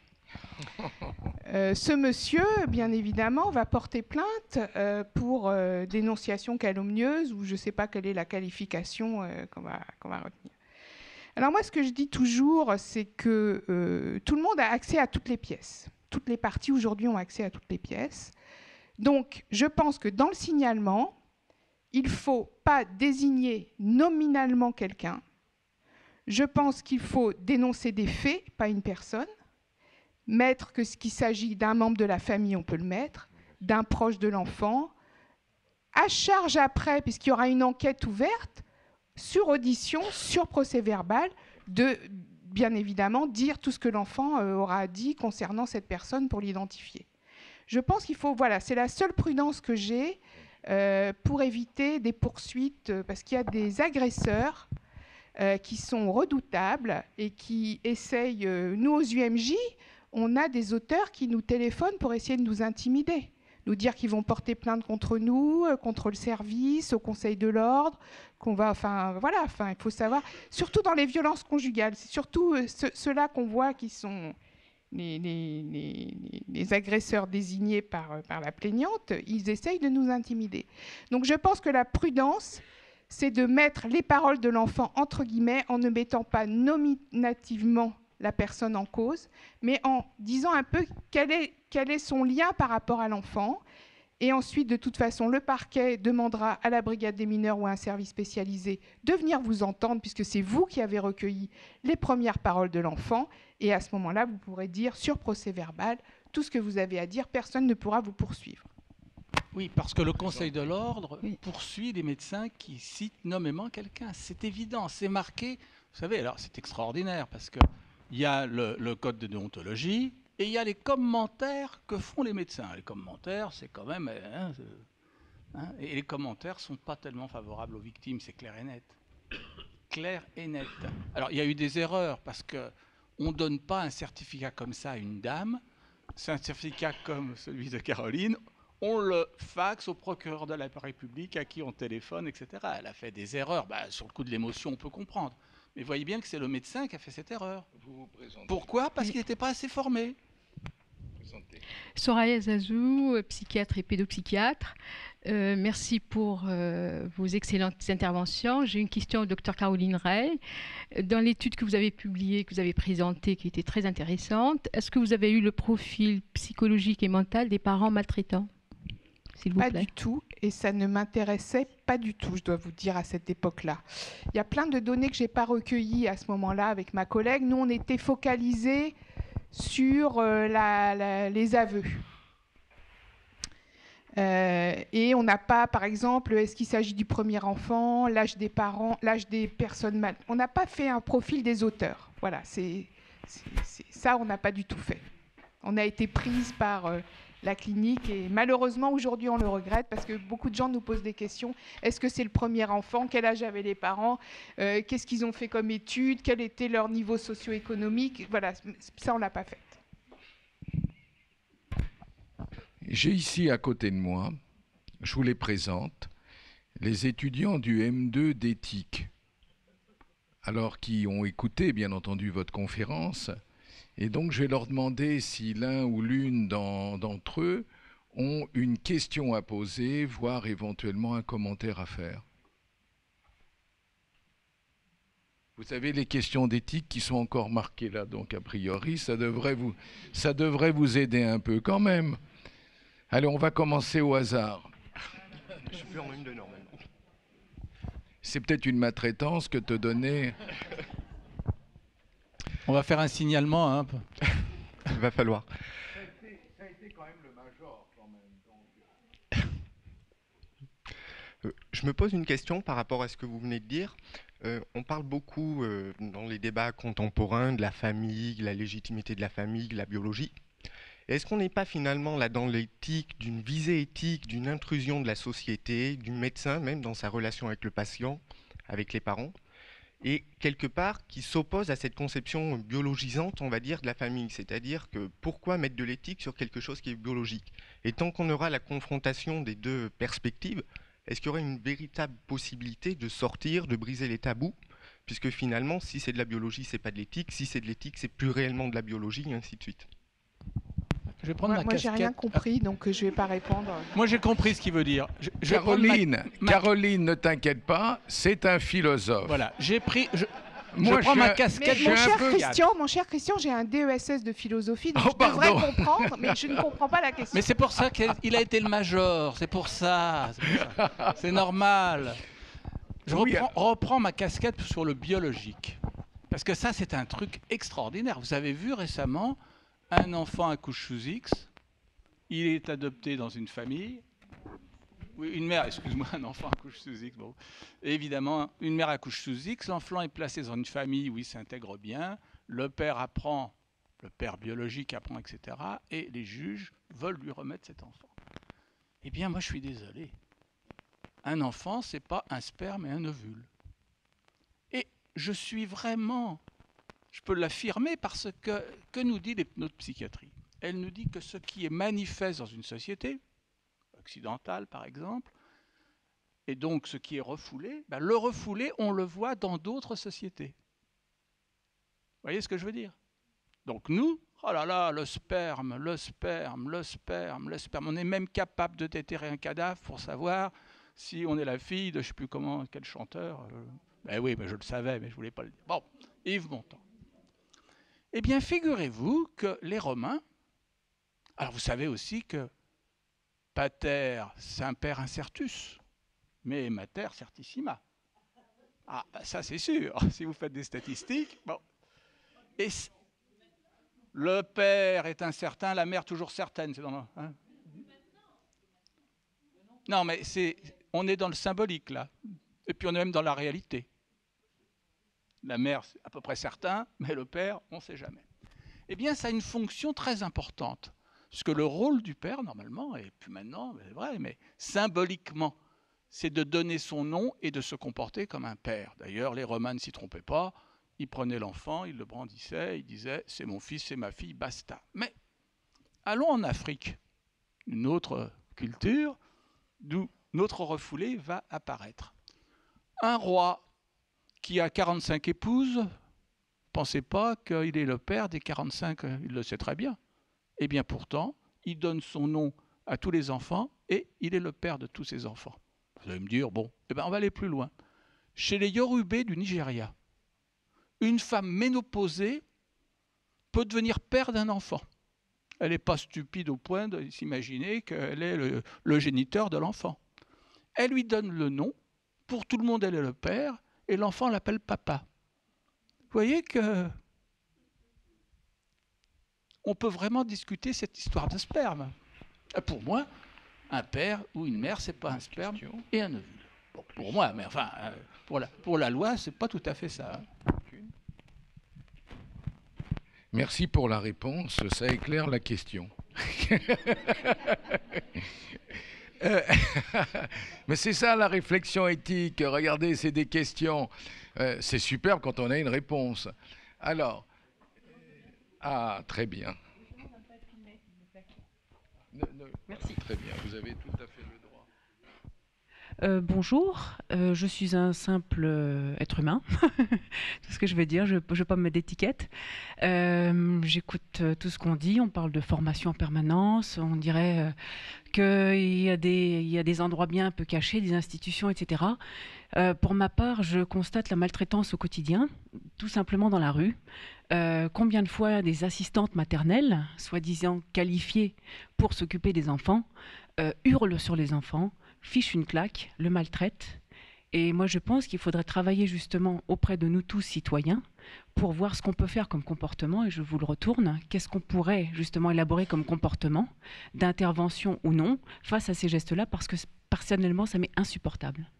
S3: Ce monsieur, bien évidemment, va porter plainte pour dénonciation calomnieuse ou je ne sais pas quelle est la qualification qu'on va retenir. Alors moi, ce que je dis toujours, c'est que tout le monde a accès à toutes les pièces. Toutes les parties aujourd'hui ont accès à toutes les pièces. Donc, je pense que dans le signalement, il ne faut pas désigner nominalement quelqu'un. Je pense qu'il faut dénoncer des faits, pas une personne. Mettre que ce qu'il s'agit d'un membre de la famille, on peut le mettre, d'un proche de l'enfant. À charge après, puisqu'il y aura une enquête ouverte, sur audition, sur procès-verbal, de bien évidemment dire tout ce que l'enfant aura dit concernant cette personne pour l'identifier. Je pense qu'il faut, voilà, c'est la seule prudence que j'ai pour éviter des poursuites, parce qu'il y a des agresseurs qui sont redoutables et qui essayent, nous aux UMJ, on a des auteurs qui nous téléphonent pour essayer de nous intimider, nous dire qu'ils vont porter plainte contre nous, contre le service, au Conseil de l'ordre, qu'on va, il faut savoir, surtout dans les violences conjugales, c'est surtout ceux-là qu'on voit qui sont les agresseurs désignés par la plaignante, ils essayent de nous intimider. Donc je pense que la prudence, c'est de mettre les paroles de l'enfant entre guillemets en ne mettant pas nominativement la personne en cause, mais en disant un peu quel est son lien par rapport à l'enfant. Et ensuite, de toute façon, le parquet demandera à la brigade des mineurs ou à un service spécialisé de venir vous entendre, puisque c'est vous qui avez recueilli les premières paroles de l'enfant. Et à ce moment-là, vous pourrez dire sur procès verbal tout ce que vous avez à dire. Personne ne pourra vous poursuivre.
S4: Oui, parce que le Conseil de l'ordre poursuit les médecins qui citent nommément quelqu'un. C'est évident, c'est marqué. Vous savez, alors c'est extraordinaire parce qu'il y a le code de déontologie et il y a les commentaires que font les médecins. Les commentaires, c'est quand même... et les commentaires ne sont pas tellement favorables aux victimes, c'est clair et net. Clair et net. Alors, il y a eu des erreurs parce qu'on ne donne pas un certificat comme ça à une dame. C'est un certificat comme celui de Caroline. On le faxe au procureur de la République à qui on téléphone, etc. Elle a fait des erreurs. Sur le coup de l'émotion, on peut comprendre. Mais vous voyez bien que c'est le médecin qui a fait cette erreur. Pourquoi ? Parce qu'il n'était pas assez formé.
S11: Soraya Zazou, psychiatre et pédopsychiatre. Merci pour vos excellentes interventions. J'ai une question au docteur Caroline Rey. Dans l'étude que vous avez publiée, que vous avez présentée, qui était très intéressante, est-ce que vous avez eu le profil psychologique et mental des parents maltraitants ?
S3: Pas du tout, et ça ne m'intéressait pas du tout, je dois vous dire, à cette époque-là. Il y a plein de données que je n'ai pas recueillies à ce moment-là avec ma collègue. Nous, on était focalisés sur les aveux. Et on n'a pas, par exemple, est-ce qu'il s'agit du premier enfant, l'âge des parents, l'âge des personnes mal. On n'a pas fait un profil des auteurs. Voilà, ça, on n'a pas du tout fait. On a été prise par... la clinique, et malheureusement aujourd'hui on le regrette parce que beaucoup de gens nous posent des questions. Est-ce que c'est le premier enfant ? Quel âge avaient les parents ? Qu'est-ce qu'ils ont fait comme études ? Quel était leur niveau socio-économique ? Voilà, ça on l'a pas fait.
S1: J'ai ici à côté de moi, je vous les présente, les étudiants du M2 d'éthique, alors qui ont écouté bien entendu votre conférence. Et donc, je vais leur demander si l'un ou l'une d'entre eux ont une question à poser, voire éventuellement un commentaire à faire. Vous savez, les questions d'éthique qui sont encore marquées là, donc a priori, ça devrait vous aider un peu quand même. Allez, on va commencer au hasard.
S12: Je peux en même de normalement.
S1: C'est peut-être une maltraitance que te donner...
S4: On va faire un signalement. Hein.
S12: Il va falloir.
S1: Ça a été quand même le major. Quand même,
S12: donc. Je me pose une question par rapport à ce que vous venez de dire. On parle beaucoup dans les débats contemporains de la famille, de la légitimité de la famille, de la biologie. Est-ce qu'on n'est pas finalement là dans l'éthique, d'une visée éthique, d'une intrusion de la société, du médecin même dans sa relation avec le patient, avec les parents ? Et quelque part qui s'oppose à cette conception biologisante, on va dire, de la famille. C'est-à-dire que pourquoi mettre de l'éthique sur quelque chose qui est biologique ? Et tant qu'on aura la confrontation des deux perspectives, est-ce qu'il y aura une véritable possibilité de sortir, de briser les tabous ? Puisque finalement, si c'est de la biologie, c'est pas de l'éthique. Si c'est de l'éthique, c'est plus réellement de la biologie, et ainsi de suite.
S4: Je vais prendre ma
S3: casquette. Moi, j'ai rien compris, donc je vais pas répondre.
S4: Moi, j'ai compris ce qu'il veut dire.
S1: Caroline, ne t'inquiète pas, c'est un philosophe.
S4: Voilà, j'ai pris... Je
S3: Moi,
S4: prends ma casquette.
S3: Mon cher Christian, j'ai un DESS de philosophie, donc je devrais comprendre, mais je ne comprends pas la question.
S4: Mais c'est pour ça qu'il a été le major, c'est pour ça. C'est normal. Je reprends ma casquette sur le biologique. Parce que ça, c'est un truc extraordinaire. Vous avez vu récemment un enfant accouche sous X, il est adopté dans une famille. Oui, une mère, excuse-moi, un enfant accouche sous X. Bon. Et évidemment, une mère accouche sous X, l'enfant est placé dans une famille où il s'intègre bien, le père apprend, le père biologique apprend, etc. Et les juges veulent lui remettre cet enfant. Eh bien, moi, je suis désolé. Un enfant, c'est pas un sperme et un ovule. Et je suis vraiment, je peux l'affirmer parce que nous dit l'hypnopsychiatrie? Elle nous dit que ce qui est manifeste dans une société, occidentale par exemple, et donc ce qui est refoulé, ben le refoulé, on le voit dans d'autres sociétés. Vous voyez ce que je veux dire? Donc nous, oh là là, le sperme, le sperme, le sperme, le sperme, on est même capable de déterrer un cadavre pour savoir si on est la fille de je ne sais plus comment, quel chanteur. Ben oui, mais je le savais, mais je ne voulais pas le dire. Bon, Yves Montand. Eh bien, figurez-vous que les Romains, alors vous savez aussi que pater semper incertus, mais mater certissima. Ah, ben ça c'est sûr, si vous faites des statistiques. Bon. Et le père est incertain, la mère toujours certaine. C'est dans le, hein? Non, mais on est dans le symbolique là. Et puis on est même dans la réalité. La mère, c'est à peu près certain, mais le père, on ne sait jamais. Eh bien, ça a une fonction très importante. Parce que le rôle du père, normalement, et puis maintenant, c'est vrai, mais symboliquement, c'est de donner son nom et de se comporter comme un père. D'ailleurs, les Romains ne s'y trompaient pas. Ils prenaient l'enfant, ils le brandissaient, ils disaient « c'est mon fils, c'est ma fille, basta ». Mais allons en Afrique, une autre culture, d'où notre refoulé va apparaître. Un roi qui a 45 épouses, ne pensez pas qu'il est le père des 45, il le sait très bien. Eh bien pourtant, il donne son nom à tous les enfants et il est le père de tous ses enfants. Vous allez me dire, bon, eh bien on va aller plus loin. Chez les Yorubés du Nigeria, une femme ménopausée peut devenir père d'un enfant. Elle n'est pas stupide au point de s'imaginer qu'elle est le géniteur de l'enfant. Elle lui donne le nom, pour tout le monde elle est le père, et l'enfant l'appelle papa. Vous voyez que on peut vraiment discuter cette histoire de sperme. Pour moi, un père ou une mère, c'est pas un sperme et un ovule. Bon, pour moi, mais enfin, pour la loi, c'est pas tout à fait ça.
S1: Merci pour la réponse, ça éclaire la question. Mais c'est ça la réflexion éthique. Regardez, c'est des questions. C'est superbe quand on a une réponse. Alors, ah, très bien.
S13: Merci.
S1: Très bien, vous avez tout à fait le droit.
S13: Bonjour, je suis un simple être humain, c'est ce que je veux dire, je ne veux pas me mettre d'étiquette. J'écoute tout ce qu'on dit, on parle de formation en permanence, on dirait qu'il y a des endroits bien un peu cachés, des institutions, etc. Pour ma part, je constate la maltraitance au quotidien, tout simplement dans la rue. Combien de fois des assistantes maternelles, soi-disant qualifiées pour s'occuper des enfants, hurlent sur les enfants, fichent une claque, le maltraitent. Et moi, je pense qu'il faudrait travailler justement auprès de nous tous citoyens pour voir ce qu'on peut faire comme comportement. Et je vous le retourne, qu'est-ce qu'on pourrait justement élaborer comme comportement, d'intervention ou non, face à ces gestes-là, parce que personnellement, ça m'est insupportable.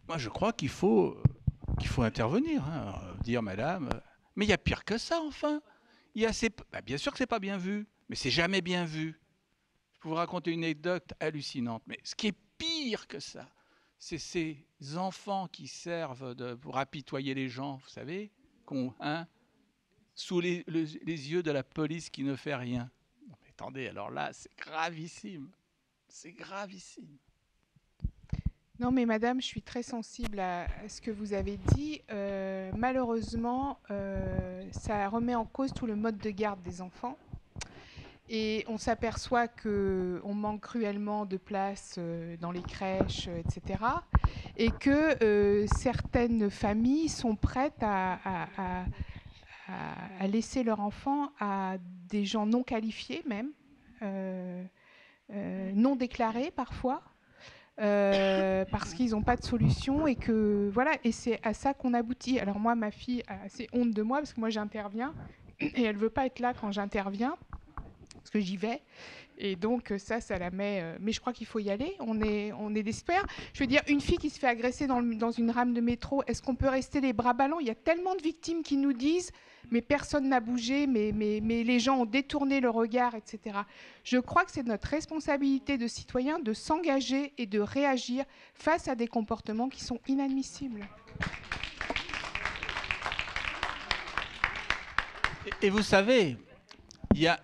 S4: Moi, je crois qu'il faut intervenir, hein, dire madame, mais il y a pire que ça, enfin. Bien sûr que c'est pas bien vu, mais c'est jamais bien vu. Je peux vous raconter une anecdote hallucinante, mais ce qui est pire que ça, c'est ces enfants qui servent pour apitoyer les gens, vous savez, sous les yeux de la police qui ne fait rien. Non, mais attendez, alors là, c'est gravissime. C'est gravissime.
S3: Non, mais madame, je suis très sensible à ce que vous avez dit. Malheureusement, ça remet en cause tout le mode de garde des enfants. Et on s'aperçoit qu'on manque cruellement de place dans les crèches, etc. Et que certaines familles sont prêtes à laisser leur enfant à des gens non qualifiés même, non déclarés parfois. parce qu'ils n'ont pas de solution et que voilà, et c'est à ça qu'on aboutit. Alors moi, ma fille a assez honte de moi parce que moi j'interviens et elle veut pas être là quand j'interviens parce que j'y vais. Et donc ça la met. Mais je crois qu'il faut y aller. On est des citoyens. Je veux dire, une fille qui se fait agresser dans une rame de métro, est-ce qu'on peut rester les bras ballants? Il y a tellement de victimes qui nous disent, mais personne n'a bougé, mais les gens ont détourné le regard, etc. Je crois que c'est notre responsabilité de citoyens de s'engager et de réagir face à des comportements qui sont inadmissibles.
S4: Et vous savez, il y a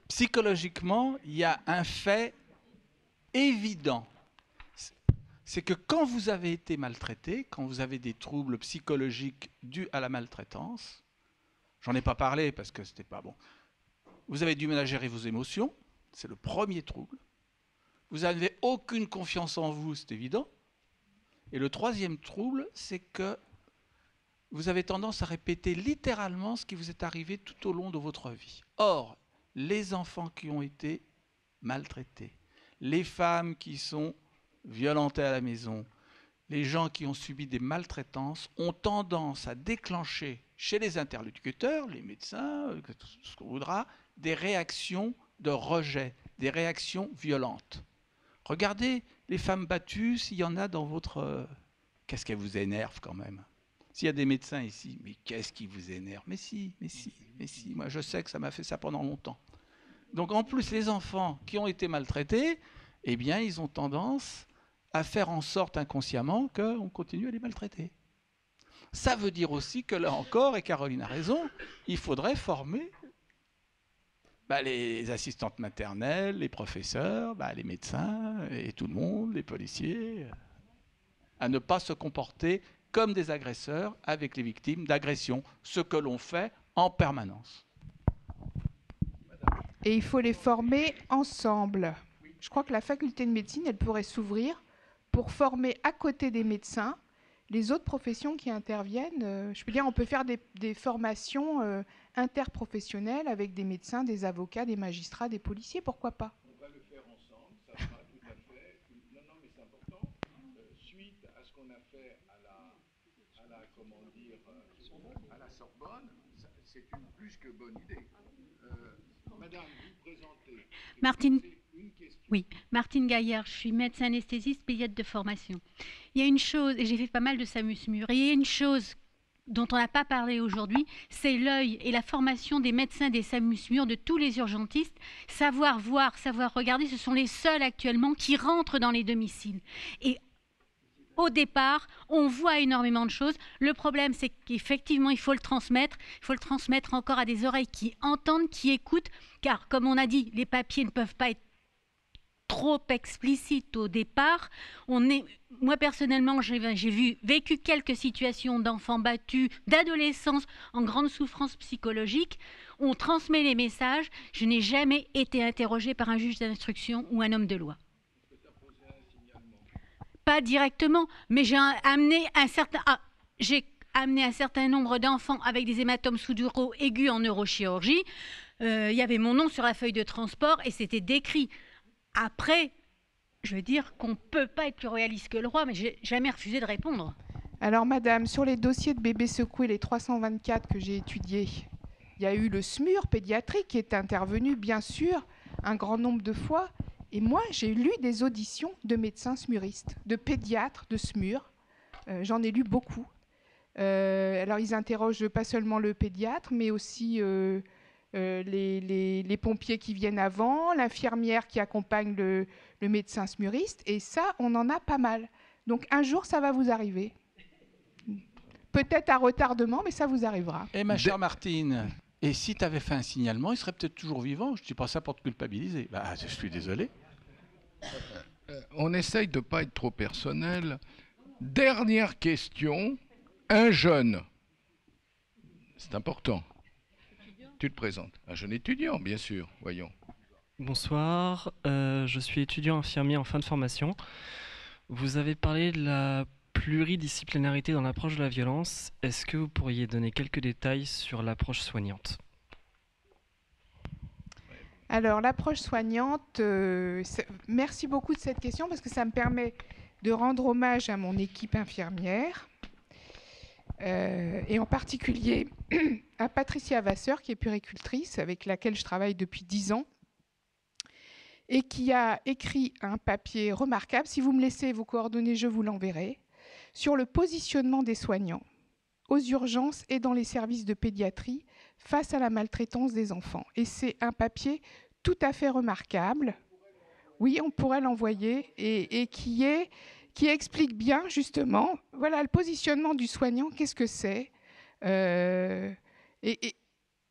S4: psychologiquement, il y a un fait évident. C'est que quand vous avez été maltraité, quand vous avez des troubles psychologiques dus à la maltraitance, j'en ai pas parlé parce que c'était pas bon, vous avez du mal à gérer vos émotions, c'est le premier trouble. Vous n'avez aucune confiance en vous, c'est évident. Et le troisième trouble, c'est que vous avez tendance à répéter littéralement ce qui vous est arrivé tout au long de votre vie. Or, les enfants qui ont été maltraités, les femmes qui sont violentées à la maison, les gens qui ont subi des maltraitances ont tendance à déclencher chez les interlocuteurs, les médecins, tout ce qu'on voudra, des réactions de rejet, des réactions violentes. Regardez les femmes battues, s'il y en a dans votre... Qu'est-ce qu'elles vous énerve quand même? S'il y a des médecins ici, mais qu'est-ce qui vous énerve? Mais si. Moi, je sais que ça m'a fait ça pendant longtemps. Donc, en plus, les enfants qui ont été maltraités, eh bien, ils ont tendance à faire en sorte inconsciemment qu'on continue à les maltraiter. Ça veut dire aussi que là encore, et Caroline a raison, il faudrait former les assistantes maternelles, les professeurs, les médecins et tout le monde, les policiers, à ne pas se comporter comme des agresseurs avec les victimes d'agressions, ce que l'on fait en permanence.
S3: Et il faut les former ensemble. Je crois que la faculté de médecine, elle pourrait s'ouvrir pour former à côté des médecins les autres professions qui interviennent. Je veux dire, on peut faire des formations interprofessionnelles avec des médecins, des avocats, des magistrats, des policiers, pourquoi pas?
S1: On va le faire ensemble, ça sera tout à fait... Non, mais c'est important. Suite à ce qu'on a fait à la Sorbonne, c'est une plus que bonne idée. Madame, vous présentez...
S14: Martine Gaillard, je suis médecin anesthésiste, pédiatre de formation. Il y a une chose, et j'ai fait pas mal de SAMU-SMUR, et il y a une chose dont on n'a pas parlé aujourd'hui, c'est l'œil et la formation des médecins des SAMU-SMUR, de tous les urgentistes. Savoir voir, savoir regarder, ce sont les seuls actuellement qui rentrent dans les domiciles. Et au départ, on voit énormément de choses. Le problème, c'est qu'effectivement, il faut le transmettre. Il faut le transmettre encore à des oreilles qui entendent, qui écoutent. Car, comme on a dit, les papiers ne peuvent pas être trop explicites au départ. Moi, personnellement, j'ai vécu quelques situations d'enfants battus, d'adolescents en grande souffrance psychologique. On transmet les messages. Je n'ai jamais été interrogée par un juge d'instruction ou un homme de loi. Pas directement, mais j'ai amené un certain nombre d'enfants avec des hématomes sous-duraux aigus en neurochirurgie. Il y avait mon nom sur la feuille de transport et c'était décrit. Après, je veux dire qu'on ne peut pas être plus réaliste que le roi, mais j'ai jamais refusé de répondre.
S3: Alors, madame, sur les dossiers de bébés secoués, les 324 que j'ai étudiés, il y a eu le SMUR pédiatrique qui est intervenu, bien sûr, un grand nombre de fois. Et moi, j'ai lu des auditions de médecins smuristes, de pédiatres de SMUR. J'en ai lu beaucoup. Alors, ils interrogent pas seulement le pédiatre, mais aussi les pompiers qui viennent avant, l'infirmière qui accompagne le médecin smuriste. Et ça, on en a pas mal. Donc, un jour, ça va vous arriver. Peut-être à retardement, mais ça vous arrivera.
S4: Et ma chère Martine, et si tu avais fait un signalement, il serait peut-être toujours vivant. Je ne dis pas ça pour te culpabiliser. Je suis désolé.
S1: On essaye de ne pas être trop personnel. Dernière question. Un jeune. C'est important. Tu te présentes. Un jeune étudiant, bien sûr. Voyons.
S15: Bonsoir. Je suis étudiant infirmier en fin de formation. Vous avez parlé de la pluridisciplinarité dans l'approche de la violence. Est-ce que vous pourriez donner quelques détails sur l'approche soignante ?
S3: Alors, l'approche soignante, merci beaucoup de cette question parce que ça me permet de rendre hommage à mon équipe infirmière et en particulier à Patricia Vasseur, qui est puéricultrice, avec laquelle je travaille depuis 10 ans et qui a écrit un papier remarquable. Si vous me laissez vos coordonnées, je vous l'enverrai, sur le positionnement des soignants aux urgences et dans les services de pédiatrie face à la maltraitance des enfants. Et c'est un papier tout à fait remarquable. Oui, on pourrait l'envoyer et qui explique bien justement, voilà, le positionnement du soignant, qu'est-ce que c'est,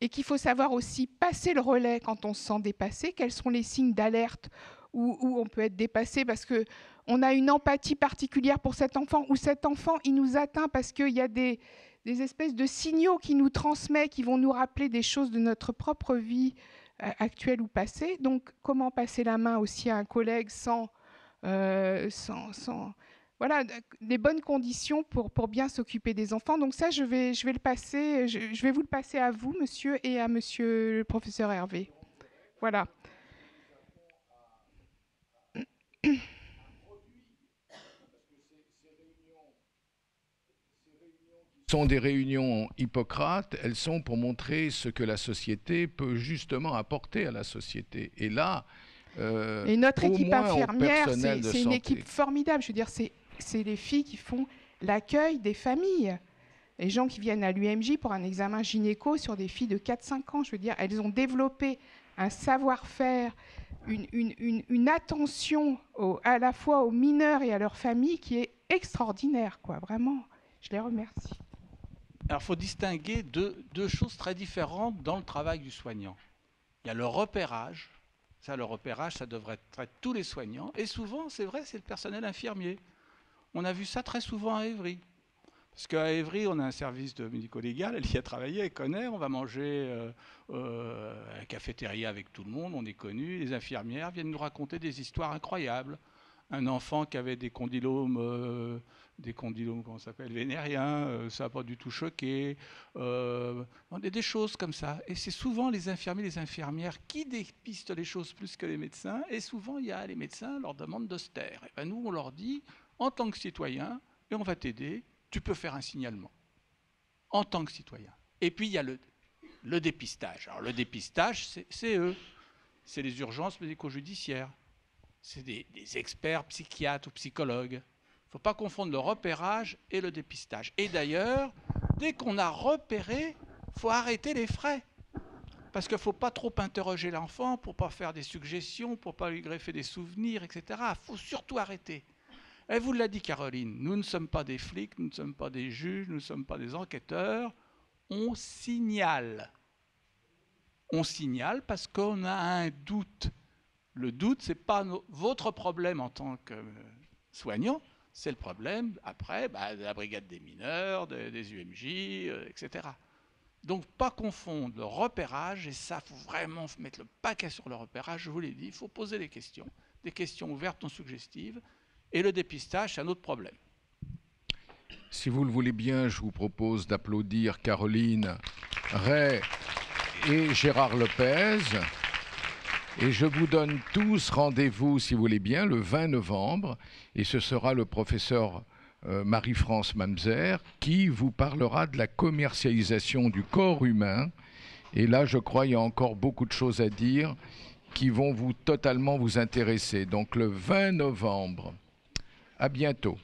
S3: et qu'il faut savoir aussi passer le relais quand on se sent dépassé, quels sont les signes d'alerte où on peut être dépassé parce qu'on a une empathie particulière pour cet enfant, ou cet enfant, il nous atteint parce qu'il y a des espèces de signaux qui nous transmet, qui vont nous rappeler des choses de notre propre vie actuelle ou passée. Donc, comment passer la main aussi à un collègue sans voilà, des bonnes conditions pour bien s'occuper des enfants. Donc ça, je vais le passer, je vais vous le passer à vous, monsieur, et à monsieur le professeur Hervé. Voilà.
S1: Sont des réunions Hippocrate, elles sont pour montrer ce que la société peut justement apporter à la société. Et là,
S3: et notre équipe infirmière, c'est une équipe formidable. Je veux dire, c'est les filles qui font l'accueil des familles. Les gens qui viennent à l'UMJ pour un examen gynéco sur des filles de 4-5 ans, je veux dire, elles ont développé un savoir-faire, une attention à la fois aux mineurs et à leurs familles qui est extraordinaire, quoi. Vraiment, je les remercie.
S4: Alors, il faut distinguer deux choses très différentes dans le travail du soignant. Il y a le repérage. Ça, le repérage, ça devrait être tous les soignants. Et souvent, c'est vrai, c'est le personnel infirmier. On a vu ça très souvent à Évry. Parce qu'à Évry, on a un service de médico-légal, elle y a travaillé, elle connaît, on va manger à la cafétéria avec tout le monde, on est connu. Les infirmières viennent nous raconter des histoires incroyables. Un enfant qui avait des condylomes, comment ça s'appelle, vénériens, ça n'a pas du tout choqué. Des choses comme ça. Et c'est souvent les infirmiers, les infirmières qui dépistent les choses plus que les médecins. Et souvent, il y a les médecins leur demandent de se taire. Et ben nous, on leur dit, en tant que citoyen, et on va t'aider, tu peux faire un signalement. En tant que citoyen. Et puis, il y a le dépistage. Alors, le dépistage, c'est eux. C'est les urgences médico-judiciaires. C'est des experts psychiatres ou psychologues. Il ne faut pas confondre le repérage et le dépistage. Et d'ailleurs, dès qu'on a repéré, il faut arrêter les frais. Parce qu'il ne faut pas trop interroger l'enfant pour ne pas faire des suggestions, pour ne pas lui greffer des souvenirs, etc. Il faut surtout arrêter. Elle vous l'a dit, Caroline, nous ne sommes pas des flics, nous ne sommes pas des juges, nous ne sommes pas des enquêteurs. On signale. On signale parce qu'on a un doute. Le doute, ce n'est pas votre problème en tant que soignant, c'est le problème, après, de la brigade des mineurs, des UMJ, etc. Donc, pas confondre le repérage, et ça, il faut vraiment mettre le paquet sur le repérage, je vous l'ai dit, il faut poser des questions ouvertes, non suggestives, et le dépistage, c'est un autre problème.
S1: Si vous le voulez bien, je vous propose d'applaudir Caroline Ray et Gérard Lopez. Et je vous donne tous rendez-vous, si vous voulez bien, le 20 novembre. Et ce sera le professeur Marie-France Mamzer qui vous parlera de la commercialisation du corps humain. Et là, je crois qu'il y a encore beaucoup de choses à dire qui vont totalement vous intéresser. Donc le 20 novembre. À bientôt.